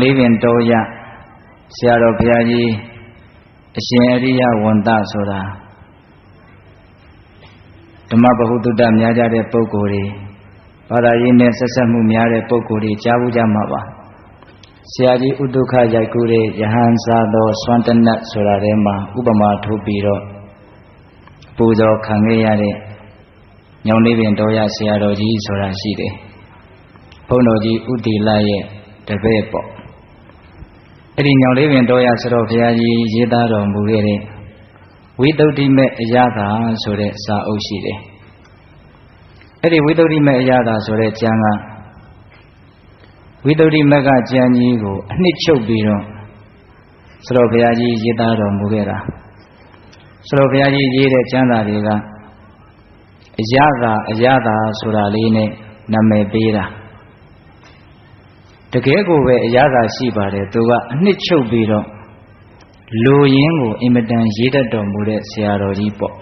လေးပင်တော်ရဆရာတော်ဘုရားကြီးအရှင်အရိယဝန္တဆိုတာဓမ္မပဟုတ္တများကြတဲ့ပုဂ္ဂိုလ်တွေဘာသာရေးနဲ့ဆက်ဆက်မှုများတဲ့ပုဂ္ဂိုလ်တွေကြားဘူးကြမှာပါဆရာကြီးဥဒုက္ခရိုက်ကူးတဲ့ယဟန်စာတော်စွမ်းတနတ်ဆိုတာထဲမှာဥပမာထုတ်ပြီးတော့ပူဇော်ခံခဲ့ရတဲ့ညောင်လေးပင်တော်ရဆရာတော်ကြီးဆိုတာရှိတယ်ဘုန်းတော်ကြီးဥတီလရဲ့တပည့်ပေါ့အဲ့ဒီညောင်လေးပင်တော်ရဆရာတော်ဘုရားကြီးရေးသားတော်မူခဲ့တဲ့ဝိသုဒ္ဓိမေအယသာဆိုတဲ့စာအုပ်ရှိတယ်အဲ့ဒီဝိသုဒ္ဓိမေအယသာဆိုတဲ့ကျမ်းကဝိသုဒ္ဓိမေကကျမ်းကြီးကိုအနှစ်ချုပ်ပြီးတော့ဆရာတော်ဘုရားကြီးရေးသားတော်မူခဲ့တာဆရာတော်ဘုရားကြီးရေးတဲ့ကျမ်းစာတွေကအယသာဆိုတာလေးနဲ့နာမည်ပေးတာတကယ်ကိုပဲအယသာရှိပါတယ်သူကအနှစ်ချုပ်ပြီးတော့လူရင်းကိုအင်မတန်ရေးတတ်တော်မူတဲ့ဆရာတော်ကြီးပေါ့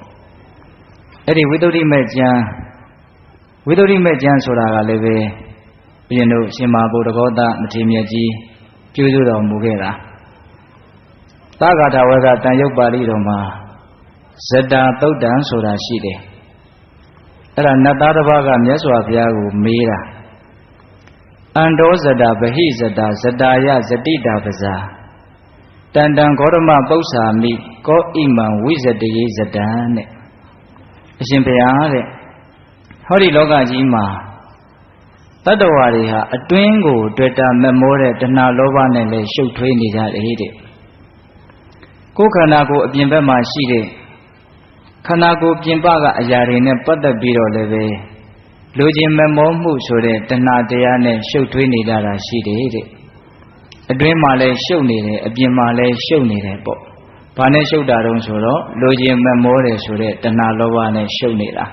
အဲ့ဒီဝိသုဒ္ဓိမေကျမ်းဆိုတာကလည်းပဲဘုရင်တို့ရှင်မဘုဒ္ဓဂေါတမထေရမြတ်ကြီးပြုစုတော်မူခဲ့တာသဂါထဝကတန်ရုပ်ပါဠိတော်မှာဇတ္တာသုတ်တံဆိုတာရှိတယ်အဲ့ဒါနတ်သားတစ်ပါးကမြတ်စွာဘုရားကိုမေးတာအန္တောဇတ္တာဗဟိဇတ္တာဇတ္တာယဇတိတာပဇာတန်တံဂေါတမပု္ပ္ပာမိကောဣမံဝိဇတယေဇတံတဲ့အရှင်ဘုရားတဲ့ဟောဒီလောကကြီးမှာတတ္တဝါတွေဟာအတွင်းကိုတွေ့တာမမောတဲ့တဏှာလောဘနဲ့လည်းရှုပ်ထွေးနေကြတယ်တဲ့ကိုယ်ခန္ဓာကိုယ်အပြင်ဘက်မှာရှိတဲ့ခန္ဓာကိုယ်ပြင်ပကအရာတွေနဲ့ပတ်သက်ပြီးတော့လည်းပဲလူချင်းမမောမှုဆိုတဲ့တဏှာတရားနဲ့ရှုပ်ထွေးနေကြတာရှိတယ်တဲ့အတွင်းမှာလည်းရှုပ်နေတယ်အပြင်မှာလည်းရှုပ်နေတယ်ပေါ့ဘာနဲ့ရှုပ်တာတုံးဆိုတော့လူချင်းမမောတယ်ဆိုတဲ့တဏှာလောဘနဲ့ရှုပ်နေတာ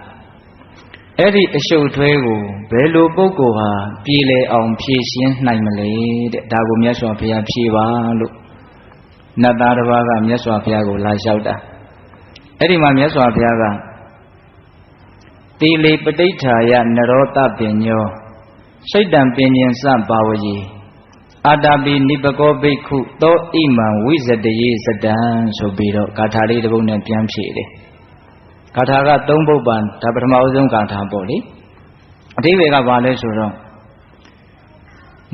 အဲ့ဒီအရှုပ်ထွေးကိုဘယ်လိုပုဂ္ဂိုလ်ဟာပြေလည်အောင်ဖြည့်ရှင်းနိုင်မလဲတဲ့ဒါကိုမြတ်စွာဘုရားဖြေပါလို့နတ်သားတစ်ပါးကမြတ်စွာဘုရားကိုလာလျှောက်တာအဲ့ဒီမှာမြတ်စွာဘုရားကတိလေပဋိဋ္ဌာယနရောတပညောစိတ်တံပင်ញင်စဘာဝယေအာတာပိနိပကောဘိက္ခုသောဣမံဝိဇတယေဇတံဆိုပြီးတော့ဂါထာလေးတစ်ပုဒ်နဲ့ပြန်ဖြေတယ်ဂါထာက3ပုဒ်ပါဒါပထမအဆုံးဂါထာပေါ့လေအဓိပ္ပာယ်ကဘာလဲဆိုတော့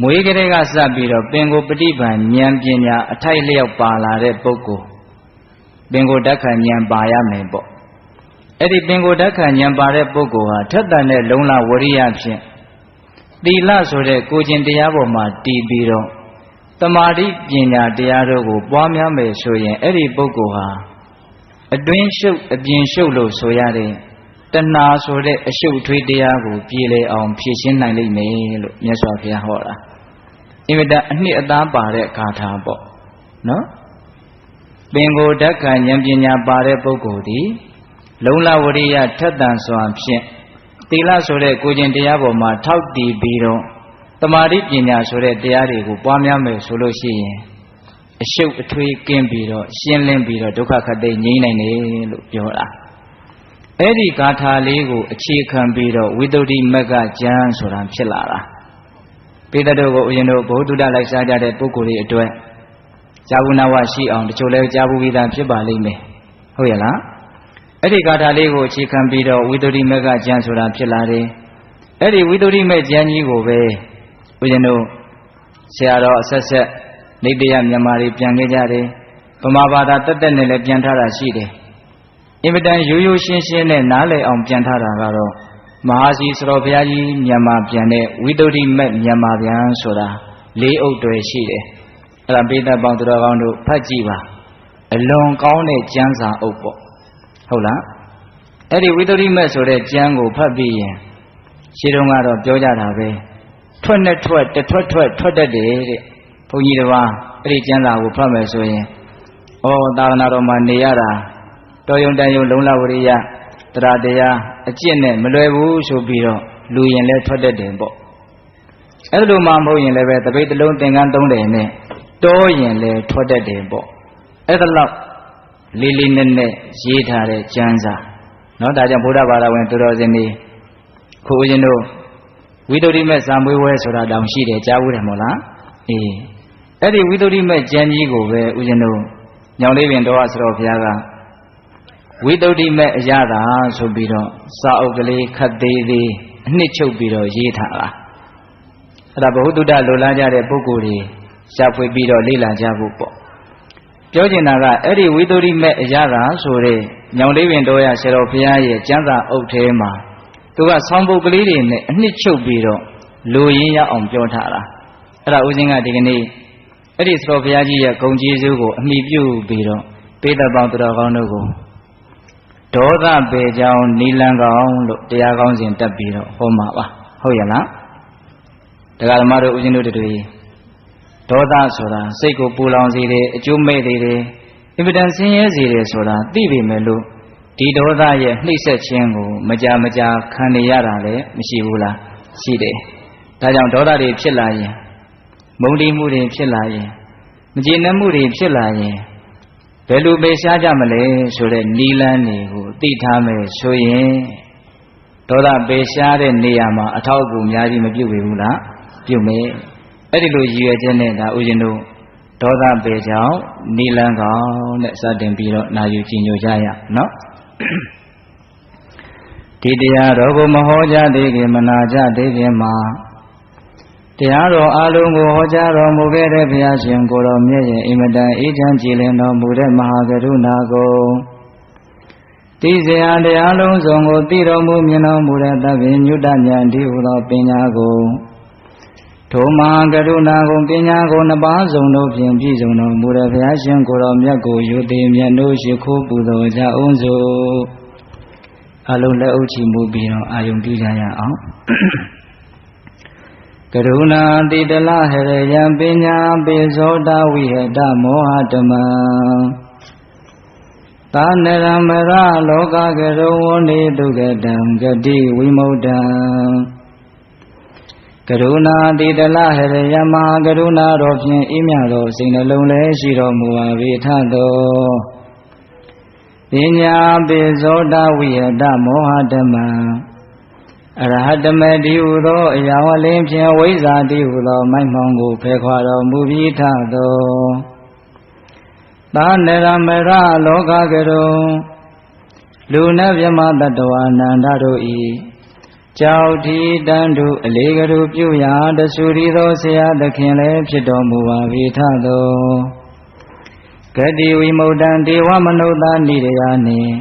မွေးကလေးကစပြီးတော့ပင်ကိုပฏิပံဉာဏ်ပညာအထိုက်လျောက်ပါလာတဲ့ပုဂ္ဂိုလ်ပင်ကိုဓက္ခဉာဏ်ပါရမယ်ပေါ့အဲ့ဒီပင်ကိုဓက္ခဉာဏ်ပါတဲ့ပုဂ္ဂိုလ်ဟာထက်တန်တဲ့လုံလဝရိယဖြင့်သီလဆိုတဲ့ကိုယ်ကျင့်တရားပေါ်မှာတည်ပြီးတော့တမာတိပညာတရားတို့ကိုပွားများမယ်ဆိုရင်အဲ့ဒီပုဂ္ဂိုလ်ဟာအတွင်းရှုပ်အပြင်ရှုပ်လို့ဆိုရတဲ့တဏှာဆိုတဲ့အရှုပ်ထွေးတရားကိုပြေလည်အောင်ဖြည့်ရှင်းနိုင်လိမ့်မယ်လို့မြတ်စွာဘုရားဟောတာအင်မတန်အနှစ်အသားပါတဲ့ဂါထာပေါ့နော်ပင်ကိုဓက္ခဉာဏ်ပညာပါတဲ့ပုဂ္ဂိုလ်ဒီလုံလဝရိယထက်သန်စွာဖြင့်သီလဆိုတဲ့ကိုယ်ကျင့်တရားပေါ်မှာထောက်တည်ပြီးတော့တမာတိပညာဆိုတဲ့တရားတွေကိုပွားများမယ်ဆိုလို့ရှိရင်အရှုပ်အထွေးကင်းပြီးတော့ရှင်းလင်းပြီးတော့ဒုက္ခခတ်သိငြိမ်းနိုင်တယ်လို့ပြောတာအဲ့ဒီဂါထာလေးကိုအခြေခံပြီးတော့ဝိသုဒ္ဓိမဂ္ဂကျမ်းဆိုတာဖြစ်လာတာပိဿတို့ကိုဦးဇင်းတို့ဘုဒ္ဓလိုက်စားကြတဲ့ပုဂ္ဂိုလ်တွေအတွက်ဇာဝနာဝရှိအောင်တချို့လည်းကြားဘူးပြီးသားဖြစ်ပါလိမ့်မယ်ဟုတ်ရဲ့လားအဲ့ဒီဂါထာလေးကိုအခြေခံပြီးတော့ဝိသုဒ္ဓိမဂ္ဂကျမ်းဆိုတာဖြစ်လာတယ်အဲ့ဒီဝိသုဒ္ဓိမေကျမ်းကြီးကိုပဲဦးဇင်းတို့ဆရာတော်အဆက်ဆက်နေတရားမြန်မာတွေပြန်ခဲ့ကြတယ်ဗမာဘာသာတက်တက်နဲ့လည်းပြန်ထားတာရှိတယ်အင်မတန်ရိုးရိုးရှင်းရှင်းနဲ့နားလည်အောင်ပြန်ထားတာကတော့မဟာစီစတော်ဘုရားကြီးမြန်မာပြန်တဲ့ဝိသုဒ္ဓိမေမြန်မာပြန်ဆိုတာ၄အုပ်တွေရှိတယ်အဲ့ဒါပိဋကပေါင်းသူတော်ကောင်းတို့ဖတ်ကြည့်ပါအလွန်ကောင်းတဲ့ကျမ်းစာအုပ်ပေါ့ဟုတ်လားအဲ့ဒီဝိသုဒ္ဓိမေဆိုတဲ့ကျမ်းကိုဖတ်ပြီးရင်ရှင်းတော့ကတော့ပြောကြတာပဲထွက်နဲ့ထွက်တထွက်တတ်တယ်တဲ့ဘုန်းကြီးတစ်ပါးအဲ့ဒီကျမ်းစာကိုဖတ်မယ်ဆိုရင်ဩသာသနာတော်မှာနေရတာတော်ယုံတန်ယုံလုံလဝရိယတရားတရားအကျင့်နဲ့မလွယ်ဘူးဆိုပြီးတော့လူရင်လဲထွက်တတ်တယ်ပေါ့အဲ့လိုမှမဟုတ်ရင်လည်းပဲတပိတ်တစ်လုံးသင်္ကန်းသုံးတယ်နဲ့တောရင်လဲထွက်တတ်တယ်ပေါ့အဲ့ဒါလောက်လေးလေးနက်နက်ရေးထားတဲ့ကျမ်းစာเนาะဒါကြောင့်ဗုဒ္ဓဘာသာဝင်သူတော်စင်တွေခုဦးဇင်းတို့ဝိသုဒ္ဓိမေဇာမွေးဝဲဆိုတာတောင်ရှိတယ်ကြားဘူးတယ်မို့လားအေး အဲ့ဒီဝိသုဒ္ဓိမဲ့ကျမ်းကြီးကိုပဲဦးဇင်းတို့ညောင်လေးပင်တော်ဆရာဘုရားကဝိသုဒ္ဓိမဲ့အရသာဆိုပြီးတော့စာအုပ်ကလေးခတ်သေးသေးအနှစ်ချုပ်ပြီးတော့ရေးထားတာအဲ့ဒါဘဝတုဒ္ဒလိုလားကြတဲ့ပုဂ္ဂိုလ်တွေရှားဖွေပြီးတော့လေ့လာကြဖို့ပေါ့ပြောချင်တာကအဲ့ဒီဝိသုဒ္ဓိမဲ့အရသာဆိုတဲ့ညောင်လေးပင်တော်ဆရာဘုရားရဲ့ကျမ်းစာအုပ်ထဲမှာသူကဆောင်းပုဒ်ကလေးတွေနဲ့အနှစ်ချုပ်ပြီးတော့လိုရင်းရအောင်ပြောထားတာအဲ့ဒါဦးဇင်းကဒီကနေ့အဲ့ဒီသတော်ဘုရားကြီးရဲ့ဂုဏ်ကျေးဇူးကိုအမိပြုပြီးတော့ပိဋကပေါင်းသူတော်ကောင်းတို့ကိုဒေါသပေကြောင်းနီလန်ကောင်းလို့တရားကောင်းစဉ်တက်ပြီးတော့ဟောမှာပါဟုတ်ရဲ့လားတရားဓမ္မတို့ဦးဇင်းတို့တွေဒေါသဆိုတာစိတ်ကိုပူလောင်စေတယ်အကျိုးမဲ့စေတယ်အင်မတန်ဆင်းရဲစေတယ်ဆိုတာသိပေမဲ့လို့ဒီဒေါသရဲ့နှိမ့်ဆက်ခြင်းကိုမကြာခံနေရတာလည်းမရှိဘူးလားရှိတယ်ဒါကြောင့်ဒေါသတွေဖြစ်လာရင်မုန်းတီးမှုတွေဖြစ်လာရင်မကျေနပ်မှုတွေဖြစ်လာရင်ဘယ်လိုပဲရှားကြမလဲဆိုတဲ့နီလန်းတွေကိုသိထားမယ်ဆိုရင်ဒေါသပဲရှားတဲ့နေရာမှာအထောက်အကူအများကြီးမပြုတ်ပေဘူးလားပြုတ်မယ်အဲ့ဒီလိုရည်ရွယ်ချက်နဲ့ဒါဦးဇင်းတို့ဒေါသပဲကြောင့်နီလန်းကောင်းနဲ့စတင်ပြီးတော့နာယူကြည်ညိုကြရနော်ဒီတရားတော်ကိုမဟောကြားသေးခင်မနာကြသေးခင်မှာတရားတော်အလုံးကိုဟောကြားတော်မူခဲ့တဲ့ဘုရားရှင်ကိုတော်မြတ်ရဲ့အင်မတန်အေးချမ်းကြည်လင်တော်မူတဲ့မဟာကရုဏာကိုသိစရာတရားလုံးစုံကိုသိတော်မူမြင်တော်မူတဲ့သဗ္ဗညုတဉာဏ်ဒီဟုသောပညာကိုထိုမဟာကရုဏာကိုပညာကိုနှစ်ပါးစုံတို့ဖြင့်ပြည့်စုံတော်မူတဲ့ဘုရားရှင်ကိုတော်မြတ်ကိုယုတိမြတ်တို့ရှိခိုးပူဇော်ကြအောင်စို့အလုံးလက်အုပ်ချီမူပြီးတော့အာယုံပြုကြရအောင်ကရုဏာတိတလဟရယံပညာပိဇောတဝိဟတမောဟတမံသာနရမရလောကကရုံဝနေတုကတံဂတိဝိမု ddံ ကရုဏာတိတလဟရယမဟာကရုဏာတော်ဖြင့်ဤမြသောစိတ်နှလုံးလည်းရှိတော်မူပါ၏ထသောပညာပိဇောတဝိဟတမောဟတမံအရဟတမေတိဟုသောအရာဝလင်းဖြင့်ဝိဇ္ဇာတိဟုသောမိုက်မှောင်ကိုဖယ်ခွာတော်မူပြီးထသောသာနရမရလောကကရုံလူနှင့်မြမတ္တဝါနန္ဒတို့ဤကြောက်ထီတန်တုအလေးကရုပြုရာတဆူရီသောဆရာသခင်လည်းဖြစ်တော်မူပါ၏ထသောဂတိဝိမု ddံ ဒေဝမနုဿာနိရယနှင့်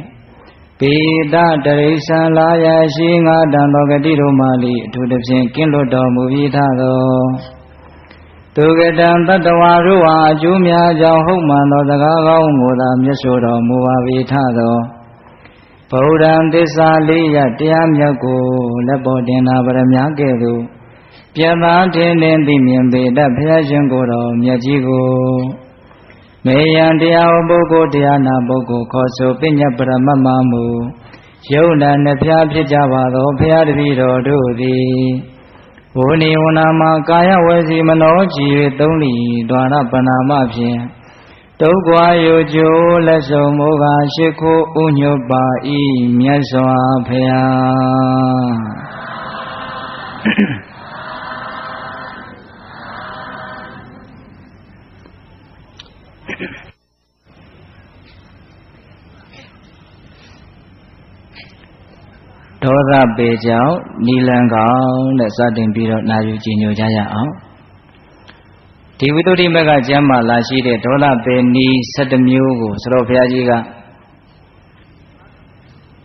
ပေတတရိစ္ဆာလာယရှိငါတံသောဂတိတို့မှလိအထူးသဖြင့်ကင်းလွတ်တော်မူပြီးထသောသူကတံတတ္တဝါတို့ဟာအကျိုးများကြောင့်ဟုတ်မှန်သောစကားကောင်းကိုသာမျက်ဆိုတော်မူပါ၏ထသောဗုဒ္ဓံသစ္စာလေးရတရားမြတ်ကိုလက်ပေါ်တင်နာပရမကဲ့သို့ပြတ်သားထင်သိမြင်ပေတတ်ဘုရားရှင်ကိုယ်တော်မြတ်ကြီးကိုမေယံတရားပုဂ္ဂိုလ်တရားနာပုဂ္ဂိုလ်ခေါ်ဆိုပညာပရမတ်မမူယုံနာနှဖျားဖြစ်ကြပါသောဘုရားတပည့်တော်တို့သည်ဝုဏီဝနာမှာကာယဝစီမနောကြည်၍သုံးလီဒွါရပနာမဖြင့်တုတ်ကွာယုကျိုးလက်စုံမိုးကရှိခိုးဥညွတ်ပါ၏မြတ်စွာဘုရားဒေါသပေကြောင့်နီလန်ကောင်းနဲ့စတင်ပြီးတော့နာယူကြည်ညိုကြရအောင်ဒီဝိသုဒ္ဓိမကကျမ်းမှာလာရှိတဲ့ဒေါသပေနီ17မျိုးကိုသတော်ဘုရားကြီးက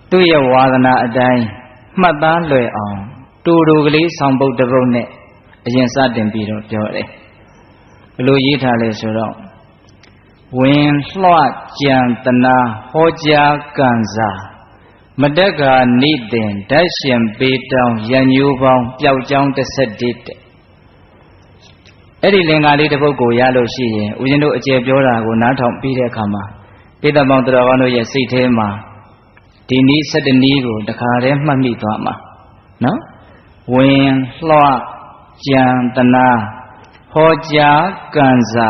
သူ့ရဲ့ဝါဒနာအတိုင်းမှတ်သားလွယ်အောင်တူတူကလေးဆောင်ပုဒ်တစ်ပုဒ်နဲ့အရင်စတင်ပြီးတော့ပြောတယ်ဘယ်လိုရေးထားလဲဆိုတော့ဝင်လွှကြံတနာဟောကြားကံစာမတက္ကာနိတင်ဓာတ်ရှင်ပေတောင်ရံညိုးပေါင်းပျောက်ကြောင်း17တဲ့အဲ့ဒီလင်္ကာလေးတစ်ပုဒ်ကိုရလို့ရှိရင်ဦးဇင်းတို့အကျေပြောတာကိုနားထောင်ပြီးတဲ့အခါမှာပိဋကပေါင်းတော်ကောင်းတို့ရဲ့စိတ်ထဲမှာဒီနည်း17နည်းကိုတခါတည်းမှတ်မိသွားမှာနော်ဝင်လွှကြံတနာဟောကြားကံစာ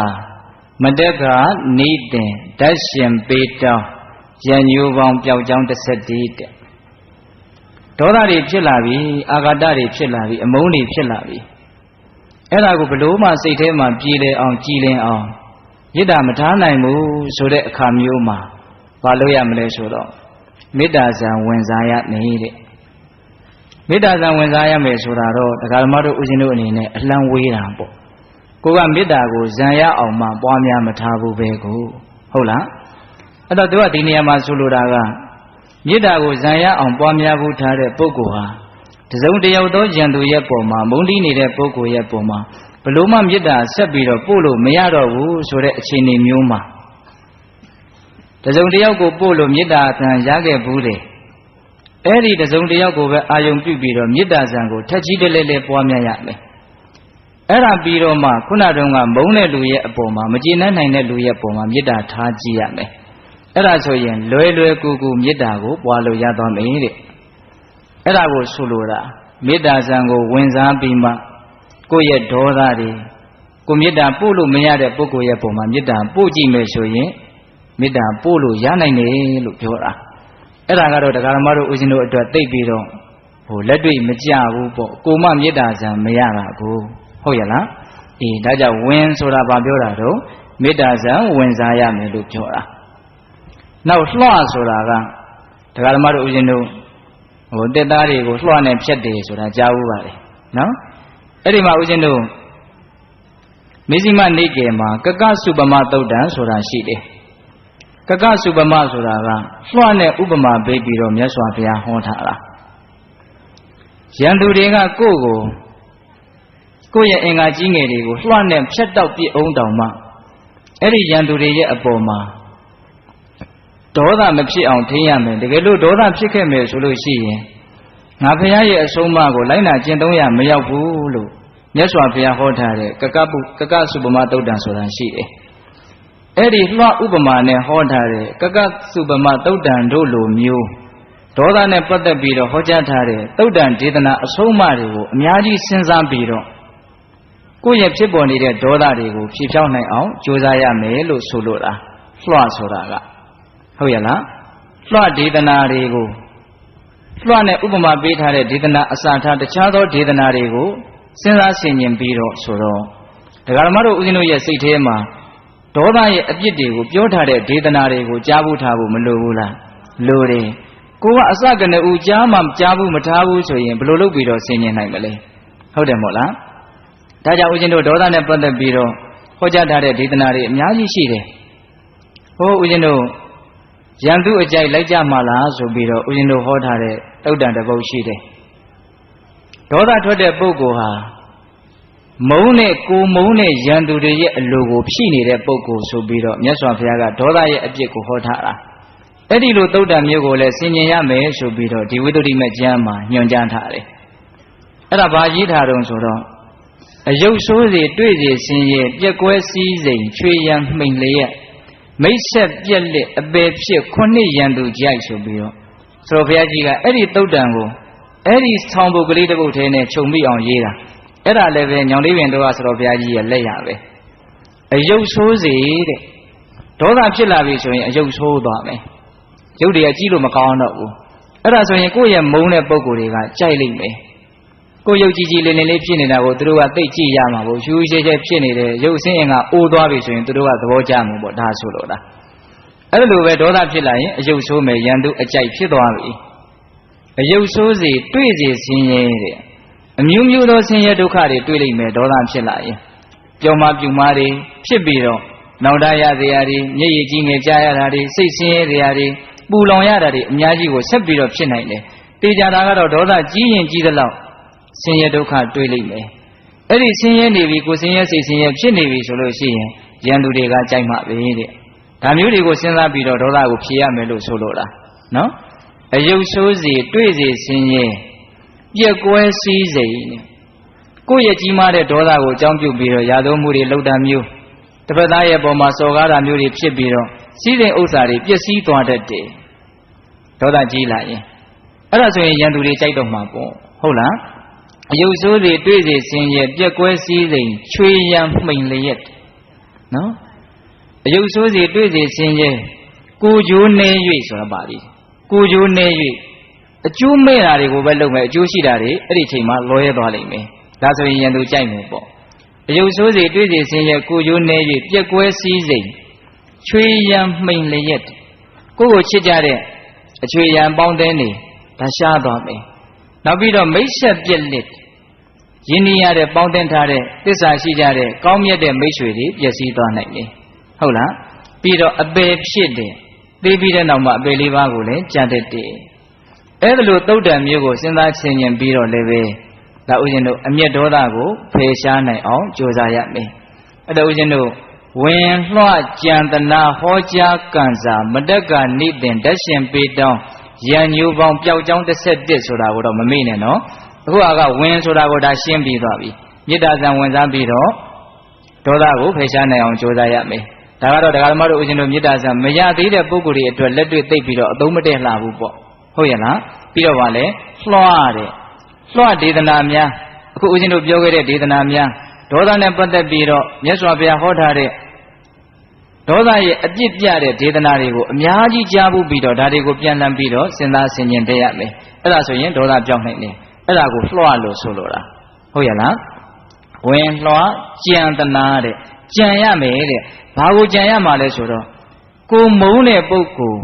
မတက္ကာနိတင်ဓာတ်ရှင်ပေတောင်ရံညိုးပေါင်းပျောက်ကြောင်း17တဲ့ဒေါသတွေဖြစ်လာပြီအာဃာတတွေဖြစ်လာပြီအမုန်းတွေဖြစ်လာပြီ အဲ့ဒါကိုဘလို့မှစိတ်ထဲမှာပြေလည်အောင်ကြည်လင်အောင်မေတ္တာမထားနိုင်ဘူးဆိုတဲ့အခါမျိုးမှာဘာလို့ရမလဲဆိုတော့မေတ္တာဇံဝင်စားရနေတဲ့မေတ္တာဇံဝင်စားရမယ်ဆိုတာတော့တရားဓမ္မတို့ဦးဇင်းတို့အနေနဲ့အလံဝေးတာပေါ့ကိုကမေတ္တာကိုဇံရအောင်မှပွားများမထားဘူးပဲကိုဟုတ်လားအဲ့တော့သူကဒီနေရာမှာဆိုလိုတာကမေတ္တာကိုဇံရအောင်ပွားများဖို့ထားတဲ့ပုဂ္ဂိုလ်ဟာတစုံတယောက်သောယံသူရဲ့ပုံမှာမုန်းတီးနေတဲ့ပုဂ္ဂိုလ်ရဲ့ပုံမှာဘလို့မှမေတ္တာဆက်ပြီးတော့ပို့လို့မရတော့ဘူးဆိုတဲ့အခြေအနေမျိုးမှာတစုံတယောက်ကိုပို့လို့မေတ္တာဇံရခဲ့ဘူးတယ်အဲ့ဒီတစုံတယောက်ကိုပဲအာယုံပြုပြီးတော့မေတ္တာဇံကိုထက်ကြီးတလဲလဲပွားများရမယ်အဲ့ဒါပြီးတော့မှခုနတုန်းကမုန်းတဲ့လူရဲ့အပေါ်မှာမကျေနပ်နိုင်တဲ့လူရဲ့ပုံမှာမေတ္တာထားကြည့်ရမယ်အဲ့ဒါဆိုရင်လွယ်လွယ်ကူကူမေတ္တာကိုပွားလို့ရသွားမယ်တဲ့အဲ့ဒါကိုဆိုလိုတာမေတ္တာဇံကိုဝင်စားပြီးမှကိုယ့်ရဲ့ဒေါသတွေကိုမေတ္တာပို့လို့မရတဲ့ပုဂ္ဂိုလ်ရဲ့ပုံမှာမေတ္တာပို့ကြည့်မယ်ဆိုရင်မေတ္တာပို့လို့ရနိုင်တယ်လို့ပြောတာအဲ့ဒါကတော့တရားဓမ္မတို့ဦးဇင်းတို့အတွက်သိပြီးတော့လက်တွေ့မကြဘူးပေါ့ကိုမမေတ္တာဇံမရတာကိုဟုတ်ရလားအေးဒါကြောင့်ဝင်ဆိုတာဘာပြောတာတော့မေတ္တာဇံဝင်စားရမယ်လို့ပြောတာနောက်လွှဆိုတာကတရားဓမ္မတို့ဦးဇင်းတို့တက်သားတွေကိုလွှနဲ့ဖြတ်တယ်ဆိုတာကြားဘူးပါလေနော်အဲ့ဒီမှာဦးဇင်းတို့မေဇိမနိကေမှာကကစုပမသုတ်တံဆိုတာရှိတယ်ကကစုပမဆိုတာကလွှနဲ့ဥပမာပေးပြီးတော့မြတ်စွာဘုရားဟောထားတာရန်သူတွေကကိုယ့်ရဲ့အင်္ဂါကြီးငယ်တွေကိုလွှနဲ့ဖြတ်တောက်ပြစ်အောင်တောင်မှအဲ့ဒီရန်သူတွေရဲ့အပေါ်မှာဒေါသမဖြစ်အောင်ထိရမယ်တကယ်လို့ဒေါသဖြစ်ခဲ့မယ်ဆိုလို့ရှိရင်ငါဘုရားရဲ့အဆုံးအမကိုလိုက်နာကျင့်သုံးရမရောက်ဘူးလို့မြတ်စွာဘုရားဟောထားတဲ့ကကစုပမသုတ်တံဆိုတာရှိတယ်အဲ့ဒီလွှဥပမာနဲ့ဟောထားတဲ့ကကစုပမသုတ်တံတို့လိုမျိုးဒေါသနဲ့ပတ်သက်ပြီးတော့ဟောကြားထားတဲ့သုတ်တံဒေသနာအဆုံးအမတွေကိုအများကြီးစဉ်းစားပြီးတော့ကိုယ့်ရဲ့ဖြစ်ပေါ်နေတဲ့ဒေါသတွေကိုဖြေဖြောင်းနိုင်အောင်ကြိုးစားရမယ်လို့ဆိုလိုတာလွှဆိုတာကဟုတ်ရလားလွှဒေသနာတွေကိုလွှနဲ့ဥပမာပေးထားတဲ့ဒေသနာအစာထားတခြားသောဒေသနာတွေကိုစဉ်းစားဆင်ခြင်ပြီးတော့ဆိုတော့တရားဓမ္မတို့ဦးဇင်းတို့ရဲ့စိတ်ထဲမှာဒေါသရဲ့အပြစ်တွေကိုပြောထားတဲ့ဒေသနာတွေကိုကြားဖို့ထားဖို့မလိုဘူးလားလိုတယ်ကိုကအစကနဦးကြားမှကြားဘူးမထားဘူးဆိုရင်ဘယ်လိုလုပ်ပြီးတော့ဆင်ခြင်နိုင်မလဲဟုတ်တယ်မို့လားဒါကြောင့်ဦးဇင်းတို့ဒေါသနဲ့ပတ်သက်ပြီးတော့ဟောကြားထားတဲ့ဒေသနာတွေအများကြီးရှိတယ်ဟိုဦးဇင်းတို့ရန်သူအကြိုက်လိုက်ကြမှာလားဆိုပြီးတော့ဦးဇင်းတို့ဟောထားတဲ့သုတ်တံတစ်ပုဒ်ရှိတယ်ဒေါသထွက်တဲ့ပုဂ္ဂိုလ်ဟာမုန်းတဲ့ကိုမုန်းတဲ့ရန်သူတွေရဲ့အလိုကိုဖြည့်နေတဲ့ပုဂ္ဂိုလ်ဆိုပြီးတော့မြတ်စွာဘုရားကဒေါသရဲ့အပြစ်ကိုဟောထားတာအဲ့ဒီလိုသုတ်တံမျိုးကိုလည်းဆင်ញင်ရမယ်ဆိုပြီးတော့ဒီဝိသုဒ္ဓိမကျမ်းမှာညွှန်ကြားထားတယ်အဲ့ဒါဘာရေးထားတုံးဆိုတော့အယုတ်ဆိုးစီတွေ့စီဆင်းရဲပြက်ကွဲစည်းစိမ်ချွေရန်မှိန်လျက်မိတ်ဆက်ပြက်လက်အပေဖြစ်ခုနှစ်ရန်သူကြိုက်ဆိုပြီးတော့ဆိုတော့ဘုရားကြီးကအဲ့ဒီသုတ်တံကိုအဲ့ဒီဆောင်းပုဒ်ကလေးတစ်ပုဒ်ထဲနဲ့ခြုံမိအောင်ရေးတာအဲ့ဒါလည်းပဲညောင်လေးပင်တို့ကဆိုတော့ဘုရားကြီးရဲ့လက်ရပဲအယုတ်ဆိုးစီတဲ့ဒေါသဖြစ်လာပြီဆိုရင်အယုတ်ဆိုးသွားမယ်ရုပ်တွေကကြီးလို့မကောင်းတော့ဘူးအဲ့ဒါဆိုရင်ကိုယ့်ရဲ့မုန်းတဲ့ပုံကိုယ်တွေကကြိုက်လိမ့်မယ်ကိုယ်ရုပ်ကြီးကြီးလေးလေးလေးဖြစ်နေတာကိုသူတို့ကသိကြည့်ရမှာပေါ့ရှူးရှဲရှဲဖြစ်နေတဲ့ရုပ်အစင်းအင်ကအိုးသွားပြီဆိုရင်သူတို့ကသဘောကျမှာပေါ့ဒါဆိုလို့လားအဲ့လိုပဲဒေါသဖြစ်လာရင်အယုတ်ဆိုးမယ်ရန်သူအကြိုက်ဖြစ်သွားပြီအယုတ်ဆိုးစီတွေ့စီဆင်းရဲတဲ့အမျိုးမျိုးသောဆင်းရဲဒုက္ခတွေတွေ့လိမ့်မယ်ဒေါသဖြစ်လာရင်ကြောင်မပြူမာတွေဖြစ်ပြီးတော့နောင်တရစရာတွေမျက်ရည်ကြီးငယ်ကြားရတာတွေစိတ်ဆင်းရဲစရာတွေပူလောင်ရတာတွေအများကြီးကိုဆက်ပြီးတော့ဖြစ်နိုင်တယ်တေချာတာကတော့ဒေါသကြီးရင်ကြီးသလောက်ဆင်းရဲဒုက္ခတွေ့လိမ့်မယ်အဲ့ဒီဆင်းရဲနေပြီကိုဆင်းရဲစိတ်ဆင်းရဲဖြစ်နေပြီဆိုလို့ရှိရင်ရန်သူတွေကကြိုက်မှပဲတဲ့ဒါမျိုးတွေကိုစဉ်းစားပြီးတော့ဒေါသကိုဖြေရမယ်လို့ဆိုလိုတာနော်အယုတ်ဆိုးစီတွေ့စီဆင်းရဲပြက်ကွဲစည်းစိမ်ကိုယ့်ရဲ့ကြီးမားတဲ့ဒေါသကိုအကြောင်းပြုပြီးတော့ရာဇဝမှုတွေလုပ်တာမျိုးတစ်ဖက်သားရဲ့ပုံမှာစော်ကားတာမျိုးတွေဖြစ်ပြီးတော့စည်းစိမ်ဥစ္စာတွေပျက်စီးသွားတတ်တယ်ဒေါသကြီးလာရင်အဲ့ဒါဆိုရင်ရန်သူတွေကြိုက်တော့မှာပေါ့ဟုတ်လားအယုတ်ဆိုးစီတွေ့စီဆင်းရဲပြက်ကွဲစည်းစိမ်ချွေရန်မှိန်လျက်နော်အယုတ်ဆိုးစီတွေ့စီဆင်းရဲကိုကြိုးနေ၍ဆိုတာပါလိကိုကြိုးနေ၍အကျိုးမဲ့တာတွေကိုပဲလုပ်မယ်အကျိုးရှိတာတွေအဲ့ဒီချိန်မှာလောရဲသွားလိမ့်မယ်ဒါဆိုရင်ရန်သူကြိုက်မယ်ပေါ့ အယုတ်ဆိုးစီတွေးစီဆင်းရဲကိုကျိုးနေ၍ပြက်ကွဲစည်းစိမ်ချွေရန်မှိန်လျက်ကိုချစ်ကြတဲ့အချွေရန်ပေါင်းတဲ့နေဒါရှားသွားမယ်နောက်ပြီးတော့မိတ်ဆက်ပြက်လက်ယဉ်နီးရတဲ့ပေါင်းတင်ထားတဲ့သစ္စာရှိကြတဲ့ကောင်းမြတ်တဲ့မိတ်ဆွေတွေပျက်စီးသွားနိုင်တယ်ဟုတ်လားပြီးတော့အပေဖြစ်တယ်သိပြီးတဲ့နောက်မှာအပေလေးပါးကိုလည်းကြံတတ်တယ်အဲ့ဒါလိုသုတ်တံမျိုးကိုစဉ်းစားဆင်ခြင်ပြီးတော့လည်းပဲဒါဥစဉ်တို့အမျက်ဒေါသကိုဖယ်ရှားနိုင်အောင်ကြိုးစားရမယ်အဲ့ဒါဥစဉ်တို့ဝင်လွှကြံတနာဟောကြားကံစာမတက်ကနိသင်ဓာတ်ရှင်ပေတောင်းရန်ညိုပေါင်းပျောက်ကြောင်းတစ်ဆက်တစ်ဆိုတာကိုတော့မမေ့နဲ့နော်အခုကဝင်ဆိုတာကိုဒါရှင်းပြီးသွားပြီမေတ္တာဇံဝင်စားပြီးတော့ဒေါသကိုဖယ်ရှားနိုင်အောင်ကြိုးစားရမယ်ဒါကတော့တရားဓမ္မတို့ဥစဉ်တို့မေတ္တာဇံမရသေးတဲ့ပုဂ္ဂိုလ်တွေအတွက်လက်တွေ့သိပ်ပြီးတော့အသုံးမတည့်လှဘူးပေါ့ဟုတ်ရဲ့လားပြီးတော့ဗာလဲလွှတဲ့လွှဒေသနာများအခုဥစဉ်တို့ပြောခဲ့တဲ့ဒေသနာများဒေါသနဲ့ပတ်သက်ပြီးတော့မြတ်စွာဘုရားဟောထားတဲ့ဒေါသရဲ့အပြစ်ပြတဲ့ဒေသနာတွေကိုအများကြီးကြားဖို့ပြီးတော့ဒါတွေကိုပြန်လှန်ပြီးတော့စဉ်းစားဆင်ခြင်တတ်ရမယ်အဲ့ဒါဆိုရင်ဒေါသပြောင်းနိုင်တယ်အဲ့ဒါကိုလွှလို့ဆိုလိုတာဟုတ်ရဲ့လားဝင်လွှကြံတနာတဲ့ကြံရမယ်တဲ့ဘာကိုကြံရမှာလဲဆိုတော့ကိုမုန်းတဲ့ပုဂ္ဂိုလ်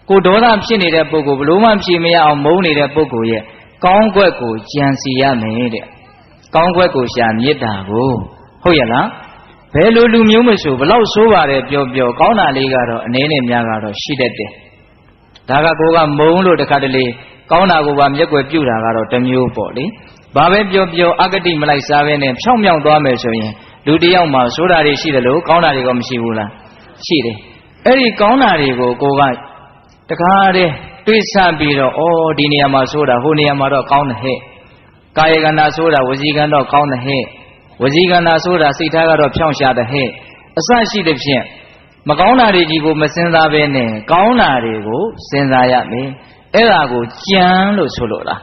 ကိုဒေါသဖြစ်နေတဲ့ပုဂ္ဂိုလ်ဘလို့မှဖြေမရအောင်မုန်းနေတဲ့ပုဂ္ဂိုလ်ရဲ့ကောင်းကွက်ကိုကြံစီရမယ်တဲ့ကောင်းကွက်ကိုရှာမေတ္တာကိုဟုတ်ရဲ့လားဘယ်လိုလူမျိုးမဆိုဘလောက်ဆိုးပါတယ်ပြောပြောကောင်းတာလေးကတော့အနေနဲ့များကတော့ရှိတတ်တယ်ဒါကကိုကမုန်းလို့တခါတလေကောင်းတာကိုပါမျက်ွယ်ပြုတ်တာကတော့တစ်မျိုးပေါ့လေဘာပဲပြောပြောအဂတိမလိုက်စားပဲနဲ့ဖြောင်းမြောင်းသွားမယ်ဆိုရင်လူတယောက်မှာဆိုးတာတွေရှိတယ်လို့ကောင်းတာတွေကမရှိဘူးလားရှိတယ်အဲ့ဒီကောင်းတာတွေကိုကိုကတခါတည်းတွေးဆပြီးတော့ဩဒီနေရာမှာဆိုးတာဟိုနေရာမှာတော့ကောင်းတယ်ဟဲ့ကာယကံတာဆိုးတာဝစီကံတော့ကောင်းတယ်ဟဲ့ဝစီကံတာဆိုးတာစိတ်ထားကတော့ဖြောင့်ရှာတယ်ဟဲ့အစရှိတဲ့ဖြင့်မကောင်းတာတွေကြီးကိုမစင်စားဘဲနဲ့ကောင်းတာတွေကိုစဉ်းစားရမယ်အဲ့ဒါကိုကြံလို့ဆိုလိုတာ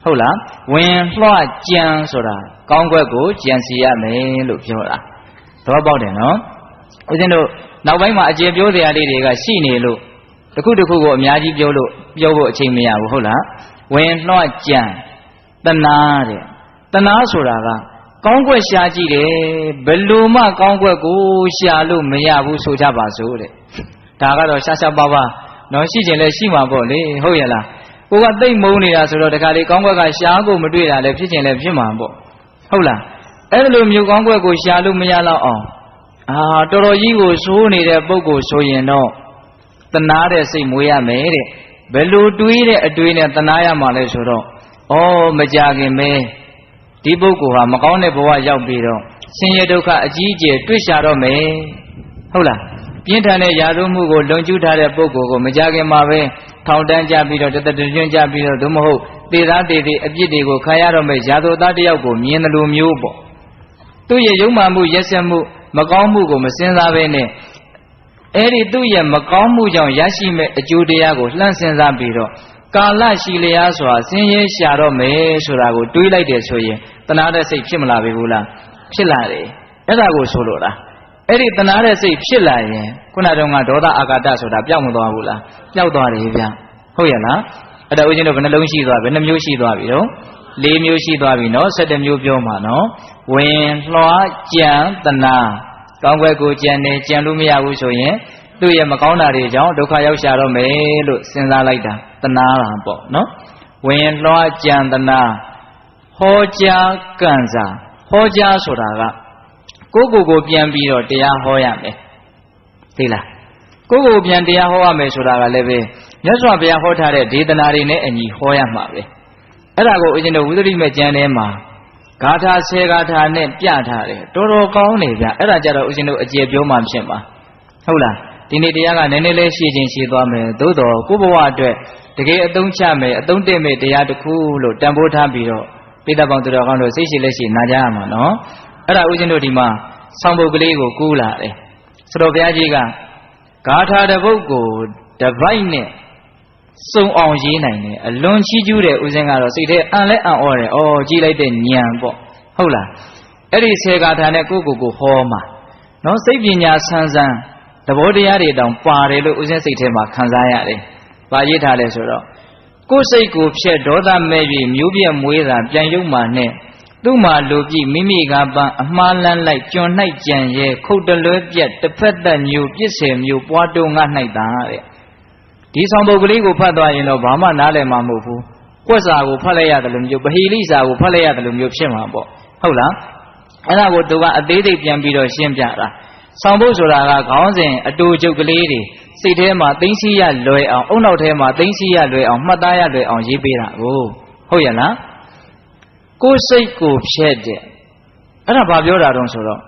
ဟုတ်လားဝင်လွှကြံဆိုတာကောင်းကွက်ကိုကြံစီရမယ်လို့ပြောတာသဘောပေါက်တယ်နော်ဦးဇင်းတို့နောက်ပိုင်းမှာအကျေပြောစရာလေးတွေကရှိနေလို့တစ်ခုတစ်ခုကိုအများကြီးပြောဖို့အချိန်မရဘူးဟုတ်လားဝင်လွှကြံတနာတဲ့တနာဆိုတာကကောင်းကွက်ရှာကြည့်တယ်ဘယ်လိုမှကောင်းကွက်ကိုရှာလို့မရဘူးဆိုကြပါစို့တဲ့ဒါကတော့ရှာရှာပါပါနော်ရှိခြင်းလည်းရှိမှာပေါ့လေဟုတ်ရဲ့လားကိုကသိမ့်မုန်းနေတာဆိုတော့တခါလေကောင်းကွက်ကရှားကိုမတွေ့တာလည်းဖြစ်ခြင်းလည်းဖြစ်မှာပေါ့ဟုတ်လားအဲ့လိုမျိုးကောင်းကွက်ကိုရှားလို့မရတော့အောင်တော်တော်ကြီးကိုဆိုးနေတဲ့ပုဂ္ဂိုလ်ဆိုရင်တော့တနာတဲ့စိတ်မွေးရမယ်တဲ့ဘယ်လိုတွေးတဲ့အတွေးနဲ့တနာရမှာလဲဆိုတော့မကြခင်ပဲဒီပုဂ္ဂိုလ်ဟာမကောင်းတဲ့ဘဝရောက်ပြီးတော့ဆင်းရဲဒုက္ခအကြီးအကျယ်တွေ့ရှာတော့မယ်ဟုတ်လားပြင်းထန်တဲ့ရာဇဝမှုကိုလွန်ကျူးထားတဲ့ပုဂ္ဂိုလ်ကိုမကြခင်မှာပဲထောင်တန်းကြပြီးတော့တသက်တွင်းကြပြီးတော့သို့မဟုတ်သေသားသေသေးအပြစ်တွေကိုခံရတော့မယ်ရာဇဝသားတယောက်ကိုမြင်တယ်လို့မျိုးပေါ့သူ့ရဲ့ယုံမှမှုရက်စက်မှုမကောင်းမှုကိုမစင်စားဘဲနဲ့အဲ့ဒီသူ့ရဲ့မကောင်းမှုကြောင့်ရရှိမဲ့အကျိုးတရားကိုလှမ်းစဉ်းစားပြီးတော့ကာလရှိလျားစွာဆင်းရဲရှာတော့မယ်ဆိုတာကိုတွေးလိုက်တယ်ဆိုရင်တဏှာတဲ့စိတ်ဖြစ်မလာပြီဘူးလားဖြစ်လာတယ်အဲ့ဒါကိုဆိုလိုတာအဲ့ဒီတဏှာတဲ့စိတ်ဖြစ်လာရင်ခုနတုန်းကဒေါသအာဃာတဆိုတာပျောက်မသွားဘူးလားပျောက်သွားတယ်ဗျဟုတ်ရဲ့လားအဲ့ဒါဦးဇင်းတို့ဘယ်နှလုံးရှိသွားဘယ်နှမျိုးရှိသွားပြီတော့၄မျိုးရှိသွားပြီနော်17မျိုးပြောမှာနော်ဝင်လွှကြံတဏှာကောင်းကွက်ကိုကြံနေကြံလို့မရဘူးဆိုရင်သူ့ရဲ့မကောင်းတာတွေကြောင့်ဒုက္ခရောက်ရှာတော့မယ်လို့စဉ်းစားလိုက်တာတဏှာတာပေါ့နော်ဝင်လွှကြံတဏှာဟောကြားကံစာဟောကြားဆိုတာကကိုပြန်ပြီးတော့တရားဟောရမယ်သိလားကိုပြန်တရားဟောရမယ်ဆိုတာကလည်းပဲမြတ်စွာဘုရားဟောထားတဲ့ဒေသနာတွေနဲ့အညီဟောရမှာပဲအဲ့ဒါကိုဦးဇင်းတို့ဝိသုဒ္ဓိမေကျမ်းထဲမှာဂါထာ10ဂါထာနဲ့ပြထားတယ်တော်တော်ကောင်းနေဗျအဲ့ဒါကြတော့ဦးဇင်းတို့အကျေပြောမှဖြစ်မှာဟုတ်လားဒီနေ့တရားကနည်းနည်းလေးရှည်ချင်းရှည်သွားမယ်သို့တော်ကိုယ့်ဘဝအတွက်တကယ်အသုံးချမယ်အသုံးတည့်မယ်တရားတစ်ခုလို့တန်ဖိုးထားပြီးတော့ပိဋကပေါင်းသူတော်ကောင်းတို့စိတ်ရှိလက်ရှိနာကြရမှာနော်အဲ့ဒါဦးဇင်းတို့ဒီမှာဆောင်းပုဒ်ကလေးကိုကူးလာတယ်ဆိုတော့ဘုရားကြီးကဂါထာတစ်ပုဒ်ကိုတပိုက်နဲ့စုံအောင်ရေးနိုင်တယ်အလွန်ချီးကျူးတဲ့ဦးဇင်းကတော့စိတ်ထဲအံလဲအံ့ဩတယ်ကြည်လိုက်တဲ့ဉာဏ်ပေါ့ဟုတ်လားအဲ့ဒီ10ဂါထာနဲ့ကိုဟောမှာနော်စိတ်ပညာဆန်းဆန်းသဘောတရားတွေတောင်ပါတယ်လို့ဦးဇင်းစိတ်ထဲမှာခံစားရတယ်။ဘာရေးထားလဲဆိုတော့ကိုယ်စိတ်ကိုဖြက်ဒေါသမဲ့၍မျိုးပြက်မွေးတာပြန်ယုံမှနဲ့ သူ့မှာလူကြည့်မိမိကပန်းအမှားလန်းလိုက်ကျွန်း၌ကြံရဲခုတ်တလွဲပြက်တစ်ဖက်သက်မျိုးပြစ်စေမျိုးပွားတုံးငါ၌တာတဲ့ဒီဆောင်ပုဒ်ကလေးကိုဖတ်သွားရင်တော့ဘာမှနားလည်မှာမဟုတ်ဘူးကွက်စာကိုဖတ်လိုက်ရတယ်လို့မျိုးပဟိလိစာကိုဖတ်လိုက်ရတယ်လို့မျိုးဖြစ်မှာပေါ့ဟုတ်လားအဲ့ဒါကိုသူကအသေးသေးပြန်ပြီးတော့ရှင်းပြတာဆောင်ပုဒ်ဆိုတာကခေါင်းစဉ်အတူကျုပ်ကလေးတွေစိတ်ထဲမှာသိသိရလွယ်အောင်အုံနောက်ထဲမှာသိသိရလွယ်အောင်မှတ်သားရလွယ်အောင်ရေးပေးတာကိုဟုတ်ရလားကိုယ်စိတ်ကိုဖြတ်တဲ့အဲ့ဒါဘာပြောတာတုံးဆိုတော့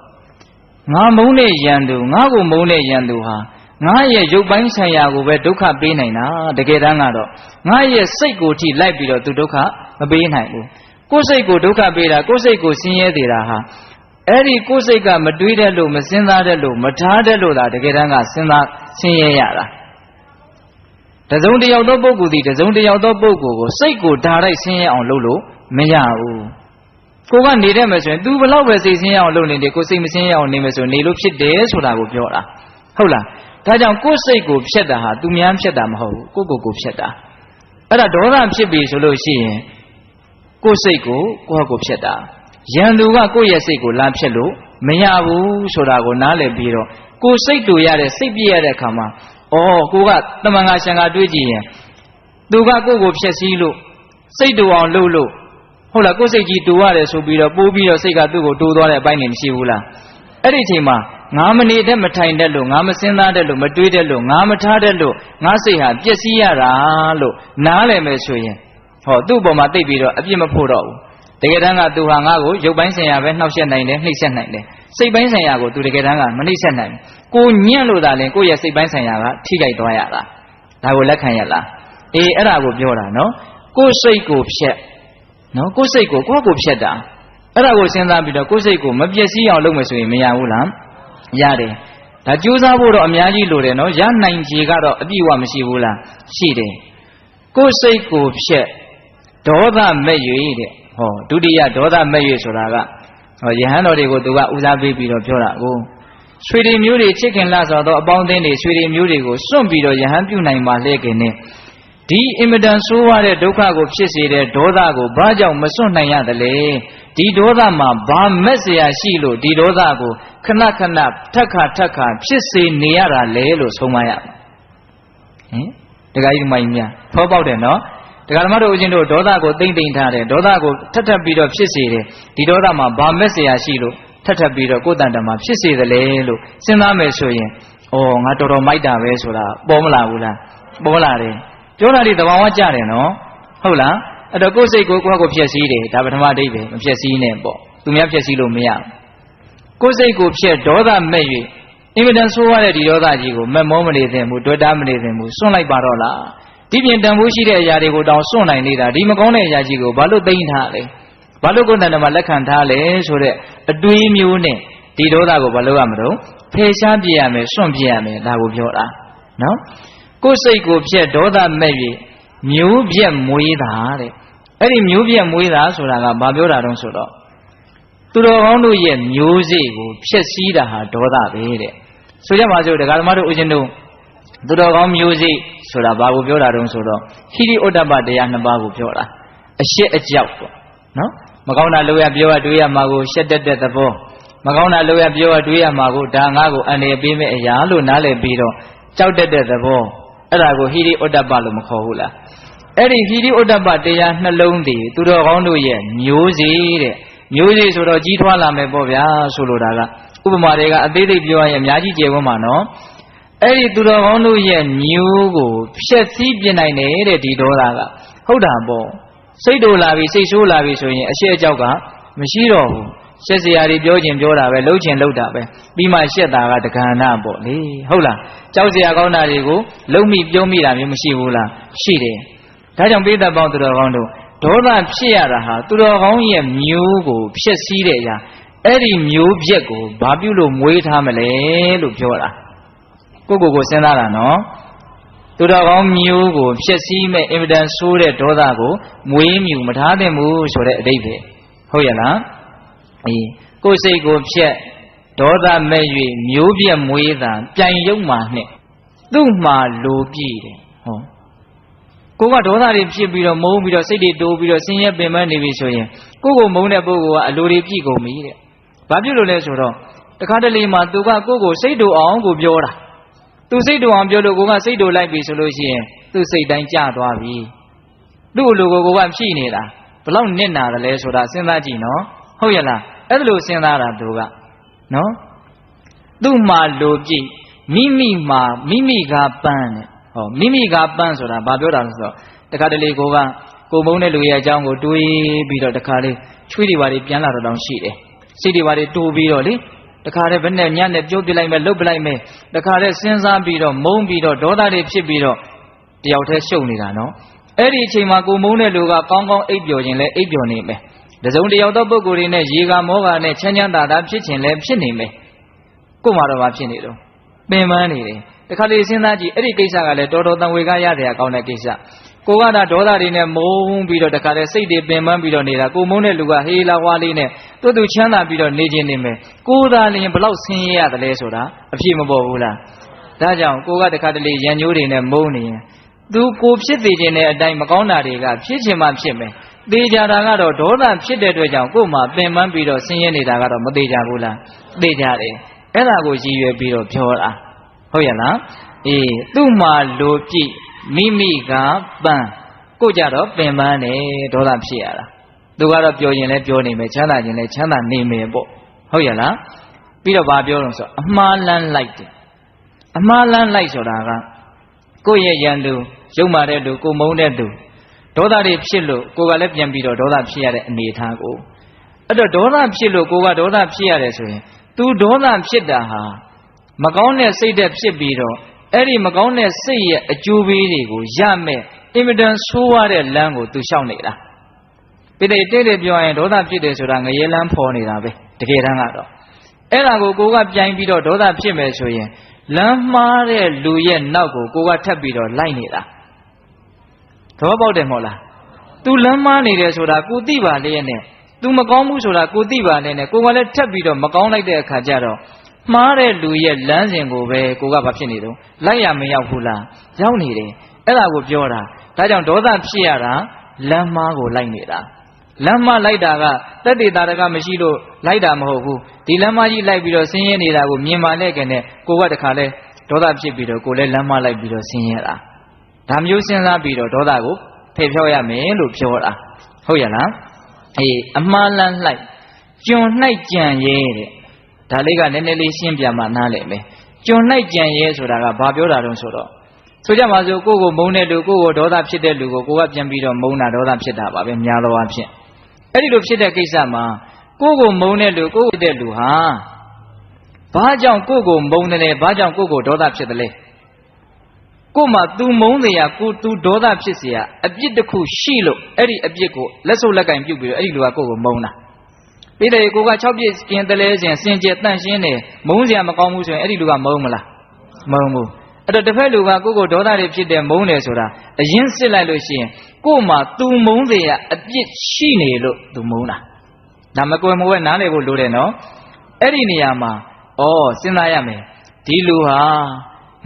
ငါမုန်းတဲ့ယန္တုငါကိုမုန်းတဲ့ယန္တုဟာငါရဲ့ရုပ်ပိုင်းဆိုင်ရာကိုပဲဒုက္ခပေးနိုင်တာတကယ်တမ်းကတော့ငါရဲ့စိတ်ကိုထိလိုက်ပြီးတော့သူဒုက္ခမပေးနိုင်ဘူးကိုယ်စိတ်ကိုဒုက္ခပေးတာကိုယ်စိတ်ကိုဆင်းရဲသေးတာဟာအဲ့ဒီကိုယ်စိတ်ကမတွေးတတ်လို့မစဉ်းစားတတ်လို့မထားတတ်လို့သာတကယ်တမ်းကစဉ်းစားဆင်းရဲရတာတစုံတစ်ယောက်သောပုဂ္ဂိုလ်သည်တစုံတစ်ယောက်သောပုဂ္ဂိုလ်ကိုစိတ်ကိုဓာတ်လိုက်ဆင်းရဲအောင်လုပ်လို့မရဘူးကိုကနေတတ်မယ်ဆိုရင် तू ဘလောက်ပဲစိတ်ဆင်းရဲအောင်လုပ်နေတယ်ကိုစိတ်မဆင်းရဲအောင်နေမယ်ဆိုနေလို့ဖြစ်တယ်ဆိုတာကိုပြောတာဟုတ်လားဒါကြောင့်ကိုယ်စိတ်ကိုဖြတ်တာဟာသူများဖြတ်တာမဟုတ်ဘူးကိုဖြတ်တာအဲ့ဒါဒေါသဖြစ်ပြီဆိုလို့ရှိရင်ကိုယ်စိတ်ကိုကိုယ့်ကိုဖြတ်တာယန္တုကကိုယ့်ရဲ့စိတ်ကိုလာဖြတ်လို့မရဘူးဆိုတာကိုနားလည်ပြီးတော့ကိုယ်စိတ်တူရတဲ့စိတ်ပြည့်ရတဲ့အခါမှာကိုကတမန်ငါရှံငါတွေးကြည့်ရင်သူကကိုယ့်ကိုဖြတ်စည်းလို့စိတ်တူအောင်လုပ်လို့ဟုတ်လားကိုယ်စိတ်ကြီးတူရတယ်ဆိုပြီးတော့ပိုးပြီးတော့စိတ်ကသူ့ကိုတူသွားတဲ့အပိုင်းနေမရှိဘူးလားအဲ့ဒီအချိန်မှာငါမနေတတ်မထိုင်တတ်လို့ငါမစဉ်းစားတတ်လို့မတွေးတတ်လို့ငါမထားတတ်လို့ငါစိတ်ဟာပျက်စီးရတာလို့နားလည်မယ်ဆိုရင်သူ့အပေါ်မှာသိပြီးတော့အပြစ်မဖို့တော့ဘူးတကယ်တမ်းကသူဟာငါ့ကိုရုပ်ပိုင်းဆိုင်ရာပဲနှောက်ယှက်နိုင်တယ်နှိပ်စက်နိုင်တယ်စိတ်ပိုင်းဆိုင်ရာကိုသူတကယ်တမ်းကမနှိပ်စက်နိုင်ဘူးကိုညံ့လို့သာလင်ကိုယ့်ရဲ့စိတ်ပိုင်းဆိုင်ရာကထိခိုက်သွားရတာဒါကိုလက်ခံရလားအေးအဲ့ဒါကိုပြောတာနော်ကိုယ်စိတ်ကိုဖြတ်နော်ကိုယ်စိတ်ကိုကိုဖြတ်တာအဲ့ဒါကိုစဉ်းစားပြီးတော့ကိုယ်စိတ်ကိုမပျက်စီးအောင်လုပ်မယ်ဆိုရင်မရဘူးလားရတယ်ဒါကြိုးစားဖို့တော့အများကြီးလိုတယ်နော်ရနိုင်ခြေကတော့အပြည့်အဝမရှိဘူးလားရှိတယ်ကိုယ်စိတ်ကိုဖြတ်ဒေါသမဲ့၍တဲ့ဒုတိယဒေါသမဲ့၍ဆိုတာကယဟန်တော်တွေကိုသူကဦးစားပေးပြီးတော့ပြောတာကိုဆွေတွေမျိုးတွေချစ်ခင်လှဆိုတော့အပေါင်းအသင်းတွေဆွေတွေမျိုးတွေကိုစွန့်ပြီးတော့ယဟန်ပြုနိုင်ပါလေခင်နဲ့ဒီအင်မတန်ဆိုးရတဲ့ဒုက္ခကိုဖြစ်စေတဲ့ဒေါသကိုဘာကြောင့်မစွန့်နိုင်ရသလဲဒီဒေါသမှာဘာမက်စရာရှိလို့ဒီဒေါသကိုခဏခဏထက်ခါဖြစ်စေနေရတာလဲလို့ဆုံးမရမယ်ဒကာကြီးမိုင်းများဖောပေါက်တယ်နော်ဒကာဓမ္မတို့ဦးဇင်းတို့ဒေါသကိုတိမ့်တိမ့်ထားတယ်ဒေါသကိုထပ်ပြီးတော့ဖြစ်စေတယ်ဒီဒေါသမှာဘာမက်စရာရှိလို့ထပ်ပြီးတော့ကိုယ်တန်တမှာဖြစ်စေသလဲလို့စဉ်းစားမယ်ဆိုရင်ငါတော်မိုက်တာပဲဆိုတာပေါ်မလာဘူးလားပေါ်လာတယ်ပြောတာဒီသဘာဝကြတယ်နော်ဟုတ်လားအဲ့တော့ကိုယ်စိတ်ကိုကိုယ့်ကိုဖြည့်ဆည်းတယ်ဒါပထမအဓိပ္ပာယ်မဖြည့်ဆည်းနဲ့ပေါ့သူများဖြည့်ဆည်းလို့မရဘူးကိုယ်စိတ်ကိုဖြည့်ဒေါသမဲ့၍အင်မတန်ဆိုးရတဲ့ဒီဒေါသကြီးကိုမက်မောမနေသင့်ဘူးတွေ့တာမနေသင့်ဘူးစွန့်လိုက်ပါတော့လားဒီပြင်တန်ဖိုးရှိတဲ့အရာတွေကိုတောင်စွန့်နိုင်နေတာဒီမကောင်းတဲ့အရာကြီးကိုဘာလို့သိမ့်ထားလဲဘာလို့ကိုယ်တန်တမှာလက်ခံထားလဲဆိုတဲ့အတွေးမျိုးနဲ့ဒီဒေါသကိုဘာလို့ရမလို့ဖယ်ရှားပြရမယ်စွန့်ပြရမယ်ဒါကိုပြောတာနော်ကိုယ်စိတ်ကိုဖြတ်ဒေါသမဲ့၍မျိုးပြက်မွေးတာတဲ့အဲ့ဒီမျိုးပြက်မွေးတာဆိုတာကဘာပြောတာတုံးဆိုတော့သူတော်ကောင်းတို့ရဲ့မျိုးစေ့ကိုဖျက်ဆီးတာဟာဒေါသပဲတဲ့ဆိုကြပါစို့ဒကာဓမ္မတို့ဦးဇင်းတို့သူတော်ကောင်းမျိုးစေ့ဆိုတာဘာကိုပြောတာတုံးဆိုတော့ဟိရိဩတ္တပတရားနှစ်ပါးကိုပြောတာအရှက်အကြောက်ပေါ့နော်မကောင်းတာလို့ရပြောရတွေးရမှာကိုရှက်တက်တဲ့သဘောမကောင်းတာလို့ရပြောရတွေးရမှာကိုဒါငါ့ကိုအန္တရာယ်ပေးမဲ့အရာလို့နားလည်ပြီးတော့ကြောက်တက်တဲ့သဘောအဲ့ဒါကိုဟိရိဩတ္တပလို့မခေါ်ဘူးလားအဲ့ဒီဟိရိဩတ္တပတရားနှလုံးတည်သူတော်ကောင်းတို့ရဲ့မျိုးစေ့တဲ့မျိုးစေ့ဆိုတော့ကြီးထွားလာမယ်ပေါ့ဗျာဆိုလိုတာကဥပမာတွေကအသေးသေးပြောရင်အများကြီးကျေဝန်းမှာနော်အဲ့ဒီသူတော်ကောင်းတို့ရဲ့မျိုးကိုဖျက်ဆီးပြနိုင်တယ်တဲ့ဒီဒေါသကဟုတ်တာပေါ့စိတ်တို့လာပြီစိတ်ဆိုးလာပြီဆိုရင်အရှက်အကြောက်ကမရှိတော့ဘူးရှက်စရာတွေပြောခြင်းပြောတာပဲလှုပ်ခြင်းလှုပ်တာပဲပြီးမှရှက်တာကတက္ကနာပေါ့လေဟုတ်လားကြောက်စရာကောင်းတာတွေကိုလှုပ်မိပြုံးမိတာမျိုးမရှိဘူးလားရှိတယ်ဒါကြောင့်ပိဋကပေါင်းသူတော်ကောင်းတို့ဒေါသဖြစ်ရတာဟာသူတော်ကောင်းရဲ့မျိုးကိုဖျက်ဆီးတဲ့အရာအဲ့ဒီမျိုးပြက်ကိုဘာပြုလို့မွေးထားမလဲလို့ပြောတာကိုစဉ်းစားတာနော်သူတော်ကောင်းမျိုးကိုဖျက်ဆီးမဲ့အင်မတန်ဆိုးတဲ့ဒေါသကိုမွေးမြူမထားသင့်ဘူးဆိုတဲ့အဓိပ္ပာယ်ဟုတ်ရလားကိုယ်စိတ်ကိုဖြတ်ဒေါသမဲ့၍မျိုးပြက်မွေးတာပြန်ရုပ်မှနဲ့သူ့မှာလိုပြည့်တယ် ကိုကဒေါသတွေဖြစ်ပြီးတော့မုန်းပြီးတော့စိတ်တွေတိုးပြီးတော့ဆင်းရဲပင်ပန်းနေပြီဆိုရင်ကိုမုန်းတဲ့ပုဂ္ဂိုလ်ကအလိုတွေပြည့်ကုန်ပြီတဲ့ဘာဖြစ်လို့လဲဆိုတော့တခါတလေမှာသူကကိုစိတ်တိုးအောင်ကိုပြောတာသူစိတ်တိုးအောင်ပြောလို့ကိုကစိတ်တိုးလိုက်ပြီဆိုလို့ရှိရင်သူစိတ်တိုင်းကျသွားပြီသူ့လိုကိုကဖြည့်နေတာဘလောက်နစ်နာတယ်လဲဆိုတာစဉ်းစားကြည့်နော်ဟုတ်ရဲ့လားအဲ့ဒါလိုစဉ်းစားတာသူကနော်သူ့မှာလိုပြည့်မိမိကပန်းတဲ့ဟောမိမိကပန်းဆိုတာဘာပြောတာလဲဆိုတော့တခါတလေကိုမုန်းတဲ့လူရဲ့အကြောင်းကိုတွေးပြီးတော့တခါလေးချွေးတွေပါတွေပြန်လာတော့တောင်ရှိတယ်စိတ်တွေပါတွေတိုးပြီးတော့လေတခါတည်းဘယ်နဲ့ညနဲ့ပြုတ်ပြလိုက်မယ်လှုပ်ပြလိုက်မယ်တခါတည်းစဉ်းစားပြီးတော့မုန်းပြီးတော့ဒေါသတွေဖြစ်ပြီးတော့တယောက်တည်းရှုပ်နေတာနော်အဲ့ဒီအချိန်မှာကိုမုန်းတဲ့လူကကောင်းကောင်းအိပ်ပျော်ခြင်းလဲအိပ်ပျော်နေမယ်တစုံတယောက်သောပုဂ္ဂိုလ်တွေနဲ့ရေကမောကနဲ့ချမ်းချမ်းသာသာဖြစ်ခြင်းလဲဖြစ်နေမယ်ကို့မှာတော့မဖြစ်နေတော့ပင်ပန်းနေတယ်တခါလေစဉ်းစားကြည့်အဲ့ဒီကိစ္စကလည်းတော်တော်တန်ဝေကရတဲ့အကောင်းတဲ့ကိစ္စကိုကဒေါသတွေနဲ့မုန်းပြီးတော့တခါလေစိတ်တွေပင်ပန်းပြီးတော့နေတာကိုမုန်းတဲ့လူကဟေးလာဝါလေးနဲ့သူချမ်းသာပြီးတော့နေခြင်းနေမယ်ကိုသာလျင်ဘလောက်ဆင်းရဲရတယ်လဲဆိုတာအဖြစ်မပေါ်ဘူးလားဒါကြောင့်ကိုကတခါတလေရံညိုးတွေနဲ့မုန်းနေရင်သူကိုဖြစ်သေးခြင်းနဲ့အတိုင်းမကောင်းတာတွေကဖြစ်ခြင်းမှဖြစ်မယ်သေချာတာကတော့ဒေါသဖြစ်တဲ့အတွက်ကြောင့်ကို့မှာပင်ပန်းပြီးတော့ဆင်းရဲနေတာကတော့မသေးကြဘူးလားသေကြတယ်အဲ့ဒါကိုရည်ရွယ်ပြီးတော့ပြောတာဟုတ်ရဲ့လားသူ့မှာလိုပြည့်မိကပန်းကိုကြတော့ပင်ပန်းတယ်ဒေါသဖြစ်ရတာသူကတော့ပြောရင်လည်းပြောနေမယ်ချမ်းသာခြင်းလည်းချမ်းသာနေမယ်ပေါ့ဟုတ်ရဲ့လားပြီးတော့ဗာပြောလို့ဆိုအမှားလန်းလိုက်တယ်အမှားလန်းလိုက်ဆိုတာကကိုယ့်ရဲ့ရန်သူရုပ်မာတဲ့လူကိုမုန်းတဲ့လူဒေါသတွေဖြစ်လို့ကိုကလည်းပြန်ပြီးတော့ဒေါသဖြစ်ရတဲ့အနေအထားကိုအဲ့တော့ဒေါသဖြစ်လို့ကိုကဒေါသဖြစ်ရတယ်ဆိုရင်သူဒေါသဖြစ်တာဟာမကောင်းတဲ့စိတ်တဲ့ဖြစ်ပြီးတော့အဲ့ဒီမကောင်းတဲ့စိတ်ရဲ့အကျိုးပေးတွေကိုရမယ်အင်မတန်ဆိုးရတဲ့လမ်းကိုသူရှောက်နေတာပိဋိတိတ်ပြောရင်ဒေါသဖြစ်တယ်ဆိုတာငရဲလမ်းဖော်နေတာပဲတကယ်တမ်းကတော့အဲ့ဒါကိုကိုကပြိုင်ပြီးတော့ဒေါသဖြစ်မယ်ဆိုရင်လမ်းမှားတဲ့လူရဲ့နောက်ကိုကိုကထပ်ပြီးတော့လိုက်နေတာသဘောပေါက်တယ်မဟုတ်လား तू လမ်းမှားနေတယ်ဆိုတာကိုသိပါလေနဲ့ तू မကောင်းဘူးဆိုတာကိုသိပါလေနဲ့ကိုကလည်းထပ်ပြီးတော့မကောင်းလိုက်တဲ့အခါကျတော့မှားတဲ့လူရဲ့လမ်းစဉ်ကိုပဲကိုကဘာဖြစ်နေတော့လိုက်ရမရောက်ဘူးလားရောက်နေတယ်အဲ့ဒါကိုပြောတာဒါကြောင့်ဒေါသဖြစ်ရတာလမ်းမှားကိုလိုက်နေတာလမ်းမှားလိုက်တာကတက်တေတာတကမရှိလို့လိုက်တာမဟုတ်ဘူးဒီလမ်းမကြီးလိုက်ပြီးတော့ဆင်းရဲနေတာကိုမြင်ပါနဲ့ကနဲ့ကိုကတခါလဲဒေါသဖြစ်ပြီးတော့ကိုလည်းလမ်းမလိုက်ပြီးတော့ဆင်းရဲတာဒါမျိုးစဉ်းစားပြီးတော့ဒေါသကိုဖယ်ဖြောက်ရမယ်လို့ပြောတာဟုတ်ရဲ့လားအမှားလန်းလိုက်ကျွန်၌ကြံရဲတဲ့ဒါလေးကနည်းနည်းလေးရှင်းပြမှနားလည်မယ်ကျွန်၌ကြံရဲဆိုတာကဘာပြောတာတုံးဆိုတော့ဆိုကြပါစို့ကိုကိုမုန်းတဲ့လူကိုဒေါသဖြစ်တဲ့လူကိုကပြန်ပြီးတော့မုန်းတာဒေါသဖြစ်တာပါပဲများသောအားဖြင့်အဲ့ဒီလိုဖြစ်တဲ့ကိစ္စမှာကိုမုန်းတဲ့လူကိုတဲ့လူဟာဘာကြောင့်ကိုမုန်းတယ်လဲဘာကြောင့်ကိုဒေါသဖြစ်တယ်လဲကိုမှ तू မုန်းတယ်ရကို तू ဒေါသဖြစ်เสียအပြစ်တစ်ခုရှိလို့အဲ့ဒီအပြစ်ကိုလက်စုပ်လက်ကင်ပြုတ်ပြီးတော့အဲ့ဒီလူကကိုမုန်းတာပြီးတယ်ကိုက6ပြစ်กินတလဲစဉ်စင်ကြယ်တန့်ရှင်းတယ်မုန်းเสียမကောင်းဘူးဆိုရင်အဲ့ဒီလူကမုန်းမလားမုန်းဘူးအဲ့တော့တစ်ဖက်လူကကိုဒေါသတွေဖြစ်တယ်မုန်းတယ်ဆိုတာအရင်စစ်လိုက်လို့ရှိရင်ကိုမှ तू မုန်းเสียအပြစ်ရှိနေလို့ तू မုန်းတာဒါမကွယ်မဝဲနားလည်ဖို့လိုတယ်နော်အဲ့ဒီနေရာမှာစဉ်းစားရမယ်ဒီလူဟာ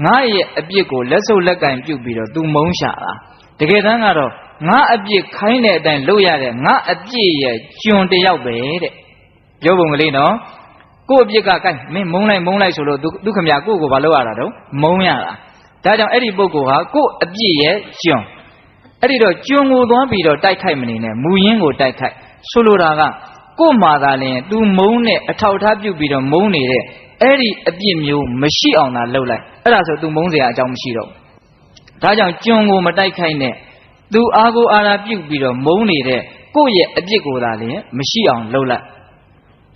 ငါရဲ့အပြစ်ကိုလက်စုပ်လက်ကင်ပြုတ်ပြီးတော့ तू မုန်းရှာတာတကယ်တမ်းကတော့ငါအပြစ်ခိုင်းတဲ့အတိုင်းလုပ်ရတဲ့ငါအပြစ်ရဲ့ကျွန်တယောက်ပဲတဲ့ပြောပုံကလေးနော်ကို့အပြစ်ကကိုင်းမင်းမုန်းလိုက်ဆိုလို့သူခမရကို့ကိုဘာလုပ်ရတာတော့မုန်းရတာဒါကြောင့်အဲ့ဒီပုဂ္ဂိုလ်ဟာကို့အပြစ်ရဲ့ကျွန်အဲ့ဒီတော့ကျွန်ကိုသွားပြီးတော့တိုက်ခိုက်မနေနဲ့မူရင်းကိုတိုက်ခိုက်ဆိုလိုတာကကို့မှာသာလျှင် तू မုန်းတဲ့အထောက်ထားပြုတ်ပြီးတော့မုန်းနေတဲ့အဲ့ဒီအပြစ်မျိုးမရှိအောင်သာလုပ်လိုက်အဲ့ဒါဆို तू မုန်းစရာအကြောင်းမရှိတော့ဒါကြောင့်ကျွန်ကိုမတိုက်ခိုက်နဲ့ तू အာကိုအာရာပြုတ်ပြီးတော့မုန်းနေတဲ့ကိုယ့်ရဲ့အပြစ်ကိုသာလျှင်မရှိအောင်လုပ်လိုက်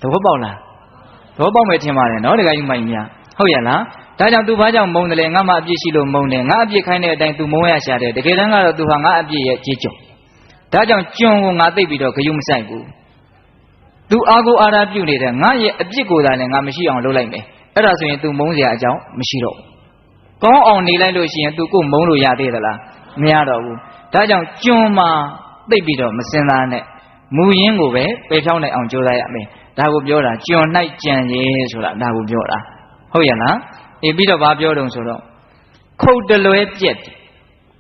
သဘောပေါက်လားသဘောပေါက်မယ်ထင်ပါတယ်နော်တခါကြီးမိုက်များဟုတ်ရလားဒါကြောင့် तू ဘာကြောင့်မုန်းတယ်လဲငါမှအပြစ်ရှိလို့မုန်းတယ်ငါအပြစ်ခိုင်းတဲ့အတိုင်း तू မုန်းရရှာတယ်တကယ်တမ်းကတော့ तू ဟာငါအပြစ်ရဲ့ကြေးကျွန်ဒါကြောင့်ကျွန်ကိုငါသိပြီးတော့ဂယုမဆိုင်ဘူးသူအာကိုအာရာပြုတ်နေတဲ့ငါရဲ့အပြစ်ကိုသာလည်းငါမရှိအောင်လုပ်လိုက်မယ်အဲ့ဒါဆိုရင် तू မုန်းစရာအကြောင်းမရှိတော့ဘူးကောင်းအောင်နေလိုက်လို့ရှိရင် तू ကိုမုန်းလို့ရသေးသလားမရတော့ဘူးဒါကြောင့်ကျွန်မှာသိပြီးတော့မစင်သားနဲ့မူရင်းကိုပဲပယ်ဖြောင်းနိုင်အောင်ကြိုးစားရမယ်ဒါကိုပြောတာကျွန်၌ကြံရဲဆိုတာဒါကိုပြောတာဟုတ်ရဲ့လားပြီးတော့ဗာပြောတုံဆိုတော့ခုတ်တလွဲပြက်တယ်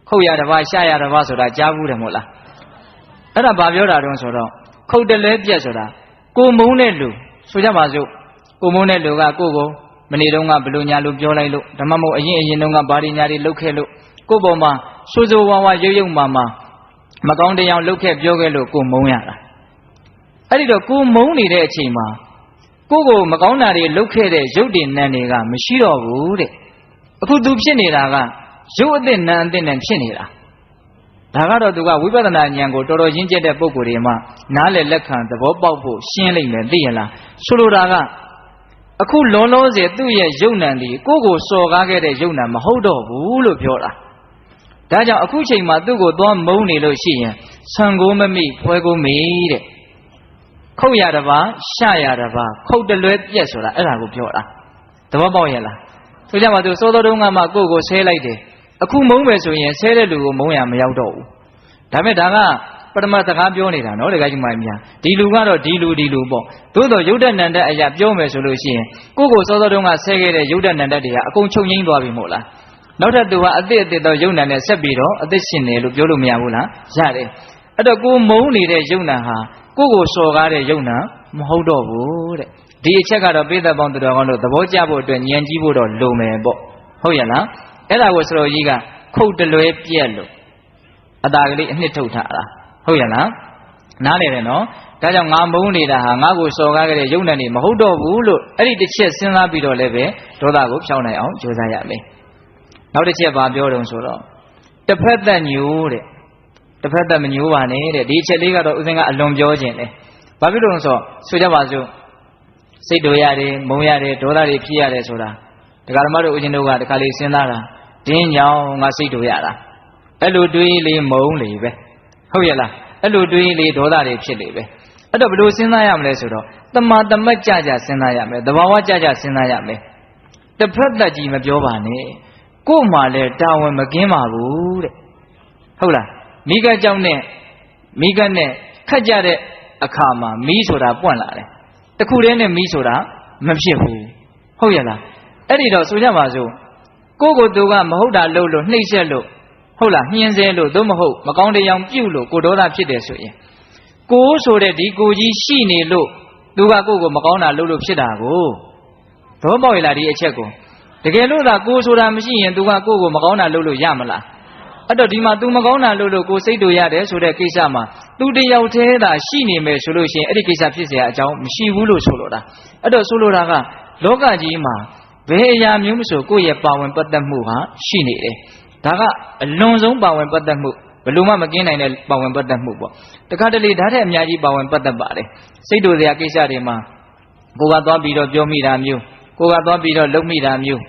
ခုတ်ရတစ်ပါးရှာရတစ်ပါးဆိုတာကြားဘူးတယ်မို့လားအဲ့ဒါဘာပြောတာတုံးဆိုတော့ခုတ်တလဲပြက်ဆိုတာကိုမုန်းတဲ့လူဆိုကြပါစို့ကိုမုန်းတဲ့လူကကိုကိုမနေ့တုန်းကဘလို့ညာလို့ပြောလိုက်လို့ဓမ္မမို့အရင်တုန်းကဘာတွေညာတွေလုပ်ခဲ့လို့ကိုပေါ်မှာစိုးစိုးဝါးဝါရုပ်မာမကောင်းတရားလုပ်ခဲ့ပြောခဲ့လို့ကိုမုန်းရတာအဲ့ဒီတော့ကိုမုန်းနေတဲ့အချိန်မှာကိုမကောင်းတာတွေလုပ်ခဲ့တဲ့ရုပ်တည်နံတွေကမရှိတော့ဘူးတဲ့အခုသူဖြစ်နေတာကရုပ်အသစ်နံအသစ်နဲ့ဖြစ်နေတာဒါကတော့သူကဝိပဿနာဉာဏ်ကိုတော်တော်ရင့်ကျက်တဲ့ပုဂ္ဂိုလ်တွေမှနားလည်လက်ခံသဘောပေါက်ဖို့ရှင်းလိမ့်မယ်သိရလားဆိုလိုတာကအခုလောလောဆယ်သူ့ရဲ့ရုပ်နံဒီကိုစော်ကားခဲ့တဲ့ရုပ်နံမဟုတ်တော့ဘူးလို့ပြောတာဒါကြောင့်အခုချိန်မှာသူ့ကိုသွားမုန်းနေလို့ရှိရင်ဆံကိုမမိဖွဲကိုမိတဲ့ခုတ်ရတစ်ပါးရှာရတစ်ပါးခုတ်တလွဲပြက်ဆိုတာအဲ့ဒါကိုပြောတာသဘောပေါက်ရဲ့လားဆိုကြပါစို့စောတော်တုန်းကမှကိုဆဲလိုက်တယ်အခုမုန်းမယ်ဆိုရင်ဆဲတဲ့လူကိုမုန်းရမရောက်တော့ဘူးဒါပေမဲ့ဒါကပထမစကားပြောနေတာနော်တကယ်ကြီးမှများဒီလူကတော့ဒီလူပေါ့သို့တော့ယုတ်တဏ္ဍအရာပြောမယ်ဆိုလို့ရှိရင်ကိုစောတော်တုန်းကဆဲခဲ့တဲ့ယုတ်တဏ္ဍတွေကအကုန်ချုပ်ငိမ့်သွားပြီမို့လားနောက်ထပ်သူကအသစ်တော့ယုတ်နံနဲ့ဆက်ပြီးတော့အသစ်ရှင်တယ်လို့ပြောလို့မရဘူးလားရတယ်အဲ့တော့ကိုမုန်းနေတဲ့ယုတ်နံဟာကိုစော်ကားတဲ့ယုတ်နံမဟုတ်တော့ဘူးတဲ့ဒီအချက်ကတော့ပိဿပေါင်းသူတော်ကောင်းတို့သဘောကျဖို့အတွက်ဉာဏ်ကြီးဖို့တော့လိုမယ်ပေါ့ဟုတ်ရဲ့လားအဲ့ဒါကိုစတော်ကြီးကခုတ်တလွဲပြက်လို့အတာကလေးအနှစ်ထုတ်ထားတာဟုတ်ရဲ့လားနားလေတယ်နော်ဒါကြောင့်ငါမုန်းနေတာဟာငါ့ကိုစော်ကားခဲ့တဲ့ယုတ်နံနေမဟုတ်တော့ဘူးလို့အဲ့ဒီတစ်ချက်စဉ်းစားပြီးတော့လည်းပဲဒေါသကိုဖြောင်းနိုင်အောင်ကြိုးစားရမယ်နောက်တစ်ချက်ပါပြောတုံဆိုတော့တစ်ဖက်သက်ညိုးတဲ့တစ်ဖက်သက်မညိုးပါနဲ့တဲ့ဒီအချက်လေးကတော့ဥစဉ်ကအလွန်ပြောခြင်းလေဘာဖြစ်လို့ဆိုကြပါစို့စိတ်တို့ရတယ်မုန်းရတယ်ဒေါသတွေဖြစ်ရတယ်ဆိုတာဒကာဓမ္မတို့ဦးဇင်းတို့ကတခါလေးစဉ်းစားတာတင်းညောင်းငါစိတ်တို့ရတာအဲ့လိုတွေးလေးမုန်းလေပဲဟုတ်ရဲ့လားအဲ့လိုတွေးလေးဒေါသတွေဖြစ်လေပဲအဲ့တော့ဘယ်လိုစဉ်းစားရမလဲဆိုတော့တမာတမတ်ကြကြစဉ်းစားရမယ်သဘာဝကြကြစဉ်းစားရမယ်တစ်ဖက်သက်ကြီးမပြောပါနဲ့ကို့မှာလဲတာဝန်မကင်းပါဘူးတဲ့ဟုတ်လားမိကကြောင့်နဲ့မိကနဲ့ခတ်ကြတဲ့အခါမှာမီးဆိုတာပွင့်လာတယ်တခုတည်းနဲ့မီးဆိုတာမဖြစ်ဘူးဟုတ်ရဲ့လားအဲ့ဒီတော့ဆိုကြပါစို့ကိုသူကမဟုတ်တာလုပ်လို့နှိပ်စက်လို့ဟုတ်လားညှင်းဆဲလို့သို့မဟုတ်မကောင်းတရားပြုလို့ကိုဒေါသဖြစ်တယ်ဆိုရင်ကိုဆိုတဲ့ဒီကိုကြီးရှိနေလို့သူကကိုမကောင်းတာလုပ်လို့ဖြစ်တာကိုသဘောပေါက်ရလားဒီအချက်ကိုတကယ်လို့သာကိုဆိုတာမရှိရင်သူကကိုမကောင်းတာလုပ်လို့ရမလားအဲ့တော့ဒီမှာ तू မကောင်းတာလုပ်လို့ကိုစိတ်တို့ရတယ်ဆိုတဲ့ကိစ္စမှာ तू တယောက်တည်းသာရှိနေမယ်ဆိုလို့ရှိရင်အဲ့ဒီကိစ္စဖြစ်เสียအကြောင်းမရှိဘူးလို့ဆိုလိုတာအဲ့တော့ဆိုလိုတာကလောကကြီးမှာဘယ်အရာမျိုးမဆိုကိုယ့်ရဲ့ပါဝင်ပတ်သက်မှုဟာရှိနေတယ်ဒါကအလွန်ဆုံးပါဝင်ပတ်သက်မှုဘယ်လိုမှမကင်းနိုင်တဲ့ပါဝင်ပတ်သက်မှုပေါ့တခါတလေဓာတ်တဲ့အများကြီးပါဝင်ပတ်သက်ပါတယ်စိတ်တို့စရာကိစ္စတွေမှာကိုကသွားပြီးတော့ပြောမိတာမျိုးကိုကသွားပြီးတော့လုပ်မိတာမျိုး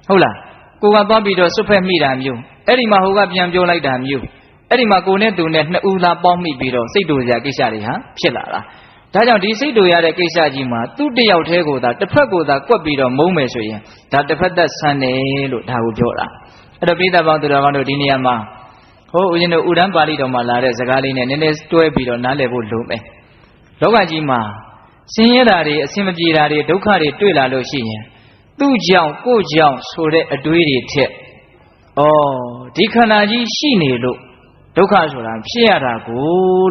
ဟုတ်လားကိုကသွားပြီးတော့စွတ်ဖက်မိတာမျိုးအဲ့ဒီမှာဟိုကပြန်ပြောလိုက်တာမျိုးအဲ့ဒီမှာကိုနဲ့သူနဲ့နှစ်ဦးသားပေါင်းမိပြီးတော့စိတ်တို့စရာကိစ္စတွေဟာဖြစ်လာတာဒါကြောင့်ဒီစိတ်တို့ရတဲ့ကိစ္စကြီးမှာသူ့တယောက်တည်းကိုသာတစ်ဖက်ကိုသာကွက်ပြီးတော့မုန်းမယ်ဆိုရင်ဒါတစ်ဖက်သက်ဆန်းတယ်လို့ဒါကိုပြောတာအဲ့တော့ပိဿပေါင်းသူတော်ကောင်းတို့ဒီနေရာမှာဟိုဦးဇင်းတို့ဥဒ္ဒံပါဠိတော်မှာလာတဲ့စကားလေးနဲ့နည်းနည်းတွဲပြီးတော့နားလည်ဖို့လိုမယ်လောကကြီးမှာဆင်းရဲတာတွေအဆင်မပြေတာတွေဒုက္ခတွေတွေ့လာလို့ရှိရင်သူ့ကြောင့်ကိုကြောင့်ဆိုတဲ့အတွေးတွေထက်ဒီခန္ဓာကြီးရှိနေလို့ဒုက္ခဆိုတာဖြစ်ရတာကိ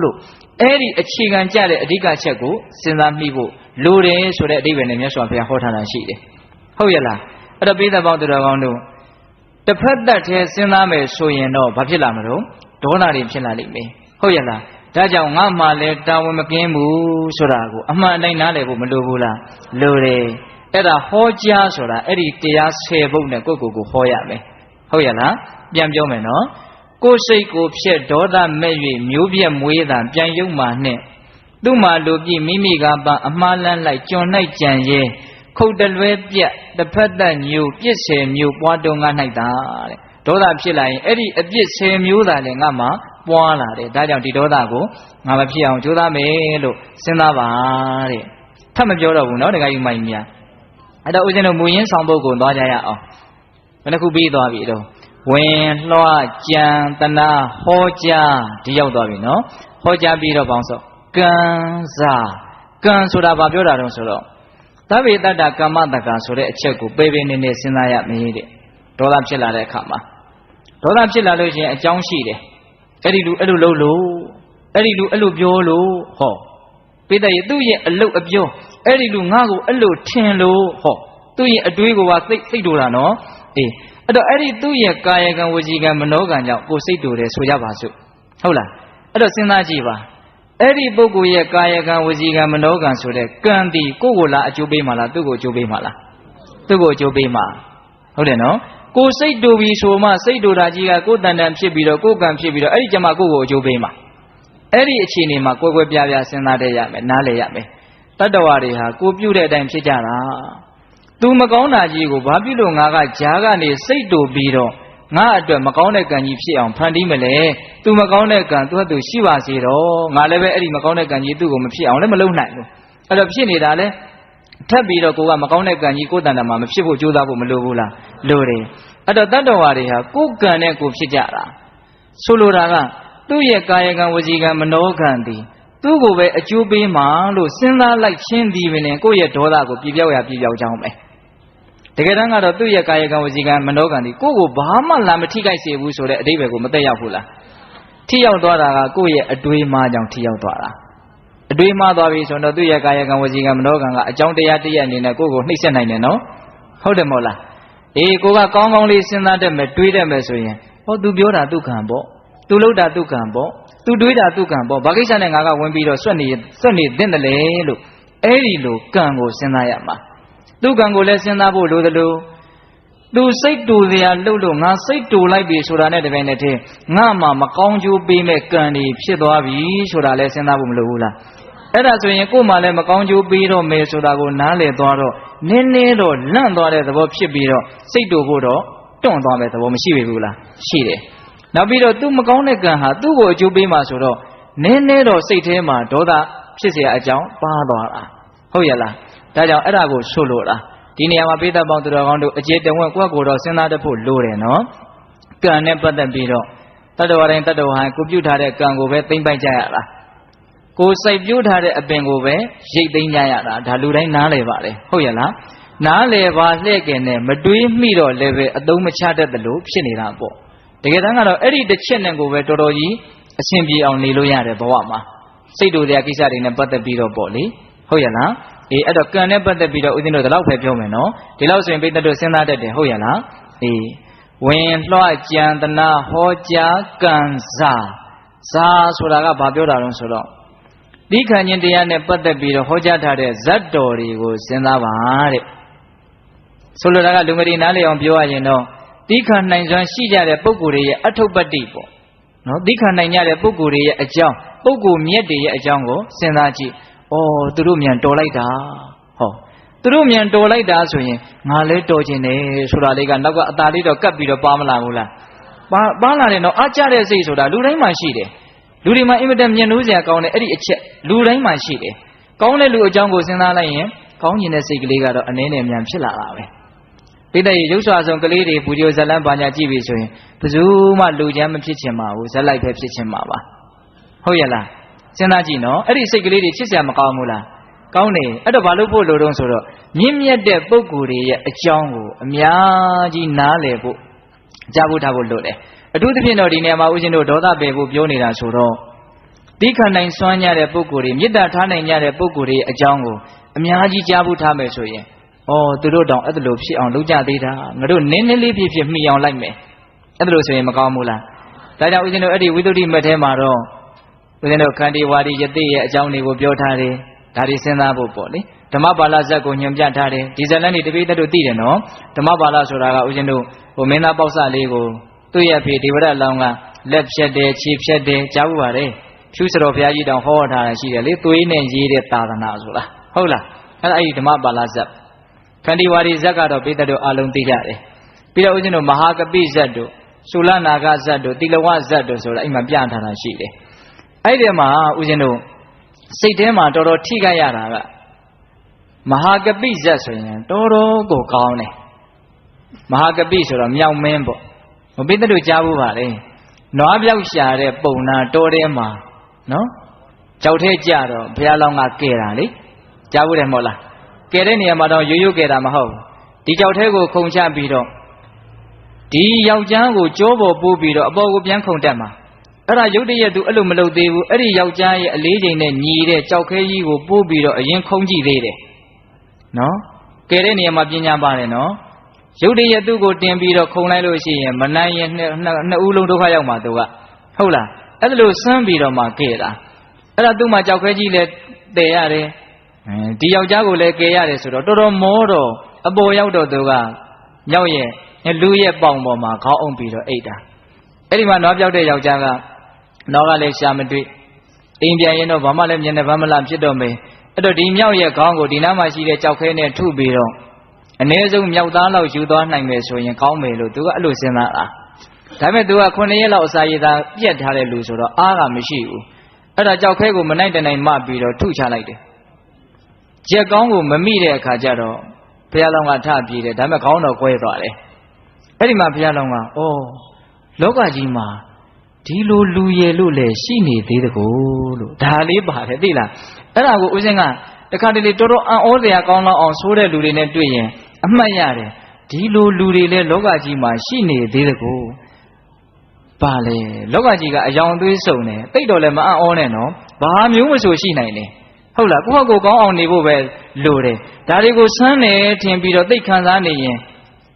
ုလို့အဲ့ဒီအခြေခံကြတဲ့အဓိကချက်ကိုစဉ်းစားမိဖို့လိုတယ်ဆိုတဲ့အဓိပ္ပာယ်နဲ့မြတ်စွာဘုရားဟောထားတာရှိတယ်ဟုတ်ရဲ့လားအဲ့တော့ပိဿပေါင်းသူတော်ကောင်းတို့တစ်ဖက်သက်တည်းစဉ်းစားမယ်ဆိုရင်တော့ဘာဖြစ်လာမလို့ဒေါသတွေဖြစ်လာလိမ့်မယ်ဟုတ်ရဲ့လားဒါကြောင့်ငါမှလည်းတာဝန်မကင်းဘူးဆိုတာကိုအမှန်တိုင်းနားလည်ဖို့မလိုဘူးလားလိုတယ်အဲ့ဒါဟောကြားဆိုတာအဲ့ဒီတရား10ပုဒ်နဲ့ကိုယ့်ကိုယ်ကိုဟောရမယ်ဟုတ်ရဲ့လားပြန်ပြောမယ်နော်ကိုယ်စိတ်ကိုဖြက်ဒေါသမဲ့၍မျိုးပြက်မွေးတာပြန်ယုံမှနှင့်သူ့မှာလိုပြမိမိကပအမှားလန်းလိုက်ကျွန်၌ကြံရဲခုတ်တလွဲပြက်တစ်ဖက်သက်ညိုပြစ်10မျိုးပွားတုံးငါ၌တာတဲ့ဒေါသဖြစ်လာရင်အဲ့ဒီအပြစ်10မျိုးသာလည်းငါမှပွားလာတယ်ဒါကြောင့်ဒီဒေါသကိုငါမဖြစ်အောင်ကြိုးစားမယ်လို့စဉ်းစားပါတဲ့ထပ်မပြောတော့ဘူးနော်တခါယူမိုင်းများအဲ့တော့ဦးဇင်းတို့မူရင်းဆောင်ပုဒ်ကိုသွားကြရအောင်ဘယ်နှခုပြီးသွားပြီတော့ဝင်လွှားကြံတနာဟောကြားဒီရောက်သွားပြီနော်ဟောကြားပြီးတော့ပေါင်းစောကံစားကံဆိုတာဘာပြောတာတုံးဆိုတော့သဗ္ဗေတ္တကမ္မတက္ကဆိုတဲ့အချက်ကိုပေပေနေနေစဉ်းစားရမည်တဲ့ဒေါသဖြစ်လာတဲ့အခါမှာ ဒေါသဖြစ်လာလို့ရှိရင်အကြောင်းရှိတယ်အဲ့ဒီလူအဲ့လိုလုပ်လို့အဲ့ဒီလူအဲ့လိုပြောလို့ဟောပိဋကရဲ့သူ့ရဲ့အလုပ်အပြောအဲ့ဒီလူငါ့ကိုအဲ့လိုထင်လို့ဟောသူ့ရဲ့အတွေးကိုကစိတ်တူတာနော်အေးအဲ့တော့အဲ့ဒီသူ့ရဲ့ကာယကံဝစီကံမနောကံကြောင့်ကိုစိတ်တူတယ်ဆိုကြပါစို့ဟုတ်လားအဲ့တော့စဉ်းစားကြည့်ပါအဲ့ဒီပုဂ္ဂိုလ်ရဲ့ကာယကံဝစီကံမနောကံဆိုတဲ့ကံဒီကိုယ်ကိုလာအကျိုးပေးမှာလားသူ့ကိုအကျိုးပေးမှာလားသူ့ကိုအကျိုးပေးမှာဟုတ်တယ်နော်ကိုစိတ်တူပြီဆိုမှစိတ်တူတာကြီးကကိုယ်တန်တန်ဖြစ်ပြီးတော့ကိုယ်ကံဖြစ်ပြီးတော့အဲ့ဒီကျမှကိုယ့်ကိုအကျိုးပေးမှာအဲ့ဒီအခြေအနေမှာကွဲကွဲပြားပြားစဉ်းစားတတ်ရမယ်နားလည်ရမယ်တတ္တဝါတွေဟာကိုပြုတဲ့အတိုင်းဖြစ်ကြတာသူမကောင်းတာကြီးကိုဘာဖြစ်လို့ငါကကြားကနေစိတ်တူပြီးတော့ငါအတွက်မကောင်းတဲ့ကံကြီးဖြစ်အောင်ဖန်တီးမလဲသူမကောင်းတဲ့ကံသူ့သူရှိပါစေတော့ငါလည်းပဲအဲ့ဒီမကောင်းတဲ့ကံကြီးသူ့ကိုမဖြစ်အောင်လည်းမလုပ်နိုင်ဘူးအဲ့တော့ဖြစ်နေတာလဲထပ်ပြီးတော့ကိုကမကောင်းတဲ့ကံကြီးကိုယ်တန်တာမှာမဖြစ်ဖို့ကြိုးစားဖို့မလိုဘူးလားလိုတယ်အဲ့တော့တတ္တဝါတွေဟာကိုယ်ကံနဲ့ကိုဖြစ်ကြတာဆိုလိုတာကသူ့ရဲ့ကာယကံဝစီကံမနောကံသည်သူ့ကိုပဲအကျိုးပေးမှလို့စဉ်းစားလိုက်ချင်းဒီပင်ကိုယ့်ရဲ့ဒေါသကိုပြပြောက်ရပြပြောက်ကြောင်းပဲတကယ်တမ်းကတော့သူ့ရဲ့ကာယကံဝစီကံမနောကံသည်ကိုယ့်ကိုဘာမှလာမထိခိုက်စေဘူးဆိုတဲ့အဓိပ္ပာယ်ကိုမသက်ရောက်ဘူးလားထိရောက်သွားတာကကိုယ့်ရဲ့အတွေးမှကြောင့်ထိရောက်သွားတာအတွေးမှသွားပြီဆိုတော့သူ့ရဲ့ကာယကံဝစီကံမနောကံကအကြောင်းတရားတည်းအနေနဲ့ကိုယ့်ကိုနှိပ်စက်နိုင်တယ်နော်ဟုတ်တယ်မဟုတ်လားအေးကိုကကောင်းကောင်းလေးစဉ်းစားတတ်မယ်တွေးတတ်မယ်ဆိုရင်ဟောသူပြောတာသူခံပေါ့သူလုပ်တာသူခံပေါ့သူတွေးတာသူခံပေါ့ဘာကိစ္စနဲ့ငါကဝင်ပြီးတော့ဆွတ်နေသင့်တယ်လေလို့အဲ့ဒီလိုကံကိုစဉ်းစားရမှာသူကံကိုလည်းစဉ်းစားဖို့လိုသလိုသူစိတ်တူစရာလှုပ်လို့ငါစိတ်တူလိုက်ပြီဆိုတာနဲ့တပြိုင်နက်တည်းငါမှမကောင်းကျိုးပေးမဲ့ကံတွေဖြစ်သွားပြီဆိုတာလည်းစဉ်းစားဖို့မလိုဘူးလားအဲ့ဒါဆိုရင်ကို့မှလည်းမကောင်းကျိုးပေးတော့မယ်ဆိုတာကိုနားလည်သွားတော့နည်းနည်းတော့လန့်သွားတဲ့သဘောဖြစ်ပြီးတော့စိတ်တူဖို့တော့တွန့်သွားမဲ့သဘောမရှိပြီဘူးလားရှိတယ်နောက်ပြီးတော့သူမကောင်းတဲ့ကံဟာသူ့ကိုအကျိုးပေးမှာဆိုတော့နည်းနည်းတော့စိတ်ထဲမှာဒေါသဖြစ်เสียအကြောင်းပါသွားတာဟုတ်ရဲ့လားဒါကြောင့်အဲ့ဒါကိုဆိုလို့လားဒီနေရာမှာပိဋကပေါင်းသူတော်ကောင်းတို့အကျေတဝက်ကိုယ့်ကိုယ်တော့စဉ်းစားတတ်ဖို့လိုတယ်နော်ကံနဲ့ပတ်သက်ပြီးတော့တတ္တဝါတိုင်းတတ္တဝါဟန်ကိုပြုထားတဲ့ကံကိုပဲသိမ့်ပိုက်ကြရတာကိုစိုက်ပြိုးထားတဲ့အပင်ကိုပဲရိတ်သိမ်းကြရတာဒါလူတိုင်းနားလည်ပါလေဟုတ်ရဲ့လားနားလည်ပါလှဲ့ကင်နဲ့မတွေးမိတော့လည်းပဲအသုံးမချတတ်သလိုဖြစ်နေတာပေါ့တကယ်တမ်းကတော့အဲ့ဒီတစ်ချက်နဲ့ကိုပဲတော်တော်ကြီးအဆင်ပြေအောင်နေလို့ရတယ်ဘဝမှာစိတ်တူတဲ့ကိစ္စတွေနဲ့ပတ်သက်ပြီးတော့ပေါ့လေဟုတ်ရဲ့လားအေးအဲ့တော့ကံနဲ့ပတ်သက်ပြီးတော့ဦးဇင်းတို့ဒီလောက်ပဲပြောမယ်နော်ဒီလောက်ဆိုရင်ပိဋကတို့စဉ်းစားတတ်တယ်ဟုတ်ရဲ့လားအေးဝင်လွှတ်ကြံတနာဟောကြားကံစားဆိုတာကဘာပြောတာလဲဆိုတော့ဒီခံခြင်းတရားနဲ့ပတ်သက်ပြီးတော့ဟောကြားထားတဲ့ဇတ်တော်တွေကိုစဉ်းစားပါတဲ့ဆိုလိုတာကလူငယ်တွေနားလည်အောင်ပြောရရင်တော့တိခဏနိုင်စွမ်းရှိကြတဲ့ပုဂ္ဂိုလ်တွေရဲ့အထုပ္ပတ္တိပေါ့နော်တိခဏနိုင်ကြတဲ့ပုဂ္ဂိုလ်တွေရဲ့အကြောင်းပုဂ္ဂိုလ်မြတ်တွေရဲ့အကြောင်းကိုစဉ်းစားကြည့်ဩသူတို့မြန်တော်လိုက်တာဟောသူတို့မြန်တော်လိုက်တာဆိုရင်ငါလဲတော်ခြင်းတယ်ဆိုတာလေးကနောက်ကအသာလေးတော့ကပ်ပြီးတော့ပါမလာဘူးလားပါလာတယ်နော်အားကြတဲ့စိတ်ဆိုတာလူတိုင်းမှာရှိတယ်လူတွေမှာအင်မတန်မြင်လို့စရာကောင်းတယ်အဲ့ဒီအချက်လူတိုင်းမှာရှိတယ်ကောင်းတဲ့လူအကြောင်းကိုစဉ်းစားလိုက်ရင်ကောင်းကျင်တဲ့စိတ်ကလေးကတော့အနည်းနဲ့မြန်ဖြစ်လာတာပဲတိတဲ့ရုပ်ဆွာဆုံးကလေးတွေဘူဒီယိုဇလန်ဘာညာကြည့်ပြီဆိုရင်ဘယ်သူမှလူချမ်းမဖြစ်ချင်ပါဘူးဇက်လိုက်ပဲဖြစ်ချင်ပါပါဟုတ်ရဲ့လားစဉ်းစားကြည့်နော်အဲ့ဒီစိတ်ကလေးတွေဖြစ်စရာမကောင်းဘူးလားကောင်းတယ်အဲ့တော့ဘာလို့ဖို့လိုတုံးဆိုတော့မြင့်မြတ်တဲ့ပုဂ္ဂိုလ်တွေရဲ့အကြောင်းကိုအများကြီးနားလည်ဖို့ကြားဖို့ထားဖို့လိုတယ်အထူးသဖြင့်တော့ဒီနေရာမှာဦးဇင်းတို့ဒေါသပယ်ဖို့ပြောနေတာဆိုတော့တိခဏနိုင်စွမ်းကြတဲ့ပုဂ္ဂိုလ်တွေမေတ္တာထားနိုင်ကြတဲ့ပုဂ္ဂိုလ်တွေအကြောင်းကိုအများကြီးကြားဖို့ထားမယ်ဆိုရင်ဩသူတို့တောင်အဲ့ဒါလိုဖြစ်အောင်လုပ်ကြသေးတာငါတို့နည်းနည်းလေးဖြစ်မိအောင်လိုက်မယ်အဲ့ဒါလိုဆိုရင်မကောင်းဘူးလားဒါကြောင့်ဦးဇင်းတို့အဲ့ဒီဝိသုဒ္ဓိမတ်ထဲမှာတော့ဦးဇင်းတို့ခန္တီဝါဒီယတိရဲ့အကြောင်းတွေကိုပြောထားတယ်ဒါတွေစဉ်းစားဖို့ပေါ့လေဓမ္မပါဠဇတ်ကိုညွှန်ပြထားတယ်ဒီဇတ်လန်းတွေတပိသက်တို့သိတယ်နော်ဓမ္မပါဠဆိုတာကဦးဇင်းတို့ဟိုမင်းသားပေါက်စလေးကိုသူ့ရဲ့ဖေဒေဝရလောင်းကလက်ဖြတ်တယ်ခြေဖြတ်တယ်ကြားဘူးပါတယ်ဖြူစတော်ဘုရားကြီးတောင်ဟောထားတာရှိတယ်လေသွေးနဲ့ရေးတဲ့သာသနာဆိုတာဟုတ်လားအဲ့ဒီဓမ္မပါဠဇတ်ခန္တီဝါဒီဇတ်ကတော့ပိသက်တို့အလုံးသိကြတယ်ပြီးတော့ဦးဇင်းတို့မဟာကပိဇတ်တို့သုလနာဂဇတ်တို့တိလဝဇတ်တို့ဆိုတာအိမ်မှာပြထားတာရှိတယ်အဲ့ဒီမှာဦးဇင်းတို့စိတ်ထဲမှာတော်တော်ထိခိုက်ရတာကမဟာကပိဇတ်ဆိုရင်တော်တော်ကိုကောင်းတယ်မဟာကပိဆိုတော့မြောက်မင်းပေါ့မပိသက်တို့ကြားဘူးပါလေနွားပြောက်ရှာတဲ့ပုံနာတော်ထဲမှာနော်ကြောက်ထဲကြတော့ဘုရားလောင်းကကဲတာလေကြားဘူးတယ်မဟုတ်လားကဲတဲ့နေရာမှာတော့ရိုးရိုးကဲတာမဟုတ်ဘူးဒီကြောက်ထဲကိုခုန်ချပြီးတော့ ဒီယောက်ျားကိုကြောပေါ်ပို့ပြီးတော့အပေါ်ကိုပြန်ခုန်တက်မှာအဲ့ဒါရုပ်တရက်သူအဲ့လိုမလုပ်သေးဘူးအဲ့ဒီယောက်ျားရဲ့အလေးချိန်နဲ့ညီတဲ့ကြောက်ခဲကြီးကိုပို့ပြီးတော့အရင်ခုံကြည့်သေးတယ်နော်ကဲတဲ့နေရာမှာပညာပါတယ်နော်ရုပ်တရက်သူကိုတင်ပြီးတော့ခုံလိုက်လို့ရှိရင်မနိုင်ရင်နှစ်ဦးလုံးဒုက္ခရောက်မှာသူကဟုတ်လားအဲ့ဒါလို့ဆန်းပြီးတော့မှကဲတာအဲ့ဒါသူ့မှာကြောက်ခဲကြီးလဲတည်ရတယ်ဒီယောက်ျားကိုလည်းကဲရတယ်ဆိုတော့တော်တော်မောတော့အပေါ်ရောက်တော့သူကမြောက်ရဲ့လူရဲ့ပေါင်ပေါ်မှာခေါင်းအောင်ပြီးတော့အိတ်တာအဲ့ဒီမှာနွားပြောက်တဲ့ယောက်ျားကနောက်ကလည်းရှာမတွေ့အိမ်ပြန်ရင်တော့ဘာမှလည်းမျက်နှာဗမ်းမလားဖြစ်တော့မယ်အဲ့တော့ဒီမြောက်ရဲ့ခေါင်းကိုဒီနားမှာရှိတဲ့ကြောက်ခဲနဲ့ထုပြီးတော့အ ਨੇ ဆုံးမြောက်သားလောက်ယူသွားနိုင်မယ်ဆိုရင်ကောင်းမယ်လို့သူကအဲ့လိုစဉ်းစားတာဒါပေမဲ့သူက9ရက်လောက်အစာရည်သာပြက်ထားတဲ့လူဆိုတော့အားကမရှိဘူးအဲ့ဒါကြောက်ခဲကိုမနိုင်တနိုင်မှပြီးတော့ထုချလိုက်တယ်ကြက်ကောင်းကိုမမိတဲ့အခါကျတော့ဘုရားလောင်းကထပြေးတယ်ဒါပေမဲ့ခေါင်းတော့ကွဲသွားတယ်အဲ့ဒီမှာဘုရားလောင်းကဩလောကကြီးမှာဒီလိုလူရည်လို့လည်းရှိနေသေးတကူလို့ဒါလေးပါတယ်သိလားအဲ့ဒါကိုဦးဇင်းကတခါတလေတော်တော်အံ့ဩစရာကောင်းလောက်အောင်ဆိုးတဲ့လူတွေနဲ့တွေ့ရင်အမှတ်ရတယ်ဒီလိုလူတွေလည်းလောကကြီးမှာရှိနေသေးတကူပါလေလောကကြီးကအယောင်သွေးစုံတယ်တိတ်တော်လည်းမအံ့ဩနဲ့နော်ဘာမျိုးမဆိုရှိနိုင်တယ်ဟုတ်လားကိုယ့်ဟာကိုယ်ကောင်းအောင်နေဖို့ပဲလိုတယ်ဒါတွေကိုစမ်းတယ်ထင်ပြီးတော့သိခံစားနေရင်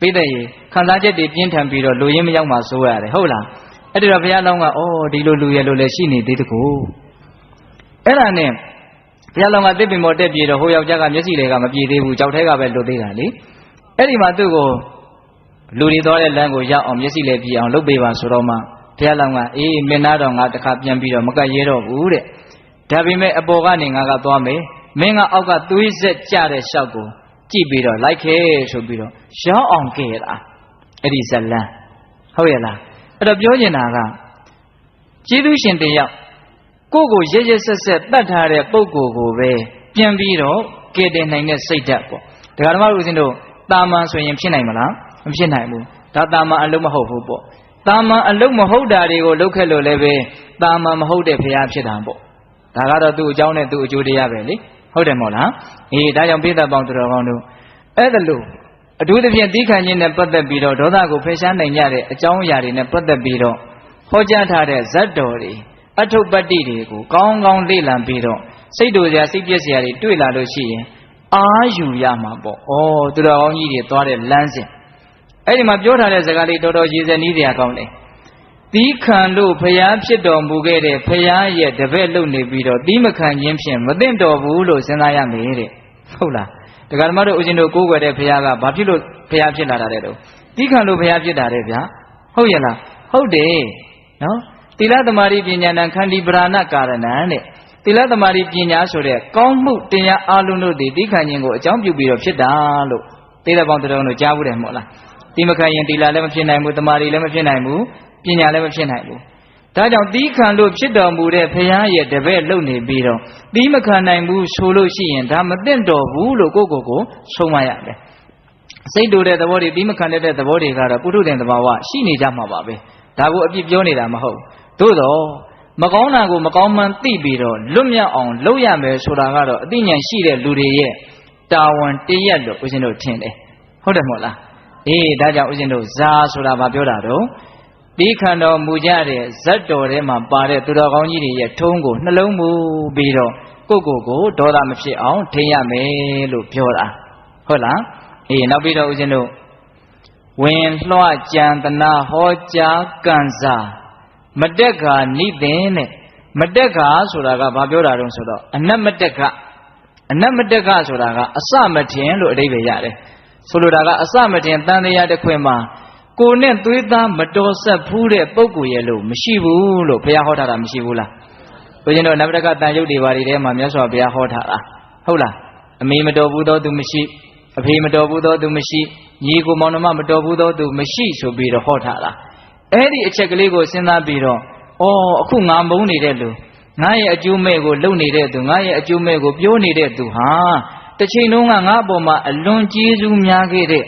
ပိတဲ့ရေခံစားချက်တွေပြင်းထန်ပြီးတော့လူရင်းမရောက်မှဆိုးရတယ်ဟုတ်လားအဲ့ဒီတော့ဘုရားလောင်းကဒီလိုလူရလို့လည်းရှိနေသေးတကူအဲ့ဒါနဲ့ဘုရားလောင်းကတစ်ပင်ပေါ်တက်ပြေတော့ဟိုယောက်ျားကမျက်စိတွေကမပြေသေးဘူးကြောက်ထဲကပဲလွတ်သေးတာလေအဲ့ဒီမှာသူ့ကိုလူတွေသွားတဲ့လမ်းကိုရောက်အောင်မျက်စိလည်းပြေအောင်လုပ်ပေးပါဆိုတော့မှဘုရားလောင်းကအေးမင်းသားတော်ငါတခါပြန်ပြီးတော့မကတ်ရဲတော့ဘူးတဲ့ဒါပေမဲ့အပေါ်ကနေငါကသွားမယ်မင်းကအောက်ကသွေးဆက်ကြတဲ့လျှောက်ကိုကြည့်ပြီးတော့လိုက်ခဲဆိုပြီးတော့ရောက်အောင်ကဲတာအဲ့ဒီဇလန်းဟုတ်ရဲ့လားအဲ့တော့ပြောချင်တာကကျေးဇူးရှင်တယောက်ကိုယ့်ကိုရရဆက်ဆက်တတ်ထားတဲ့ပုံကိုယ်ကိုပဲပြန်ပြီးတော့ကဲတင်နိုင်တဲ့စိတ်ဓာတ်ပေါ့ဒကာဓမ္မတို့ဦးဇင်းတို့တာမန်ဆိုရင်ဖြစ်နိုင်မလားမဖြစ်နိုင်ဘူးဒါတာမန်အလုံးမဟုတ်ဘူးပေါ့တာမန်အလုံးမဟုတ်တာတွေကိုလုပ်ခဲ့လို့လည်းပဲတာမန်မဟုတ်တဲ့ဘုရားဖြစ်တာပေါ့ဒါကတော့သူ့အကြောင်းနဲ့သူ့အကျိုးတရားပဲလေဟုတ်တယ်မို့လားအေးဒါကြောင့်ပိဿပေါင်းသူတော်ကောင်းတို့အဲ့ဒါလို့အထူးသဖြင့်သီးခံခြင်းနဲ့ပတ်သက်ပြီးတော့ဒေါသကိုဖယ်ရှားနိုင်ကြတဲ့အကြောင်းအရာတွေနဲ့ပတ်သက်ပြီးတော့ဟောကြားထားတဲ့ဇတ်တော်တွေအထုပ္ပတ္တိတွေကိုကောင်းကောင်းလေ့လာပြီးတော့စိတ်တူစရာစိတ်ပြည့်စရာတွေတွေ့လာလို့ရှိရင်အာယူရမှာပေါ့။သူတော်ကောင်းကြီးတွေသွားတဲ့လမ်းစဉ်အဲ့ဒီမှာပြောထားတဲ့စကားလေးတော်တော်ရည်စဲနည်းစရာကောင်းတယ်။သီးခံလို့ဖျားဖြစ်တော်မူခဲ့တဲ့ဖျားရဲ့တပည့်လုံနေပြီးတော့သီးမခံခြင်းဖြင့်မသိတော်ဘူးလို့စဉ်းစားရမယ်တဲ့။ဟုတ်လား။ဒကာဓမ္မတို့ဦးဇင်းတို့ကိုးကွယ်တဲ့ဖျားကဘာဖြစ်လို့ဖျားဖြစ်လာတာတဲ့တော့သီးခံလို့ဖျားဖြစ်တာတဲ့ဗျာ။ဟုတ်ရဲ့လား။ဟုတ်တယ်နော်။သီလသမารိပညာဏခန္တီပရာဏကာရဏံတဲ့သီလသမารိပညာဆိုတဲ့ကောင်းမှုတရားအလုံးတို့ဒီသီးခံခြင်းကိုအကြောင်းပြုပြီးတော့ဖြစ်တာလို့သေတပေါင်းတော်တို့ကြားဘူးတယ်မဟုတ်လားသီးမခံရင်သီလလည်းမဖြစ်နိုင်ဘူးသမารိလည်းမဖြစ်နိုင်ဘူးပညာလည်းမဖြစ်နိုင်ဘူးဒါကြောင့်သီးခံလို့ဖြစ်တော်မူတဲ့ဘုရားရဲ့တပည့်လုံနေပြီးတော့သီးမခံနိုင်ဘူးဆိုလို့ရှိရင်ဒါမသင့်တော်ဘူးလို့ကိုဆုံးမရတယ်စိတ်တူတဲ့သဘောတွေသီးမခံတဲ့သဘောတွေကတော့ပုထုဇဉ်သဘာဝရှိနေကြမှာပါပဲဒါကိုအပြစ်ပြောနေတာမဟုတ်သို့တော့မကောင်းတာကိုမကောင်းမှန်းသိပြီးတော့လွတ်မြောက်အောင်လုပ်ရမယ်ဆိုတာကတော့အသိဉာဏ်ရှိတဲ့လူတွေရဲ့တာဝန်တရက်လို့ဦးဇင်းတို့ထင်တယ်ဟုတ်တယ်မဟုတ်လားအေးဒါကြောင့်ဦးဇင်းတို့ဇာဆိုတာဘာပြောတာတော့ဒီခန္ဓာမူကြတဲ့ဇတ်တော်ထဲမှာပါတဲ့သူတော်ကောင်းကြီးတွေရဲ့ထုံးကိုနှလုံးမူပြီးတော့ကိုဒေါသမဖြစ်အောင်ထိရမယ်လို့ပြောတာဟုတ်လားအေးနောက်ပြီးတော့ဦးဇင်းတို့ဝင်လွှကြံတနာဟောကြားကံစာမတက်ကနိသင်နဲ့မတက်ကဆိုတာကဘာပြောတာတုံးဆိုတော့အနတ်မတက်ကဆိုတာကအစမထင်လို့အဓိပ္ပာယ်ရတယ်ဆိုလိုတာကအစမထင်တန်တရားတစ်ခွင်မှာကိုနဲ့သွေးသားမတော်ဆက်ဖူးတဲ့ပုဂ္ဂိုလ်ရဲ့လို့မရှိဘူးလို့ဘုရားဟောထားတာမရှိဘူးလားဘုရင်တို့နဗတကတန်ရုပ်တွေဘာတွေထဲမှာမြတ်စွာဘုရားဟောထားတာဟုတ်လားအမေမတော်ဘူးသောသူမရှိအဖေမတော်ဘူးသောသူမရှိညီကိုမောင်နှမမတော်ဘူးသောသူမရှိဆိုပြီးတော့ဟောထားတာအဲ့ဒီအချက်ကလေးကိုစဉ်းစားပြီးတော့အခုငါမုန်းနေတဲ့လူငါရဲ့အကျိုးမဲ့ကိုလုံနေတဲ့သူငါရဲ့အကျိုးမဲ့ကိုပြောနေတဲ့သူဟာတစ်ချိန်လုံးကငါအပေါ်မှာအလွန်ကျေးဇူးများခဲ့တဲ့အ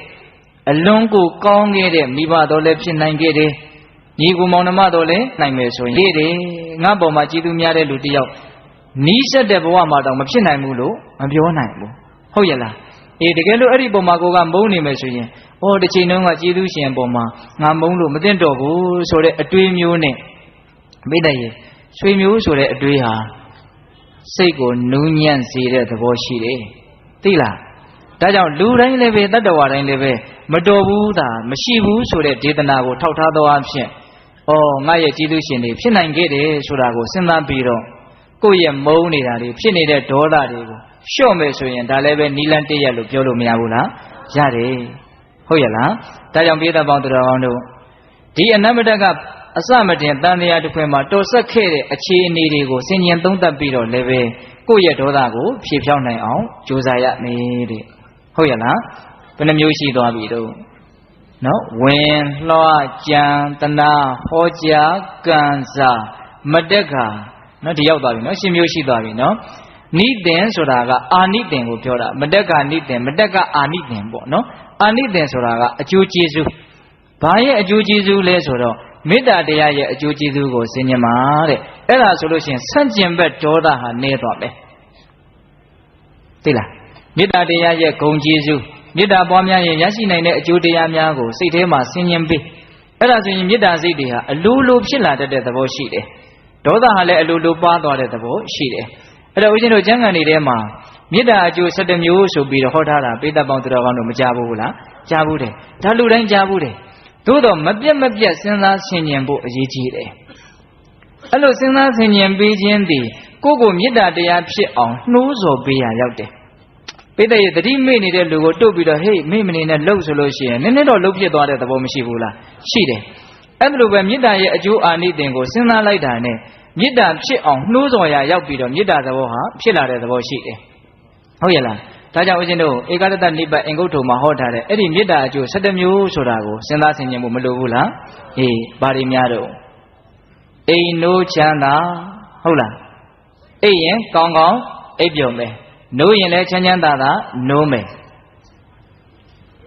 လွန်ကိုကောင်းခဲ့တဲ့မိဘတော်လည်းဖြစ်နိုင်ခဲ့တယ်ညီကိုမောင်နှမတော်လည်းနိုင်မယ်ဆိုရင်လေတယ်ငါအပေါ်မှာကျေးဇူးများတဲ့လူတယောက်နီးစက်တဲ့ဘဝမှာတော့မဖြစ်နိုင်ဘူးလို့မပြောနိုင်ဘူးဟုတ်ရဲ့လားအေးတကယ်လို့အဲ့ဒီပုံမှာကိုကမုန်းနေမယ်ဆိုရင် ဩတစ်ချိန်လုံးကကျေးဇူးရှင်ပေါ်မှာငါမုန်းလို့မသိတော့ဘူးဆိုတဲ့အတွေးမျိုးနဲ့မိတ္တရဲ့ဆွေမျိုးဆိုတဲ့အတွေးဟာစိတ်ကိုနူးညံ့စေတဲ့သဘောရှိတယ်သိလားဒါကြောင့်လူတိုင်းလည်းပဲတတ္တဝါတိုင်းလည်းပဲမတော်ဘူးသာမရှိဘူးဆိုတဲ့ဒေသနာကိုထောက်ထားသောအဖြစ်ဩငါရဲ့ကျေးဇူးရှင်တွေဖြစ်နိုင်ခဲ့တယ်ဆိုတာကိုစဉ်းစားပြီးတော့ကိုယ့်ရဲ့မုန်းနေတာတွေဖြစ်နေတဲ့ဒေါသတွေကိုလျှော့မယ်ဆိုရင်ဒါလည်းပဲနီလန်းတည့်ရက်လို့ပြောလို့မရဘူးလားရတယ်ဟုတ်ရဲ့လားဒါကြောင့်ပိဋကပေါင်းသူတော်ကောင်းတို့ဒီအနမတကအစမတင်တန်တရားတစ်ခွင်မှာတော်ဆက်ခဲ့တဲ့အခြေအနေတွေကိုဆင်ញင်သုံးသပ်ပြီးတော့လည်းပဲကိုယ့်ရဲ့ဒေါသကိုဖြေဖြောင်းနိုင်အောင်ကြိုးစားရမယ်တဲ့ဟုတ်ရဲ့လားဘယ်နှမျိုးရှိသွားပြီတော့နော်ဝင်လွှားကြံတနာဟောကြားကံစာမတက်ခါနော်ဒီရောက်သွားပြီနော်ရှင်းမျိုးရှိသွားပြီနော်နိတင်ဆိုတာကအာနိတင်ကိုပြောတာမတက်ကနိတင်မတက်ကအာနိတင်ပေါ့နော်အာနိတင်ဆိုတာကအကျိုးကျေးဇူးဘာရဲ့အကျိုးကျေးဇူးလဲဆိုတော့မေတ္တာတရားရဲ့အကျိုးကျေးဇူးကိုဆင်ញင်ပါတဲ့အဲ့ဒါဆိုလို့ရှိရင်ဆန့်ကျင်ဘက်ဒေါသဟာနည်းသွားမယ်သိလားမေတ္တာတရားရဲ့ဂုဏ်ကျေးဇူးမေတ္တာပွားများရင်ရရှိနိုင်တဲ့အကျိုးတရားများကိုစိတ်ထဲမှာဆင်ញင်ပြီးအဲ့ဒါဆိုရင်မေတ္တာစိတ်တွေဟာအလိုလိုဖြစ်လာတတ်တဲ့သဘောရှိတယ်ဒေါသဟာလည်းအလိုလိုပွားသွားတဲ့သဘောရှိတယ်အဲ့တော့ဦးဇင်းတို့ကျမ်းဂန်တွေထဲမှာမေတ္တာအကျိုး17မျိုးဆိုပြီးတော့ဟောထားတာပိဋကပေါင်းသူတော်ကောင်းတို့မကြားဘူးလားကြားဘူးတယ်ဒါလူတိုင်းကြားဘူးတယ်သို့တော့မပြတ်စဉ်းစားဆင်ခြင်ဖို့အရေးကြီးတယ်အဲ့လိုစဉ်းစားဆင်ခြင်ပေးခြင်းသည်ကိုယ့်ကိုမေတ္တာတရားဖြစ်အောင်နှိုးဆော်ပေးရရောက်တယ်ပိဋကရဲ့တတိမေ့နေတဲ့လူကိုတုတ်ပြီးတော့ဟေးမေ့မနေနဲ့လှုပ်ဆိုလို့ရှိရင်နည်းနည်းတော့လှုပ်ဖြစ်သွားတဲ့သဘောမရှိဘူးလားရှိတယ်အဲ့လိုပဲမေတ္တာရဲ့အကျိုးအာနိသင်ကိုစဉ်းစားလိုက်တာနဲ့မေတ္တာဖြစ်အောင်နှိုးဆော်ရရောက်ပြီးတော့မေတ္တာသဘောဟာဖြစ်လာတဲ့သဘောရှိတယ်ဟုတ်ရဲ့လားဒါကြောင့်ဦးဇင်းတို့ဧကရတနိဗ္ဗာန်အင်္ဂုတ္ထုမှာဟောထားတဲ့အဲ့ဒီမေတ္တာအကျိုး17မျိုးဆိုတာကိုစဉ်းစားဆင်ခြင်ဖို့မလိုဘူးလားအေးဘာတွေများတော့အိမ်နိုးချမ်းသာဟုတ်လားအိမ်ရင်ကောင်းကောင်းအိပ်ပျော်မယ်နိုးရင်လည်းချမ်းချမ်းသာသာနိုးမယ်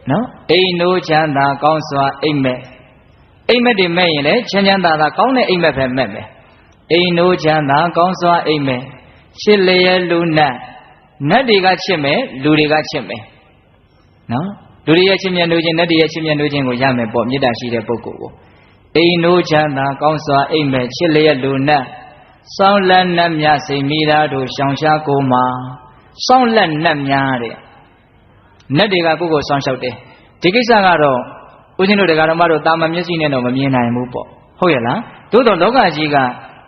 နော်အိမ်နိုးချမ်းသာကောင်းစွာအိပ်မယ်အိမ်မက်တွေမဲ့ရင်လည်းချမ်းချမ်းသာသာကောင်းတဲ့အိမ်မက်ပဲမဲ့မယ်အိမ်နိုးချမ်းသာကောင်းစွာအိပ်မယ်ချစ်လျက်လူနတ်နတ်တွေကချစ်မယ်လူတွေကချစ်မယ်နော်လူတွေရဲ့ချစ်မြတ်နိုးခြင်းနတ်တွေရဲ့ချစ်မြတ်နိုးခြင်းကိုရမယ်ပေါ့မေတ္တာရှိတဲ့ပုဂ္ဂိုလ်ကိုအိမ်နိုးချမ်းသာကောင်းစွာအိပ်မယ်ချစ်လျက်လူနတ်စောင်းလက်နတ်များစိတ်မိသားတို့ရှောင်ရှားကိုမှာစောင်းလက်နတ်များတဲ့နတ်တွေကကိုယ့်ကိုစောင့်ရှောက်တယ်ဒီကိစ္စကတော့ဦးဇင်းတို့တရားတော်မတို့တာမန်မျက်စိနဲ့တော့မမြင်နိုင်ဘူးပေါ့ဟုတ်ရဲ့လားသို့တော့လောကကြီးက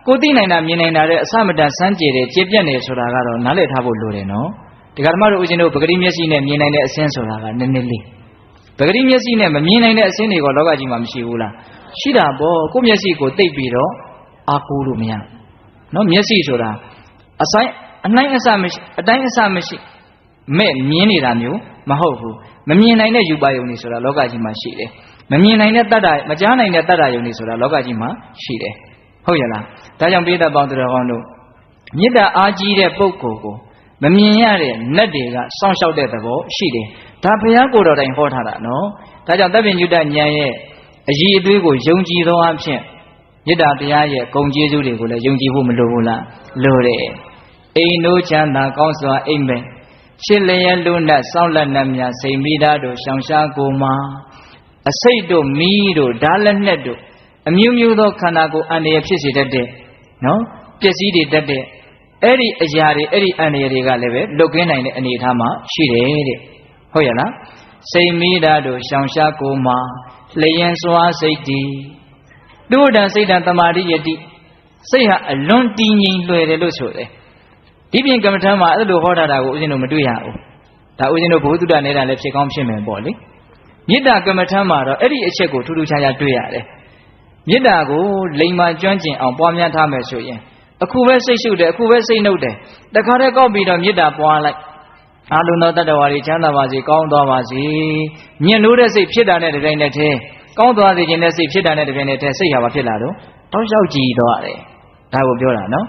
ကိုသိနိုင်တာမြင်နိုင်တာတဲ့အစမတန်စမ်းကြယ်တယ်ကျေပြတ်နေဆိုတာကတော့နားလည်ထားဖို့လိုတယ်နော်တရားတော်မတို့ဦးဇင်းတို့ပဂတိမျက်စိနဲ့မြင်နိုင်တဲ့အစင်းဆိုတာကနည်းနည်းလေးပဂတိမျက်စိနဲ့မမြင်နိုင်တဲ့အစင်းတွေကလောကကြီးမှာမရှိဘူးလားရှိတာပေါ့ကိုမျက်စိကိုသိပ်ပြီးတော့အားကိုးလို့မရနော်မျက်စိဆိုတာအတိုင်းအဆမရှိမဲ့မြင်နေတာမျိုးမဟုတ်ဘူးမမြင်နိုင်တဲ့ယူပါယုံတွေဆိုတာလောကကြီးမှာရှိတယ်မမြင်နိုင်တဲ့တတ္တမကြားနိုင်တဲ့တတ္တယုံတွေဆိုတာလောကကြီးမှာရှိတယ်ဟုတ်ရဲ့လားဒါကြောင့်ပိဋကပေါင်းသူတော်ကောင်းတို့မေတ္တာအားကြီးတဲ့ပုဂ္ဂိုလ်ကိုမမြင်ရတဲ့နတ်တွေကစောင့်ရှောက်တဲ့သဘောရှိတယ်ဒါဘုရားကိုယ်တော်တိုင်ဟောထားတာနော်ဒါကြောင့်သဗ္ဗညုတဉာဏ်ရဲ့အည်အသွေးကိုယုံကြည်သောအဖြစ်မေတ္တာတရားရဲ့ဂုဏ်ကျေးဇူးတွေကိုလည်းယုံကြည်ဖို့မလိုဘူးလားလိုတယ်အိမ်နိုးချမ်းသာကောင်းစွာအိမ်မဲ့ချစ်လျက်လူနတ်စောင့်လက်နတ်များစိတ်မိသားတို့ရှောင်ရှားကိုမှာအစိတ်တို့မီးတို့ဓာလက်နဲ့တို့အမျိုးမျိုးသောခန္ဓာကိုယ်အန္တရာယ်ဖြစ်စေတတ်တဲ့နော်ပျက်စီးတွေတတ်တဲ့အဲ့ဒီအရာတွေအဲ့ဒီအန္တရာယ်တွေကလည်းပဲလွတ်ကင်းနိုင်တဲ့အနေအထားမှာရှိတယ်တဲ့ဟုတ်ရဲ့လားစိတ်မိသားတို့ရှောင်ရှားကိုမှာလျင်စွာစိတ်တည်တို့တန်စိတ်တန်တမာတိယတိစိတ်ဟာအလွန်တည်ငြိမ်လွယ်တယ်လို့ဆိုတယ်ဒီပြင်ကမ္မထမ်းမှာအဲ့လိုဟောထားတာကိုဦးဇင်းတို့မတွေ့ရဘူးဒါဦးဇင်းတို့ဘုဟုတ္တနေတာလည်းဖြစ်ကောင်းဖြစ်မယ်ပေါ့လေမေတ္တာကမ္မထမ်းမှာတော့အဲ့ဒီအချက်ကိုထူးထူးခြားခြားတွေ့ရတယ်မေတ္တာကိုလိမ္မာကျွမ်းကျင်အောင်ပွားများထားမယ်ဆိုရင်အခုပဲစိတ်ရှုတယ်အခုပဲစိတ်နှုတ်တယ်တခါတည်းကောက်ပြီးတော့မေတ္တာပွားလိုက်အာလုံသောတတ္တဝါတွေချမ်းသာပါစေကောင်းသွားပါစေညှဉ်းလို့တဲ့စိတ်ဖြစ်တာနဲ့တပြိုင်နက်တည်းကောင်းသွားစေခြင်းနဲ့စိတ်ဖြစ်တာနဲ့တပြိုင်နက်တည်းစိတ်ဟာဘာဖြစ်လာတော့တောက်လျှောက်ကြည်သွားတယ်ဒါကိုပြောတာနော်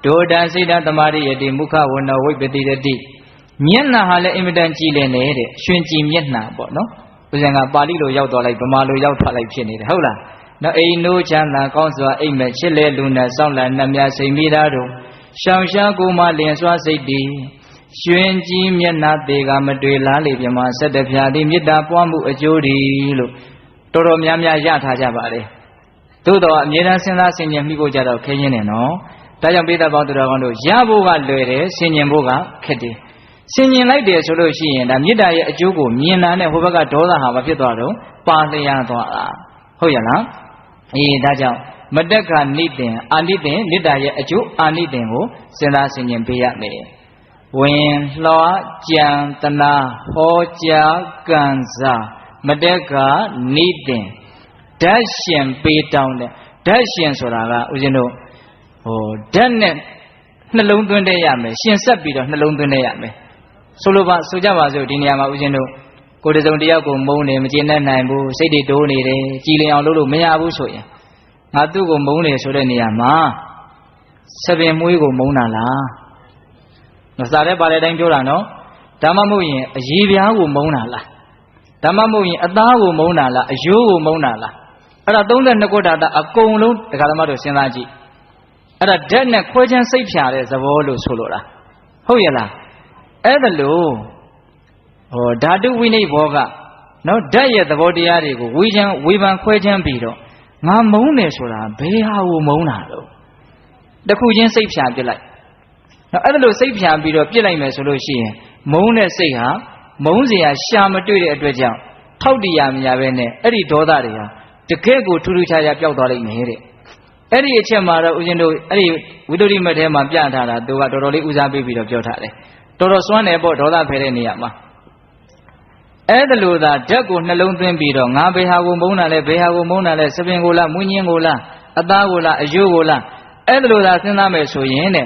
ဒိုတံစိတ်တသမာရိယတိမုခဝဏဝိပတိရတိမျက်နှာဟာလည်းအင်မတန်ကြည်လင်နေတဲ့ရွှင်ကြည်မျက်နှာပေါ့နော်ဦးဇင်ကပါဠိလိုရောက်သွားလိုက်ဗမာလိုရောက်ထွက်လိုက်ဖြစ်နေတယ်ဟုတ်လားနော်အိမ်နိုးချမ်းသာကောင်းစွာအိမ်မဲ့ချစ်လေလူနဲ့စောင့်လာနှမြစိတ်မိသားတို့ရှောင်ရှားကိုမှလျင်စွာစိတ်တည် Xuyên chi miên na tê gà mà tùy lá lì bì mà sát đẹp phá đi miết đá bó mụ ở chỗ đi lúc Tô rô miám ya ya thá chá bà đi Tô tỏ miết đá xin lá xin nhầm mi bố chá đọc khế nhé nè nó Ta chẳng biết ta bảo tù ra con đồ Ya bố gà lời đế xin nhầm bố gà khét đi Xin nhầm lại đế số lô xí yến Đã miết đá ya ở chỗ cổ miên na nè hô bá gà đô ra hả bà phía tỏa đồ Ba lì ya tỏa lá Hô ya lá Ý ta chẳng Mất đắc gà nít đền Á nít đền miết đá ya ở chỗ á nít đền hô Xin lá xin nhầm bì ya mê When lo chang tana ho cha gan za madeka nidin dashian pe down de dashian ဆိုတာကဦးဇင်းတို့ဟိုဓာတ်နဲ့နှလုံးသွင်းတဲ့ရမယ်ရှင်ဆက်ပြီးတော့နှလုံးသွင်းတဲ့ရမယ်ဆိုလိုပါဆိုကြပါစို့ဒီနေရာမှာဦးဇင်းတို့ကိုယ်တစုံတယောက်ကိုမုန်းတယ်မကျေနပ်နိုင်ဘူးစိတ်တွေတိုးနေတယ်ကြည်လင်အောင်လုပ်လို့မရဘူးဆိုရင်ငါသူ့ကိုမုန်းတယ်ဆိုတဲ့နေရာမှာစပင်မွေးကိုမုန်းတာလားမစားတဲ့ပါတဲ့အတိုင်းပြောတာနော်ဒါမှမဟုတ်ရင်အရေးပြားကိုမုန်းတာလားဒါမှမဟုတ်ရင်အသားကိုမုန်းတာလားအယိုးကိုမုန်းတာလားအဲ့ဒါ32ခုဓာတ်အကုန်လုံးတရားဓမ္မတို့စဉ်းစားကြည့်အဲ့ဒါဓာတ်နဲ့ခွဲခြမ်းစိတ်ဖြာတဲ့သဘောလို့ဆိုလိုတာဟုတ်ရဲ့လားအဲ့ဒါလို့ဟောဓာတုဝိနိဘောကနော်ဓာတ်ရဲ့သဘောတရားတွေကိုဝေဖန်ခွဲခြမ်းပြီးတော့ငါမုန်းတယ်ဆိုတာဘယ်ဟာကိုမုန်းတာလို့တခုချင်းစိတ်ဖြာပြစ်လိုက်နော်အဲ့ဒါလို့စိတ်ဖြာပြီးတော့ပြစ်လိုက်မယ်ဆိုလို့ရှိရင်မုန်းတဲ့စိတ်ဟာမုန်းစရာရှာမတွေ့တဲ့အတွက်ကြောင့်ထောက်တရားမရပဲနဲ့အဲ့ဒီဒေါသတွေဟာတကယ့်ကိုထူးထူးခြားခြားပျောက်သွားလိမ့်မယ်တဲ့အဲ့ဒီအချက်မှာတော့ဦးဇင်းတို့အဲ့ဒီဝိသုဒ္ဓိမတ်ထဲမှာပြထားတာသူကတော်တော်လေးဦးစားပေးပြီးတော့ပြောထားတယ်တော်တော်စွမ်းတယ်ပေါ့ဒေါသဖယ်တဲ့နေရာမှာအဲ့ဒါလို့သာဓာတ်ကိုနှလုံးသွင်းပြီးတော့ငါဘယ်ဟာကိုမုန်းတာလဲဘယ်ဟာကိုမုန်းတာလဲစပင်ကိုလားမွင်းညင်းကိုလားအသားကိုလားအယိုးကိုလားအဲ့ဒါလို့သာစဉ်းစားမယ်ဆိုရင်တဲ့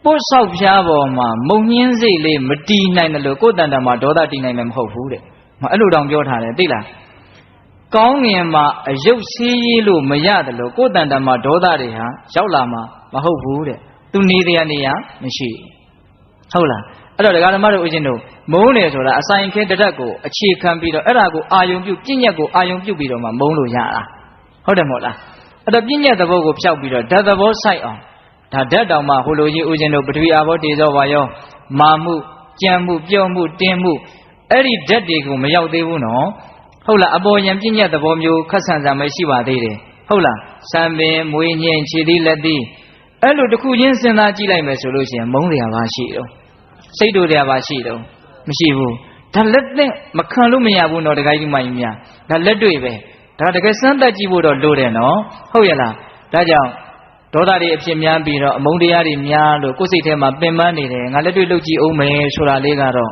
ပုတ်ဆောက်ဖျားပေါ်မှာမုံညင်းစိတ်လေးမတီးနိုင်တယ်လို့ကိုယ်တန်တန်မှာဒေါသတီးနိုင်မှာမဟုတ်ဘူးတဲ့အဲ့လိုတောင်ပြောထားတယ်သိလားကောင်းငင်မှာအယုတ်ဆေးရေးလို့မရတယ်လို့ကိုယ်တန်တန်မှာဒေါသတွေဟာရောက်လာမှာမဟုတ်ဘူးတဲ့သူနေတရားနေရမရှိဟုတ်လားအဲ့တော့ဒကာဓမ္မတို့ဦးဇင်းတို့မုန်းတယ်ဆိုတာအဆိုင်ခဲတရက်ကိုအခြေခံပြီးတော့အဲ့ဒါကိုအာယုံပြုပြည့်ညက်ကိုအာယုံပြုပြီးတော့မှမုန်းလို့ရတာဟုတ်တယ်မဟုတ်လားအဲ့တော့ပြည့်ညက်သဘောကိုဖျောက်ပြီးတော့ဓာတ်သဘောစိုက်အောင်ဒါဓာတ်တောင်မှဟိုလိုကြီးဦးဇင်းတို့ပထဝီအာဘောတေဇောဝါယောမာမှုကြံမှုပြုံးမှုတင်းမှုအဲ့ဒီဓာတ်တွေကိုမရောက်သေးဘူးနော်ဟုတ်လားအပေါ်ယံပြည့်ညက်သဘောမျိုးခက်ဆန်ဆန်မရှိပါသေးတယ်ဟုတ်လားစံပင်မွေးညင်ခြေသီးလက်သီးအဲ့လိုတစ်ခုချင်းစဉ်းစားကြည့်လိုက်မယ်ဆိုလို့ရှိရင်မုန်းတရားပါရှိတော့စိတ်တို့တရားပါရှိတော့မရှိဘူးဒါလက်နဲ့မခံလို့မရဘူးနော်တခါကြီးမှကြီးများဒါလက်တွေ့ပဲဒါတကယ်စမ်းသပ်ကြည့်ဖို့တော့လိုတယ်နော်ဟုတ်ရဲ့လားဒါကြောင့်ဒေါသတွေအဖြစ်များပြီးတော့အမုန်းတရားတွေများလို့ကိုယ်စိတ်ထဲမှာပင်ပန်းနေတယ်ငါလက်တွေ့လုပ်ကြည့်အောင်မယ်ဆိုတာလေးကတော့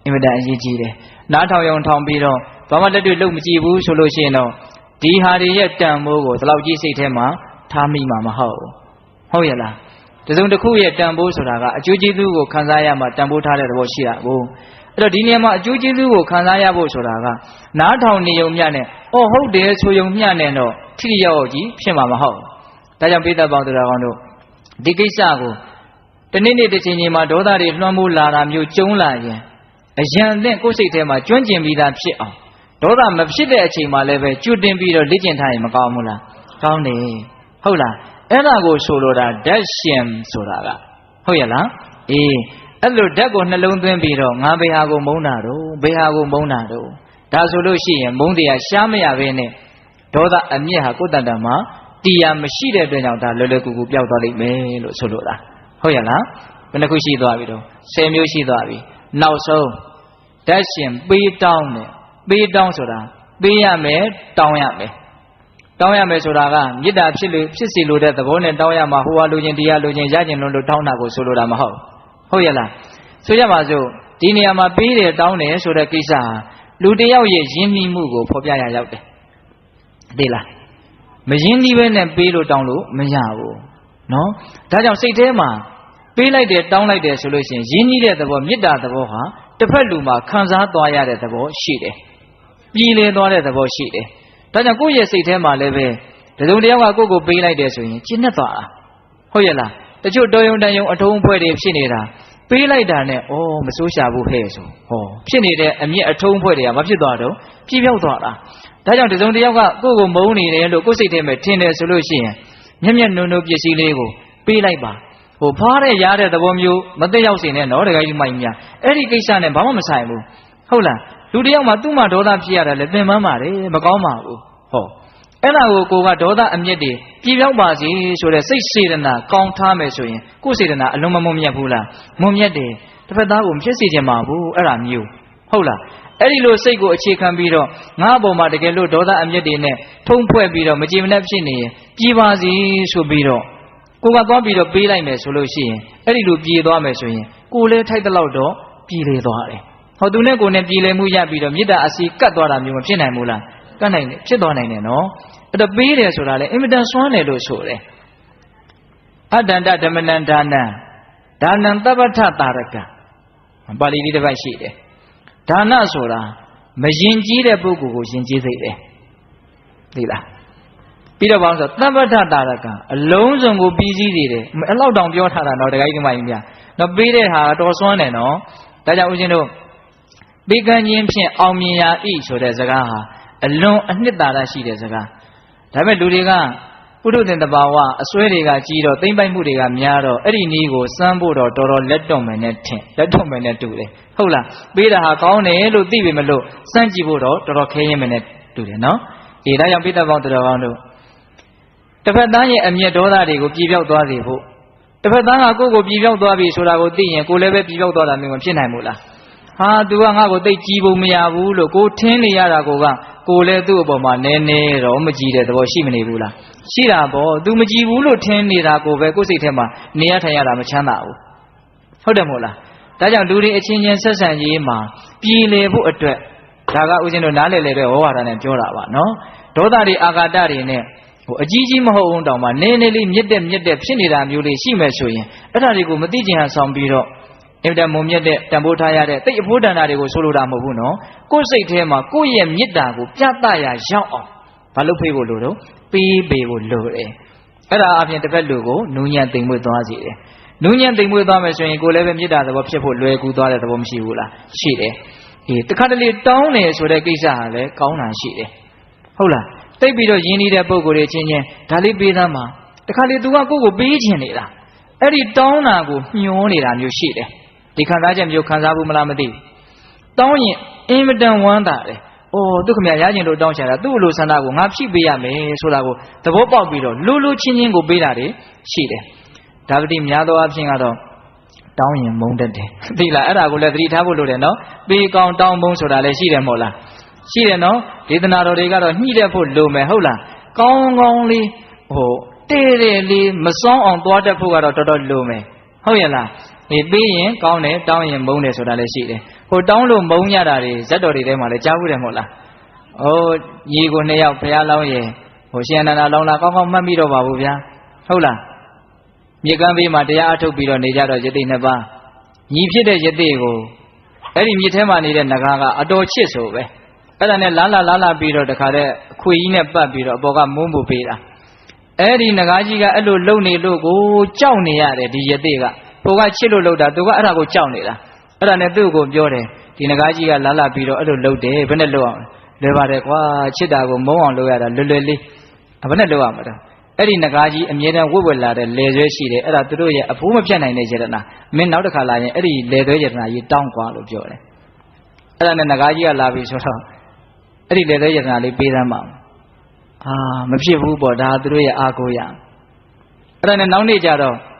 အင်မတန်အရေးကြီးတယ်နားထောင်ရုံထောင်ပြီးတော့ဘာမှလက်တွေ့လုပ်မကြည့်ဘူးဆိုလို့ရှိရင်တော့ဒီဟာတွေရဲ့တန်ဖိုးကိုဒီလောက်ကြီးစိတ်ထဲမှာထားမိမှာမဟုတ်ဘူးဟုတ်ရဲ့လားတစုံတစ်ခုရဲ့တန်ဖိုးဆိုတာကအကျိုးကျေးဇူးကိုခံစားရမှတန်ဖိုးထားတဲ့သဘောရှိတာကိုအဲ့တော့ဒီနေရာမှာအကျိုးကျေးဇူးကိုခံစားရဖို့ဆိုတာကနားထောင်နေုံမျှနဲ့အော်ဟုတ်တယ်ဆိုုံမျှနဲ့တော့ထိထိရောက်ရောက်ကြီးဖြစ်မှာမဟုတ်ဘူးဒါကြောင့်ပိဿပေါင်းသူတော်ကောင်းတို့ဒီကိစ္စကိုတနေ့နေ့တစ်ချိန်ချိန်မှာဒေါသတွေလွှမ်းမိုးလာတာမျိုးကျုံလာရင်အယံအသင့်ကိုယ်စိတ်ထဲမှာကျွမ်းကျင်ပြီးသားဖြစ်အောင်ဒေါသမဖြစ်တဲ့အချိန်မှာလည်းပဲကျွတ်တင်ပြီးတော့လေ့ကျင့်ထားရင်မကောင်းဘူးလားကောင်းတယ်ဟုတ်လားအဲ့ဒါကိုဆိုလိုတာဓာတ်ရှင်ဆိုတာကဟုတ်ရဲ့လားအေးအဲ့လိုဓာတ်ကိုနှလုံးသွင်းပြီးတော့ငါဘယ်ဟာကိုမုန်းတာတော့ဘယ်ဟာကိုမုန်းတာတော့ဒါဆိုလို့ရှိရင်မုန်းတရားရှားမရဘဲနဲ့ဒေါသအမျက်ဟာကိုယ်တန်တမှာတရားမရှိတဲ့အတွက်ကြောင့်ဒါလွယ်လွယ်ကူကူပျောက်သွားလိမ့်မယ်လို့ဆိုလိုတာဟုတ်ရဲ့လားဘယ်နှခုရှိသွားပြီတော့10မျိုးရှိသွားပြီနောက်ဆုံးဓာတ်ရှင်ပေးတောင်းတယ်ပေးတောင်းဆိုတာပေးရမယ်တောင်းရမယ်တောင်းရမယ်ဆိုတာကမေတ္တာဖြစ်စီလို့တဲ့သဘောနဲ့တောင်းရမှာဟိုဟာလိုချင်တရားလိုချင်ရကျင်လို့တောင်းတာကိုဆိုလိုတာမဟုတ်ဟုတ်ရဲ့လားဆိုကြပါစို့ဒီနေရာမှာပေးတယ်တောင်းတယ်ဆိုတဲ့ကိစ္စဟာလူတယောက်ရဲ့ယဉ်နီးမှုကိုဖော်ပြရရောက်တယ်သိလားမယဉ်နီးပဲနဲ့ပေးလို့တောင်းလို့မရဘူးနော်ဒါကြောင့်စိတ်ထဲမှာပေးလိုက်တယ်တောင်းလိုက်တယ်ဆိုလို့ရှိရင်ယဉ်နီးတဲ့သဘောမေတ္တာသဘောဟာတစ်ဖက်လူမှာခံစားသွားရတဲ့သဘောရှိတယ်ပြည်လည်သွားတဲ့သဘောရှိတယ်ဒါကြောင့်ကိုယ့်ရဲ့စိတ်ထဲမှာလည်းပဲတစုံတယောက်ကကိုယ့်ကိုပေးလိုက်တယ်ဆိုရင်ကျဉ်းနဲ့သွားတာဟုတ်ရဲ့လားတချို့တော်ယုံတန်ယုံအထုံးအဖွဲ့တွေဖြစ်နေတာပေးလိုက်တာနဲ့ဩမစိုးရှာဘူးဟဲ့ဆိုဟောဖြစ်နေတဲ့အမြင့်အထုံးအဖွဲ့တွေကမဖြစ်သွားတော့ပြပြောက်သွားတာဒါကြောင့်တစုံတယောက်ကကိုယ့်ကိုမုန်းနေတယ်လို့ကိုယ့်စိတ်ထဲမှာထင်တယ်ဆိုလို့ရှိရင်မျက်မျက်နှုံနှုံပစ္စည်းလေးကိုပေးလိုက်ပါ ဟိုဖားတဲ့ရားတဲ့သဘောမျိုးမသိရောက်စေနဲ့နော်တကယ်ကြီးမိုင်းများအဲ့ဒီကိစ္စနဲ့ဘာမှမဆိုင်ဘူးဟုတ်လားလူတယောက်မှသူ့မှာဒေါသဖြစ်ရတယ်လေသင်ပန်းပါတယ်မကောင်းပါဘူးဟောအဲ့ဒါကိုကဒေါသအမျက်တွေပြေပြောက်ပါစေဆိုတဲ့စိတ်စေတနာကောင်းထားမယ်ဆိုရင်ကိုယ်စေတနာအလုံးမမွန်မြတ်ဘူးလားမွန်မြတ်တယ်တစ်ဖက်သားကိုမဖြစ်စေချင်ပါဘူးအဲ့ဒါမျိုးဟုတ်လားအဲ့ဒီလိုစိတ်ကိုအခြေခံပြီးတော့ငါ့အပေါ်မှာတကယ်လို့ဒေါသအမျက်တွေနဲ့ထုံးဖွဲ့ပြီးတော့မကြည်မနှက်ဖြစ်နေရင်ပြေပါစေဆိုပြီးတော့ကိုကသွားပြီးတော့ပေးလိုက်မယ်ဆိုလို့ရှိရင်အဲ့ဒီလိုပြေသွားမယ်ဆိုရင်ကိုလည်းထိုက်တဲ့လောက်တော့ပြေလေသွားတယ်ဟောသူနဲ့ကိုနဲ့ပြေလေမှုရပြီးတော့မေတ္တာအစီကတ်သွားတာမျိုးမဖြစ်နိုင်ဘူးလားကတ်နိုင်တယ်ဖြစ်သွားနိုင်တယ်နော်အဲ့တော့ပေးတယ်ဆိုတာလေအင်မတန်စွမ်းတယ်လို့ဆိုတယ်အတ္တန္တဓမ္မနံဒါနံဒါနံသဗ္ဗထတာရကပါဠိလေးတစ်ပိုက်ရှိတယ်ဒါနဆိုတာမယဉ်ကျေးတဲ့ပုဂ္ဂိုလ်ကိုယဉ်ကျေးစေတယ်သိလားပြီးတော့ဘာလို့ဆိုသဗ္ဗထတာရကအလုံးစုံကိုပြီးစည်းစေတယ်အဲ့လောက်တောင်ပြောထားတာတော့တခါကြီးဒီမှာကြီးများတော့ပေးတဲ့ဟာတော်စွမ်းတယ်နော်ဒါကြောင့်ဦးဇင်းတို့ပေးကမ်းခြင်းဖြင့်အောင်မြင်ရာဤဆိုတဲ့စကားဟာအလွန်အနှစ်သာရရှိတဲ့စကားဒါပေမဲ့လူတွေကပုထုဇဉ်တဘာဝအစွဲတွေကကြီးတော့သိမ့်ပိုက်မှုတွေကများတော့အဲ့ဒီနည်းကိုစမ်းဖို့တော့တော်တော်လက်တော့မယ်နဲ့ထင်လက်တော့မယ်နဲ့တူတယ်ဟုတ်လားပေးတာဟာကောင်းတယ်လို့သိပေမဲ့လို့စမ်းကြည့်ဖို့တော့တော်တော်ခဲရင်မယ်နဲ့တူတယ်နော်ဒီဒါကြောင့်ပိဋကပေါင်းတော်ကောင်းတို့တစ်ဖက်သားရဲ့အမျက်ဒေါသတွေကိုပြေပြောက်သွားစေဖို့တစ်ဖက်သားကကိုယ့်ကိုပြေပြောက်သွားပြီဆိုတာကိုသိရင်ကိုယ်လည်းပဲပြေပြောက်သွားတာမျိုးမဖြစ်နိုင်ဘူးလားဟာ तू ကငါ့ကိုသိကြည်ဖို့မရဘူးလို့ကိုထင်းနေရတာကိုလည်းသူ့အပေါ်မှာနည်းနည်းတော့မကြည်တဲ့သဘောရှိမနေဘူးလားရှိတာပေါ့ तू မကြည်ဘူးလို့ထင်းနေတာကိုပဲကိုယ်စိတ်ထဲမှာနေရထိုင်ရတာမချမ်းသာဘူးဟုတ်တယ်မို့လားဒါကြောင့်လူတွေအချင်းချင်းဆက်ဆံရေးမှာပြည်လေဖို့အတွက်ဒါကဦးဇင်းတို့နားလည်လေတဲ့ဝါဒနဲ့ပြောတာပါနော်ဒေါသတွေအာဃာတတွေနဲ့အကြီးကြီးမဟုတ်အောင်တောင်မှနည်းနည်းလေးမြစ်တဲ့ဖြစ်နေတာမျိုးလေးရှိမယ်ဆိုရင်အဲ့ဒါတွေကိုမသိချင်ဟန်ဆောင်ပြီးတော့အင်တမုံမြတ်တဲ့တန်ဖိုးထားရတဲ့တိတ်အဖို့တန်တာတွေကိုဆိုလိုတာမဟုတ်ဘူးနော်ကိုယ်စိတ်ထဲမှာကိုယ့်ရဲ့မေတ္တာကိုပြသရာရောက်အောင်ဘာလို့ဖေးဖို့လိုတော့ပေးပေးဖို့လိုတယ်အဲ့ဒါအပြင်တစ်ဖက်လူကိုနူးညံ့သိမ်မွေ့သွားစေတယ်နူးညံ့သိမ်မွေ့သွားမယ်ဆိုရင်ကိုယ်လည်းပဲမေတ္တာသဘောဖြစ်ဖို့လွယ်ကူသွားတဲ့သဘောမရှိဘူးလားရှိတယ်တခါတလေတောင်းတယ်ဆိုတဲ့ကိစ္စဟာလည်းကောင်းတာရှိတယ်ဟုတ်လားတိတ်ပြီးတော့ယဉ်နေတဲ့ပုံကိုယ်တွေချင်းချင်းဒါလေးပေးသားမှာတခါလေသူကကိုယ့်ကိုပေးချင်နေတာအဲ့ဒီတောင်းတာကိုညှိုးနေတာမျိုးရှိတယ်ဒီခံစားချက်မျိုးခံစားဘူးမလားမသိဘူးတောင်းရင်အင်မတန်ဝမ်းသာတယ်အိုးသူခမရခြင်းလို့တောင်းချတာသူ့လိုဆန္ဒကိုငါဖြည့်ပေးရမယ်ဆိုတာကိုသဘောပေါက်ပြီးတော့လူချင်းချင်းကိုပေးတာတွေရှိတယ်ဒါပတိများသောအားဖြင့်ကတော့တောင်းရင်မုန်းတတ်တယ်သိလားအဲ့ဒါကိုလည်းသတိထားဖို့လိုတယ်နော်ပေးကောင်းတောင်းမုန်းဆိုတာလည်းရှိတယ်မဟုတ်လားရှိတယ်နော်ဒေသနာတော်တွေကတော့ညှိတဲ့ဖို့လိုမယ်ဟုတ်လားကောင်းကောင်းလေးတဲလေးမစွမ်းအောင်သွားတတ်ဖို့ကတော့တော်တော်လိုမယ်ဟုတ်ရဲ့လားပေးရင်ကောင်းတယ်တောင်းရင်မုန်းတယ်ဆိုတာလည်းရှိတယ်တောင်းလို့မုန်းရတာတွေဇက်တော်တွေထဲမှာလည်းကြားဘူးတယ်မဟုတ်လားညီကို2ယောက်ဘုရားလောင်းရင်ရှင်အနန္ဒာလောင်းလာကောင်းကောင်းမှတ်မိတော့ပါဘူးဗျာဟုတ်လားမြေကမ်းဘေးမှာတရားအထုတ်ပြီးတော့နေကြတော့ယတိ2ပါးညီဖြစ်တဲ့ယတိကိုအဲ့ဒီမြေထဲမှာနေတဲ့နဂါကအတော်ချစ်ဆိုပဲအဲ့ဒါနဲ့လာလာပြီးတော့တခါတည်းအခွေကြီးနဲ့ပတ်ပြီးတော့အပေါ်ကမုန်းဖို့ပေးတာအဲ့ဒီနဂါကြီးကအဲ့လိုလုံနေလို့ကိုကြောက်နေရတယ်ဒီယတိကဘိုးကချစ်လို့လှုပ်တာသူကအဲ့ဒါကိုကြောက်နေတာအဲ့ဒါနဲ့သူ့ကိုပြောတယ်ဒီနဂါကြီးကလာပြီးတော့အဲ့လိုလှုပ်တယ်ဘယ်နဲ့လှုပ်အောင်လွယ်ပါတယ်ကွာချစ်တာကိုမုန်းအောင်လုပ်ရတာလွယ်လေးဘယ်နဲ့လှုပ်ရမှာတော့အဲ့ဒီနဂါကြီးအမြဲတမ်းဝတ်လာတဲ့လေဆွဲရှိတယ်အဲ့ဒါသူတို့ရဲ့အဖိုးမပြတ်နိုင်တဲ့ယတနာမင်းနောက်တစ်ခါလာရင်အဲ့ဒီလေဆွဲယတနာကြီးတောင်းကွာလို့ပြောတယ်အဲ့ဒါနဲ့နဂါကြီးကလာပြီဆိုတော့အဲ့ဒီလေဆွဲယတနာလေးပေးသမ်းပါမဖြစ်ဘူးပေါ့ဒါသူတို့ရဲ့အာကိုရအဲ့ဒါနဲ့နောက်နေ့ကျတော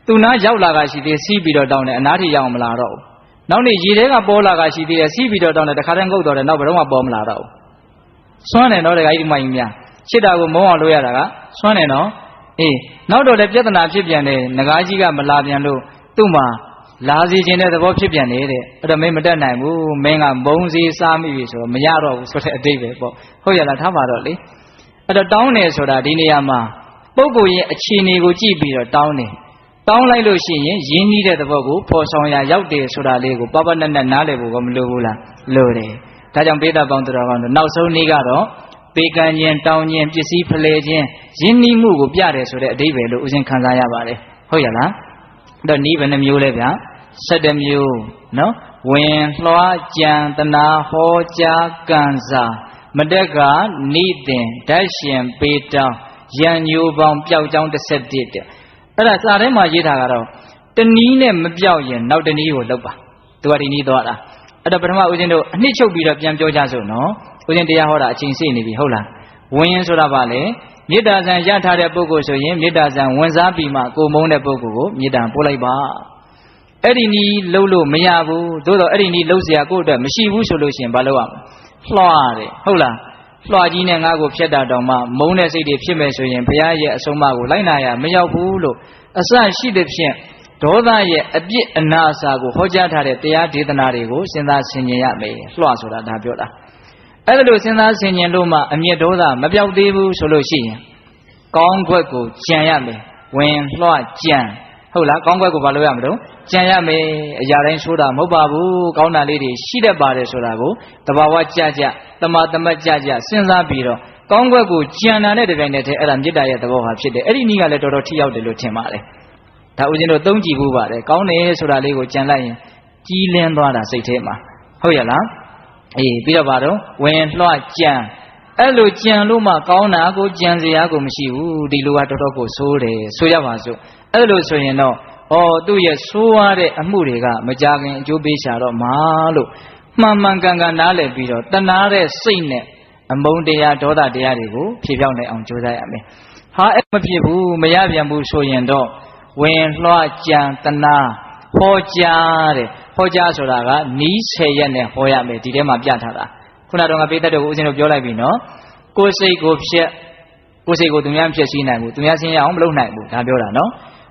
့သူနာရောက်လာကရှိသေးစီးပြီးတော့တောင်းတယ်အနားထိရောက်မလာတော့ဘူးနောက်နေ့ရေထဲကပေါ်လာကရှိသေးတယ်စီးပြီးတော့တောင်းတယ်တခါတည်းငုတ်တော့တယ်နောက်ဘယ်တော့မှပေါ်မလာတော့ဘူးစွမ်းတယ်နော်တခါကြီးဒီမိုင်းများချစ်တာကိုမုန်းအောင်လုပ်ရတာကစွမ်းတယ်နော်နောက်တော့လည်းပြဿနာဖြစ်ပြန်တယ်ငကားကြီးကမလာပြန်လို့သူ့မှာလာစီခြင်းတဲ့သဘောဖြစ်ပြန်နေတဲ့အဲ့တော့မင်းမတက်နိုင်ဘူးမင်းကမုန်းစီစားမိပြီဆိုတော့မရတော့ဘူးဆိုတဲ့အတိတ်ပဲပေါ့ဟုတ်ရလားထားပါတော့လေအဲ့တော့တောင်းတယ်ဆိုတာဒီနေရာမှာပုဂ္ဂိုလ်ရဲ့အခြေအနေကိုကြည့်ပြီးတော့တောင်းတယ်တောင်းလိုက်လို့ရှိရင်ရင်းနှီးတဲ့သဘောကိုဖော်ဆောင်ရရောက်တယ်ဆိုတာလေးကိုပပနက်နက်နားလည်ဖို့ကမလိုဘူးလားလိုတယ်ဒါကြောင့်ပေတပေါင်းတော်ကောင်းတို့နောက်ဆုံးနေ့ကတော့ပေးကမ်းခြင်းတောင်းခြင်းပစ္စည်းဖလှယ်ခြင်းရင်းနှီးမှုကိုပြတယ်ဆိုတဲ့အဓိပ္ပာယ်လို့ဦးဇင်းခံစားရပါတယ်ဟုတ်ရလားအဲ့တော့ဤဘယ်နှမျိုးလဲဗျာ17မျိုးနော်ဝင်လွှားကြံတနာဟောကြားကံစာမတက်ကနိသင်ဓာတ်ရှင်ပေးတောင်းရန်ညိုပေါင်းပျောက်ကြောင်း17တဲ့ အဲ့ဒါစာထဲမှာရေးထားကတော့တနည်းနဲ့မပြောက်ရင်နောက်တနည်းကိုလုပ်ပါသူကဒီနည်းသွားတာအဲ့တော့ပထမဦးဇင်းတို့အနှစ်ချုပ်ပြီးတော့ပြန်ပြောကြစို့နော်ဦးဇင်းတရားဟောတာအချိန်စေ့နေပြီဟုတ်လားဝင်ဆိုတာပါလေမေတ္တာဇံရထားတဲ့ပုဂ္ဂိုလ်ဆိုရင်မေတ္တာဇံဝင်စားပြီးမှကိုမုန်းတဲ့ပုဂ္ဂိုလ်ကိုမေတ္တာပို့လိုက်ပါအဲ့ဒီနည်းလှုပ်လို့မရဘူးသို့တော့အဲ့ဒီနည်းလှုပ်เสียကိုယ့်အတွက်မရှိဘူးဆိုလို့ရှိရင်ဘာလုပ်ရမလဲလွှားတယ်ဟုတ်လားလွှားကြီးနဲ့ငါ့ကိုဖျက်တာတောင်မှမုန်းတဲ့စိတ်တွေဖြစ်မယ်ဆိုရင်ဘုရားရဲ့အဆုံးအမကိုလိုက်နာရမရောက်ဘူးလို့အစရှိတဲ့ဖြင့်ဒေါသရဲ့အပြစ်အနာအဆာကိုဟောကြားထားတဲ့တရားဒေသနာတွေကိုစဉ်းစားဆင်ခြင်ရမယ်လွှားဆိုတာဒါပြောတာအဲ့ဒါလို့စဉ်းစားဆင်ခြင်လို့မှအမျက်ဒေါသမပြောက်သေးဘူးဆိုလို့ရှိရင်ကောင်းခွက်ကိုကြံရမယ်ဝင်လွှားကြံဟုတ်လားကောင်းခွက်ကိုဘာလုပ်ရမလို့ကြံရမယ်အရာတိုင်းဆိုးတာမဟုတ်ပါဘူးကောင်းတာလေးတွေရှိတတ်ပါတယ်ဆိုတာကိုတဘာဝကြကြတမတမကြကြစဉ်းစားပြီးတော့ကောင်းခွက်ကိုကြံတာနဲ့တပြိုင်တည်းအဲ့ဒါမေတ္တာရဲ့သဘောဟာဖြစ်တယ်အဲ့ဒီနည်းကလည်းတော်တော်ထိရောက်တယ်လို့ထင်ပါတယ်ဒါဦးဇင်းတို့သုံးကြည့်ဖို့ပါတယ်ကောင်းတယ်ဆိုတာလေးကိုကြံလိုက်ရင်ကြီးလင်းသွားတာစိတ်ထဲမှာဟုတ်ရလားအေးပြီးတော့ဘာတော့ဝင်လွှတ်ကြံအဲ့လိုကြံလို့မှကောင်းတာကိုကြံစရာကိုမရှိဘူးဒီလိုကတော်တော်ကိုဆိုးတယ်ဆိုရပါစို့အဲ့လိုဆိုရင်တော့သူ့ရဲ့ဆိုးရတဲ့အမှုတွေကမကြခင်အကျိုးပေးရှာတော့မှာလို့မှန်မှန်ကန်ကန်နားလည်ပြီးတော့တဏှာတဲ့စိတ်နဲ့အမုန်းတရားဒေါသတရားတွေကိုဖြေဖြောင်းနိုင်အောင်ကြိုးစားရမယ်ဟာအဲ့မဖြစ်ဘူးမရပြန်ဘူးဆိုရင်တော့ဝင်လွှတ်ကြံတဏှာဟောကြားတဲ့ဟောကြားဆိုတာကနီး10ရက်နဲ့ဟောရမယ်ဒီထဲမှာပြထားတာခုနတော့ငါပိဋကတ်တို့ကိုဦးဇင်းတို့ပြောလိုက်ပြီနော်ကိုယ်စိတ်ကိုဖြက်ကိုယ်စိတ်ကိုသူများဖြက်စီးနိုင်ဘူးသူများဆင်းရအောင်မလုပ်နိုင်ဘူးဒါပြောတာနော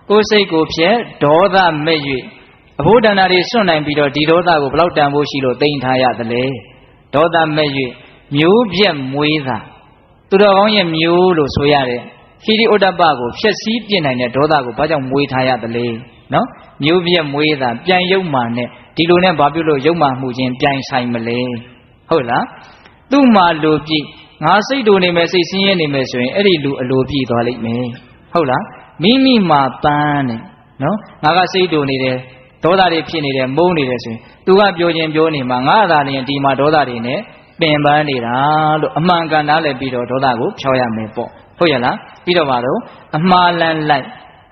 ်ကိုယ်စိတ်ကိုဖြက်ဒေါသမဲ့၍အဘိဓမ္မာတွေစွန့်နိုင်ပြီးတော့ဒီဒေါသကိုဘလောက်တန်ဖို့ရှိလို့တိမ့်ထားရသလဲဒေါသမဲ့၍မျိုးပြက်မွေးတာသူတော်ကောင်းရဲ့မျိုးလို့ဆိုရတယ်ဟိရိဥဒ္ဒပကိုဖြက်စီးပြစ်နိုင်တဲ့ဒေါသကိုဘာကြောင့်မွေးထားရသလဲနော်မျိုးပြက်မွေးတာပြန်ယုံမှနဲ့ဒီလိုနဲ့ဘာဖြစ်လို့ယုံမှမှုချင်းပြန်ဆိုင်မလဲဟုတ်လားသူ့မှာလိုပြည့်ငါစိတ်တူနေမယ်စိတ်ဆင်းရဲနေမယ်ဆိုရင်အဲ့ဒီလူအလိုပြည့်သွားလိမ့်မယ်ဟုတ်လားမိမိမှာပန်းတယ်နော်ငါကစိတ်တူနေတယ်ဒေါသတွေဖြစ်နေတယ်မုန်းနေတယ်ဆိုရင်သူကပြောခြင်းပြောနေမှာငါသာလည်းဒီမှာဒေါသတွေနဲ့ပင်ပန်းနေတာလို့အမှန်ကန်နားလည်ပြီးတော့ဒေါသကိုဖြောရမယ်ပေါ့ဟုတ်ရလားပြီးတော့ပါတော့အမှားလန်းလိုက်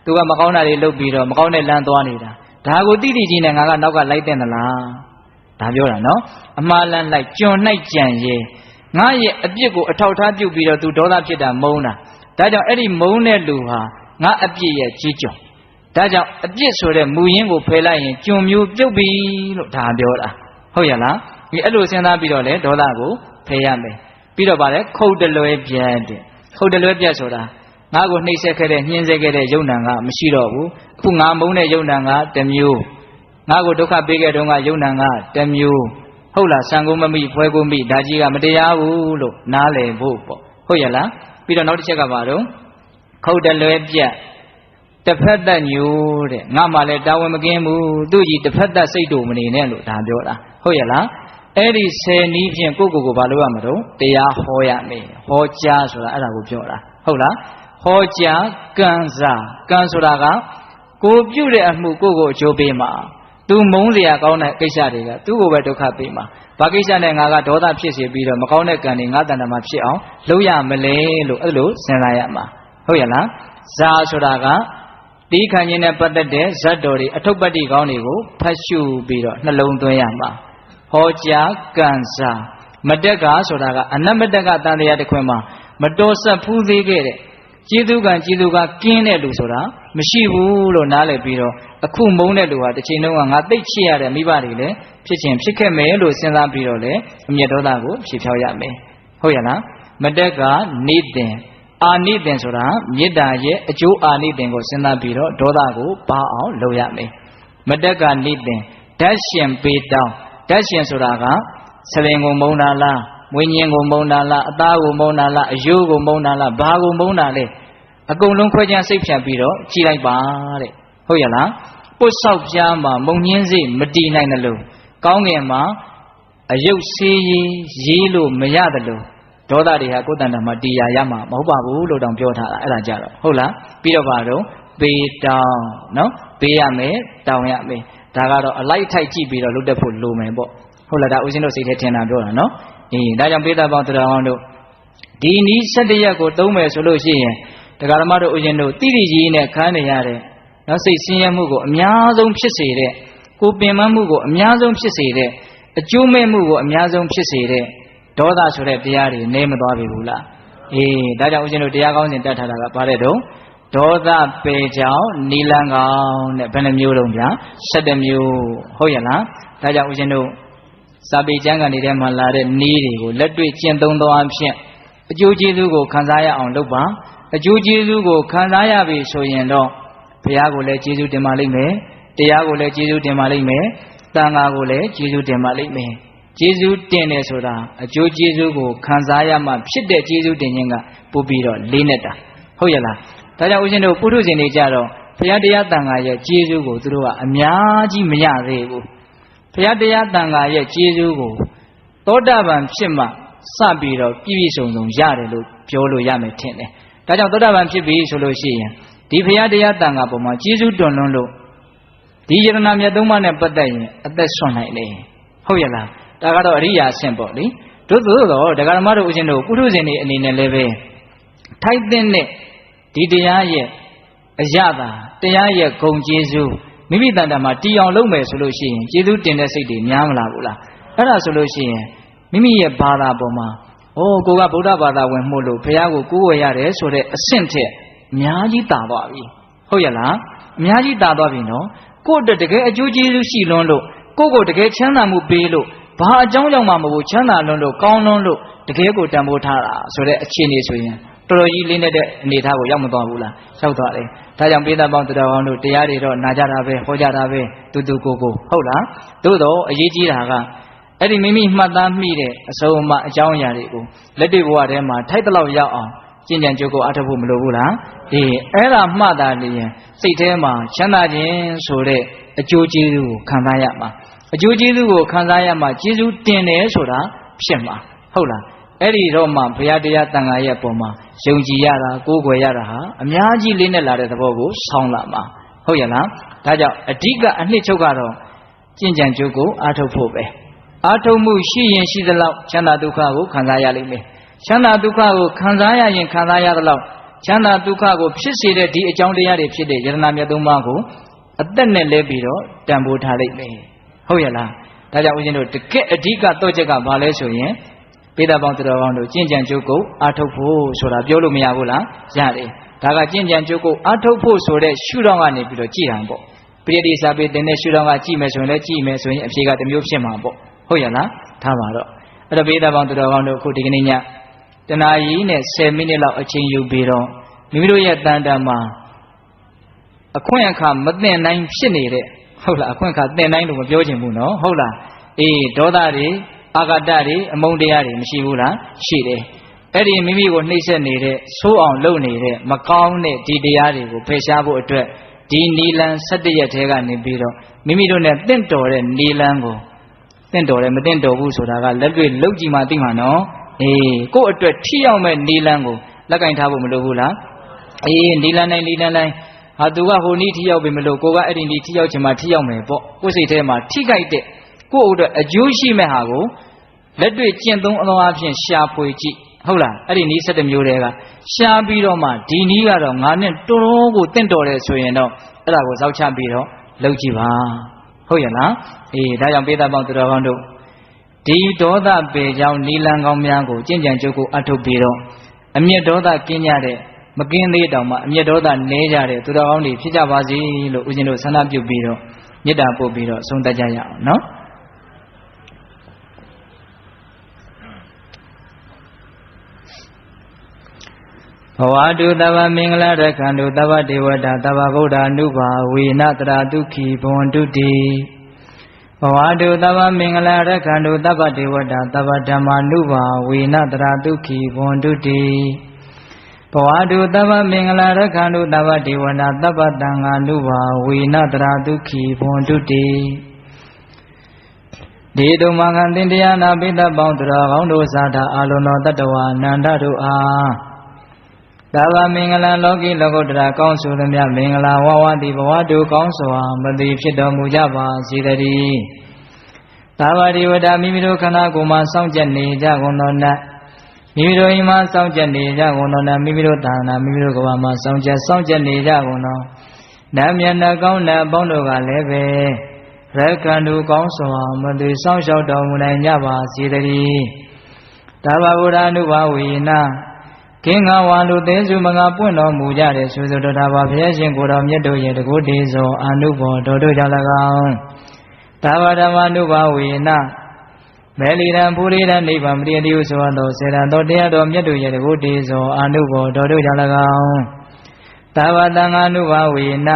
သူကမကောင်းတာတွေလုပ်ပြီးတော့မကောင်းတဲ့လမ်းသွားနေတာဒါကိုတိတိကြီးနဲ့ငါကနောက်ကလိုက်တဲ့သလားဒါပြောတာနော်အမှားလန်းလိုက်ကျွန်၌ကြံရဲငါရဲ့အပြစ်ကိုအထောက်ထားပြုတ်ပြီးတော့သူဒေါသဖြစ်တာမုန်းတာဒါကြောင့်အဲ့ဒီမုန်းတဲ့လူဟာငါအပြစ်ရဲ့ကြီးကျွန်ဒါကြောင့်အပြစ်ဆိုတဲ့မူရင်းကိုဖယ်လိုက်ရင်ကျွန်မျိုးပြုတ်ပြီလို့ဒါပြောတာဟုတ်ရလားဒီအဲ့လိုစဉ်းစားပြီးတော့လေဒေါသကိုဖယ်ရမယ်ပြီးတော့ဗါလဲခုတ်တလွဲပြတ်တဲ့ခုတ်တလွဲပြတ်ဆိုတာငါ့ကိုနှိပ်စက်ခဲ့တဲ့ညှင်းဆဲခဲ့တဲ့ယုံနာကမရှိတော့ဘူးအခုငါမုန်းတဲ့ယုံနာကတစ်မျိုးငါ့ကိုဒုက္ခပေးခဲ့တုန်းကယုံနာကတစ်မျိုးဟုတ်လားဆံကုန်မမိဖွဲကုန်မိဒါကြီးကမတရားဘူးလို့နားလည်ဖို့ပေါ့ဟုတ်ရလားပြီးတော့နောက်တစ်ချက်ကဘာတော့ခုတ်တလွဲပြတ်တစ်ဖက်သက်ညိုးတဲ့ငါမှလည်းတာဝန်မကင်းဘူးသူ့ကြီးတစ်ဖက်သက်စိတ်တူမနေနဲ့လို့ဒါပြောတာဟုတ်ရလားအဲ့ဒီ10နည်းဖြင့်ကိုကိုဘာလို့ရမလို့တရားဟောရမယ်ဟောကြားဆိုတာအဲ့ဒါကိုပြောတာဟုတ်လားဟောကြားကံစားကံဆိုတာကကိုပြုတဲ့အမှုကိုအကျိုးပေးမှာသူမုန်းเสียကောင်းတဲ့ကိစ္စတွေကသူ့ကိုပဲဒုက္ခပေးမှာဘာကိစ္စနဲ့ငါကဒေါသဖြစ်စေပြီးတော့မကောင်းတဲ့ကံတွေငါတဏ္ဍာမှာဖြစ်အောင်လုပ်ရမလဲလို့အဲ့လိုစဉ်းစားရမှာဟုတ်ရလားဇာဆိုတာကတီးခံခြင်းနဲ့ပတ်သက်တဲ့ဇတ်တော်တွေအထုပ်ပတ္တိကောင်းတွေကိုဖတ်ရှုပြီးတော့နှလုံးသွင်းရမှာဟောကြားကံစားမတက်ကဆိုတာကအနတ်မတက်ကတန်တရားတစ်ခွင်မှာမတော်ဆက်ဖူးသေးခဲ့တဲ့ကျေးဇူးကကင်းတဲ့လူဆိုတာမရှိဘူးလို့နားလည်ပြီးတော့အခုမုန်းတဲ့လူဟာတစ်ချိန်လုံးကငါသိချစ်ရတဲ့မိဘတွေလည်းဖြစ်ချင်းဖြစ်ခဲ့မယ်လို့စဉ်းစားပြီးတော့လေအမျက်ဒေါသကိုဖြေဖြောက်ရမယ်ဟုတ်ရလားမတက်ကနေတင်အာနိသင်ဆိုတာမေတ္တာရဲ့အကျိုးအာနိသင်ကိုစဉ်းစားပြီးတော့ဒေါသကိုပါအောင်လုပ်ရမယ်မတက်ကနိသင်ဓာတ်ရှင်ပေးတောင်းဓာတ်ရှင်ဆိုတာကဆလင်ကိုမုန်းတာလားမွေးညင်းကိုမုန်းတာလားအသားကိုမုန်းတာလားအယိုးကိုမုန်းတာလားဘာကိုမုန်းတာလဲအကုန်လုံးခွဲခြားစိတ်ဖြတ်ပြီးတော့ကြည်လိုက်ပါတဲ့ဟုတ်ရလားပုတ်ဆောက်ပြားမှာမုံညင်းစိမတည်နိုင်တယ်လို့ကောင်းငင်မှာအယုတ်ဆေးရေးလို့မရတယ်လို့ဒေါသတွေဟာကိုယ်တဏ္ဍာမှာတည်ရမှာမဟုတ်ပါဘူးလို့တောင်ပြောထားတာအဲ့ဒါကြတော့ဟုတ်လားပြီးတော့ပါတော့ပေးတောင်းနော်ပေးရမယ်တောင်းရမယ်ဒါကတော့အလိုက်ထိုက်ကြည့်ပြီးတော့လုပ်တတ်ဖို့လိုမယ်ပေါ့ဟုတ်လားဒါဦးဇင်းတို့စိတ်ထဲထင်တာပြောတာနော်ဒါကြောင့်ပေးတာပေါင်းတရားကောင်းတို့ဒီနည်း17ရက်ကိုသုံးမယ်ဆိုလို့ရှိရင် ကာရမတို့ဥရှင်တို့တိတိကြီးနဲ့ခန်းနေရတဲ့နောက်စိတ်ဆင်းရဲမှုကိုအများဆုံးဖြစ်စေတဲ့ကိုပင်မမှုကိုအများဆုံးဖြစ်စေတဲ့အကျိုးမဲ့မှုကိုအများဆုံးဖြစ်စေတဲ့ဒေါသဆိုတဲ့တရားတွေနေမသွားပြီဘူးလားအေးဒါကြောင့်ဥရှင်တို့တရားကောင်းစဉ်တတ်ထားတာကဘာတဲ့တော့ဒေါသပေကြောင့်နီလန်းကောင်းတဲ့ဘယ်နှမျိုးတုံးဗျာ7မျိုးဟုတ်ရဲ့လားဒါကြောင့်ဥရှင်တို့စာပေကျမ်းဂန်တွေထဲမှာလာတဲ့နီးတွေကိုလက်တွေ့ကျင့်သုံးသောအဖြစ်အကျိုးကျေးဇူးကိုခံစားရအောင်လုပ်ပါအကျိုးကျေးဇူးကိုခံစားရပြီဆိုရင်တော့ဘုရားကိုလည်းကျေးဇူးတင်ပါလိမ့်မယ်တရားကိုလည်းကျေးဇူးတင်ပါလိမ့်မယ်သံဃာကိုလည်းကျေးဇူးတင်ပါလိမ့်မယ်ကျေးဇူးတင်တယ်ဆိုတာအကျိုးကျေးဇူးကိုခံစားရမှဖြစ်တဲ့ကျေးဇူးတင်ခြင်းကပို့ပြီးတော့လေးနဲ့တာဟုတ်ရဲ့လားဒါကြောင့်ဦးဇင်းတို့ပုထုဇဉ်တွေကြတော့ဘုရားတရားသံဃာရဲ့ကျေးဇူးကိုသူတို့ကအများကြီးမရသေးဘူးဘုရားတရားသံဃာရဲ့ကျေးဇူးကိုသောတာပန်ဖြစ်မှစပြီးတော့ပြည့်စုံစုံရတယ်လို့ပြောလို့ရမယ်ထင်တယ်ဒါကြောင့်သောတာပန်ဖြစ်ပြီဆိုလို့ရှိရင်ဒီဘုရားတရားသံဃာပေါ်မှာကျေးဇူးတွန်လွန်းလို့ဒီယတနာမြတ်သုံးပါးနဲ့ပတ်သက်ရင်အသက်ဆွမ်းနိုင်တယ်ဟုတ်ရဲ့လားဒါကတော့အရိယာအဆင့်ပေါ့လေတို့တော့ဒကာဓမ္မတို့ဦးဇင်းတို့ပုထုဇဉ်တွေအနေနဲ့လည်းပဲထိုက်တဲ့ဒီတရားရဲ့အရသာတရားရဲ့ဂုဏ်ကျေးဇူးမိမိတန်တာမှာတည်အောင်လုပ်မယ်ဆိုလို့ရှိရင်ကျေးဇူးတင်တဲ့စိတ်တွေများမလားဘူးလားအဲ့ဒါဆိုလို့ရှိရင်မိမိရဲ့ဘာသာပေါ်မှာကိုကဗုဒ္ဓဘာသာဝင်မှုလို့ဘုရားကိုကိုးဝယ်ရတယ်ဆိုတဲ့အဆင့်ထက်အများကြီးတာသွားပြီဟုတ်ရဲ့လားအများကြီးတာသွားပြီနော်ကိုယ့်အတွက်တကယ်အကျိုးကျေးဇူးရှိလွန်းလို့ကိုယ့်ကိုတကယ်ချမ်းသာမှုပေးလို့ဘာအကြောင်းကြောင့်မှမဟုတ်ချမ်းသာလွန်းလို့ကောင်းလွန်းလို့တကယ်ကိုတန်ဖိုးထားတာဆိုတဲ့အခြေအနေဆိုရင်တော်တော်ကြီးလေးနေတဲ့အနေအထားကိုရောက်မသွားဘူးလားရောက်သွားတယ်ဒါကြောင့်ပိဋကပေါင်းတော်တော်တို့တရားတွေတော့နာကြတာပဲဟောကြတာပဲတူကိုဟုတ်လားသို့တော့အရေးကြီးတာကအဲ့ဒီမိမိမှတ်သားမိတဲ့အစုံအမအကြောင်းအရာတွေကိုလက်တွေ့ဘဝထဲမှာထိုက်တလောက်ရောက်အောင်ကျင့်ကြံကြိုးကိုအားထုတ်ဖို့မလိုဘူးလားအေးအဲ့ဒါမှတ်သားနေရင်စိတ်ထဲမှာချမ်းသာခြင်းဆိုတဲ့အကျိုးကျေးဇူးကိုခံစားရမှာအကျိုးကျေးဇူးကိုခံစားရမှာကျေးဇူးတင်တယ်ဆိုတာဖြစ်မှာဟုတ်လားအဲ့ဒီတော့မှဘုရားတရားသံဃာရဲ့ပုံမှာယုံကြည်ရတာကိုးကွယ်ရတာဟာအများကြီးလေးနဲ့လာတဲ့သဘောကိုဆောင်းလာမှာဟုတ်ရဲ့လားဒါကြောင့်အဓိကအနှစ်ချုပ်ကတော့ကျင့်ကြံကြိုးကိုအားထုတ်ဖို့ပဲအားထုတ်မှုရှိရင်ရှိသလောက်ချမ်းသာဒုက္ခကိုခံစားရလိမ့်မယ်ချမ်းသာဒုက္ခကိုခံစားရရင်ခံစားရသလောက်ချမ်းသာဒုက္ခကိုဖြစ်စေတဲ့ဒီအကြောင်းတရားတွေဖြစ်တဲ့ယတနာမြတ်သုံးပါးကိုအသက်နဲ့လဲပြီးတော့တန်ဖိုးထားလိမ့်မယ်ဟုတ်ရဲ့လားဒါကြောင့်ဦးဇင်းတို့တကယ့်အဓိကတော့ချက်ကဘာလဲဆိုရင်ပိဋကပေါင်းတော်ကောင်းတို့ကျင့်ကြံကြိုးကိုအားထုတ်ဖို့ဆိုတာပြောလို့မရဘူးလားရတယ်ဒါကကျင့်ကြံကြိုးကိုအားထုတ်ဖို့ဆိုတဲ့ရှုထောင့်ကနေပြီးတော့ကြည်တာပေါ့ပရိတိစာပေတင်တဲ့ရှုထောင့်ကကြည်မယ်ဆိုရင်လည်းကြည်မယ်ဆိုရင်အဖြေကတစ်မျိုးဖြစ်မှာပေါ့ဟုတ်ရဲ့လားထားပါတော့အဲ့တော့ပိဋကပေါင်းတော်ကောင်းတို့အခုဒီကနေ့ညတနာရီနဲ့10မိနစ်လောက်အချိန်ယူပြီးတော့မိမိတို့ရဲ့တန်တမှာအခွင့်အခါမသိနိုင်ဖြစ်နေတဲ့ဟုတ်လားအခွင့်အခါသိနိုင်လို့မပြောချင်ဘူးနော်ဟုတ်လားအေးဒေါသတွေအာဃတတွေအမုန်းတရားတွေမရှိဘူးလားရှိတယ်အဲ့ဒီမိမိကိုနှိမ့်ဆက်နေတဲ့ဆိုးအောင်လုပ်နေတဲ့မကောင်းတဲ့ဒီတရားတွေကိုဖယ်ရှားဖို့အတွက်ဒီနီလန်17ရက်ထဲကနေပြီးတော့မိမိတို့နဲ့တင့်တော်တဲ့နီလန်ကိုတင့်တော်တယ်မတင့်တော်ဘူးဆိုတာကလက်တွေ့လုပ်ကြည့်မှသိမှာနော်အေးကိုယ့်အတွက်ထိရောက်မဲ့နီလန်ကိုလက်ကင်ထားဖို့မလိုဘူးလားအေးနီလန်တိုင်းဟာသူကဟိုနည်းထိရောက်ပြီမလို့ကိုကအဲ့ဒီနည်းထိရောက်ချင်မှထိရောက်မယ်ပေါ့ကိုယ်စိတ်ထဲမှာထိကြိုက်တဲ့ကိုယ့်အတွက်အကျိုးရှိမဲ့ဟာကိုလက်တွေ့ကျင့်သုံးအသောအဖြစ်ရှာဖွေကြည့်ဟုတ်လားအဲ့ဒီနည်း17မျိုးတည်းကရှာပြီးတော့မှဒီနည်းကတော့ငါနဲ့တော်တော်ကိုတင့်တော်တယ်ဆိုရင်တော့အဲ့ဒါကိုစောက်ချပြီးတော့လုပ်ကြည့်ပါဟုတ်ရဲ့လားအေးဒါကြောင့်ပိဋကပေါင်းတော်ကောင်းတို့ဒီဒေါသပေကြောင့်နီလန်ကောင်းများကိုကျင့်ကြံကြိုးကိုအထုတ်ပြီးတော့အမျက်ဒေါသကင်းကြတဲ့မကင်းသေးတောင်မှအမျက်ဒေါသနည်းကြတဲ့သူတော်ကောင်းတွေဖြစ်ကြပါစေလို့ဦးဇင်းတို့ဆန္ဒပြုပြီးတော့မေတ္တာပို့ပြီးတော့ဆုံးသတ်ကြရအောင်နော်ဘဝတုတဗ္ဗမင်္ဂလာရခန္တုတဗ္ဗဒေဝတာတဗ္ဗဗုဒ္ဓ ानु ဘာဝေနတရာဒုက္ခိဘဝန္တုတိဘဝတုတဗ္ဗမင်္ဂလာရခန္တုတဗ္ဗဒေဝတာတဗ္ဗဓမ္မာ ानु ဘာဝေနတရာဒုက္ခိဘဝန္တုတိဘဝတုတဗ္ဗမင်္ဂလာရခန္တုတဗ္ဗဒေဝတာတဗ္ဗတံဃာ ानु ဘာဝေနတရာဒုက္ခိဘဝန္တုတိဒီတုမခံတင်တရားနာပိဋကပေါင်းတော်ကောင်းတို့သာသာအာလုံးတော်တတ္တဝါအနန္တတို့အားသဗ္ဗမင်္ဂလာလောကီလောကုတ္တရာကောင်းဆိုသမျှမင်္ဂလာဝဝတိဘဝတုကောင်းစွာမသိဖြစ်တော်မူကြပါစေတည်းသဗ္ဗဒီဝတ္တမိမိတို့ခန္ဓာကိုယ်မှာစောင့်ကြနေကြကုန်သောနတ် မိမိတို့အိမ်မှာစောင့်ကြနေကြကုန်သောမိမိတို့သာနာမိမိတို့ကဘာမှာစောင့်ကြနေကြကုန်သောနတ်မြတ်နှကောင်းနှအပေါင်းတို့ကလည်းပဲရက္ခန္တုကောင်းစွာမသွေဆောင်လျှောက်တော်မူနိုင်ကြပါစေတည်းတဗ္ဗဗုဒ္ဓ ानु ဘာဝေနကင်းငါဝါလူသိစုမငါပွင့်တော်မူကြတဲ့ဆိုဆိုတော်တာပါဘုရားရှင်ကိုယ်တော်မြတ်တို့ရဲ့တကုတေဇောအာနုဘောတော်တို့ကြောင့်၎င်းတဗ္ဗဓမ္မ ानु ဘာဝေနမေလီရန်ပူရိရန်နိဗ္ဗာန်ပရိယတိဟုဆိုသောစေတံတော်တရားတော်မြတ်တို့ရဲ့တကုတေဇောအာနုဘောတော်တို့ကြောင့်၎င်းတဗ္ဗတံ ानु ဘာဝေန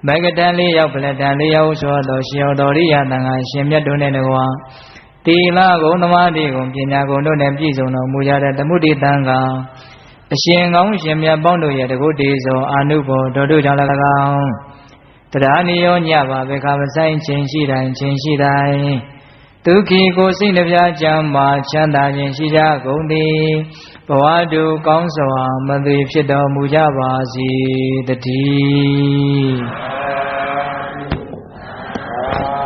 မဂ္ဂတံလေးရောက်ပလတံလေးရောက်ဆိုသောရှင်တော်ရိယတံဃာရှင်မြတ်တို့နဲ့တကွာတိလကုံသမာဓိကုံပညာကုံတို့နဲ့ပြည့်စုံတော်မူကြတဲ့သမုဒိတံဃာအရှင်ကောင်းရှင်မြတ်ပေါင်းတို့ရဲ့တကုတေဇောအာနုဘောတော်တို့ကြောင့်၎င်းတရားနိယောညပါဘေခမဆိုင်ခြင်းရှိတိုင်းဒုက္ခိကိုစိတ်နှပြကြမ်းမှာချမ်းသာခြင်းရှိကြကုန်သည်ဘဝတုကောင်းစွာမသွေဖြစ်တော်မူကြပါစေတည်း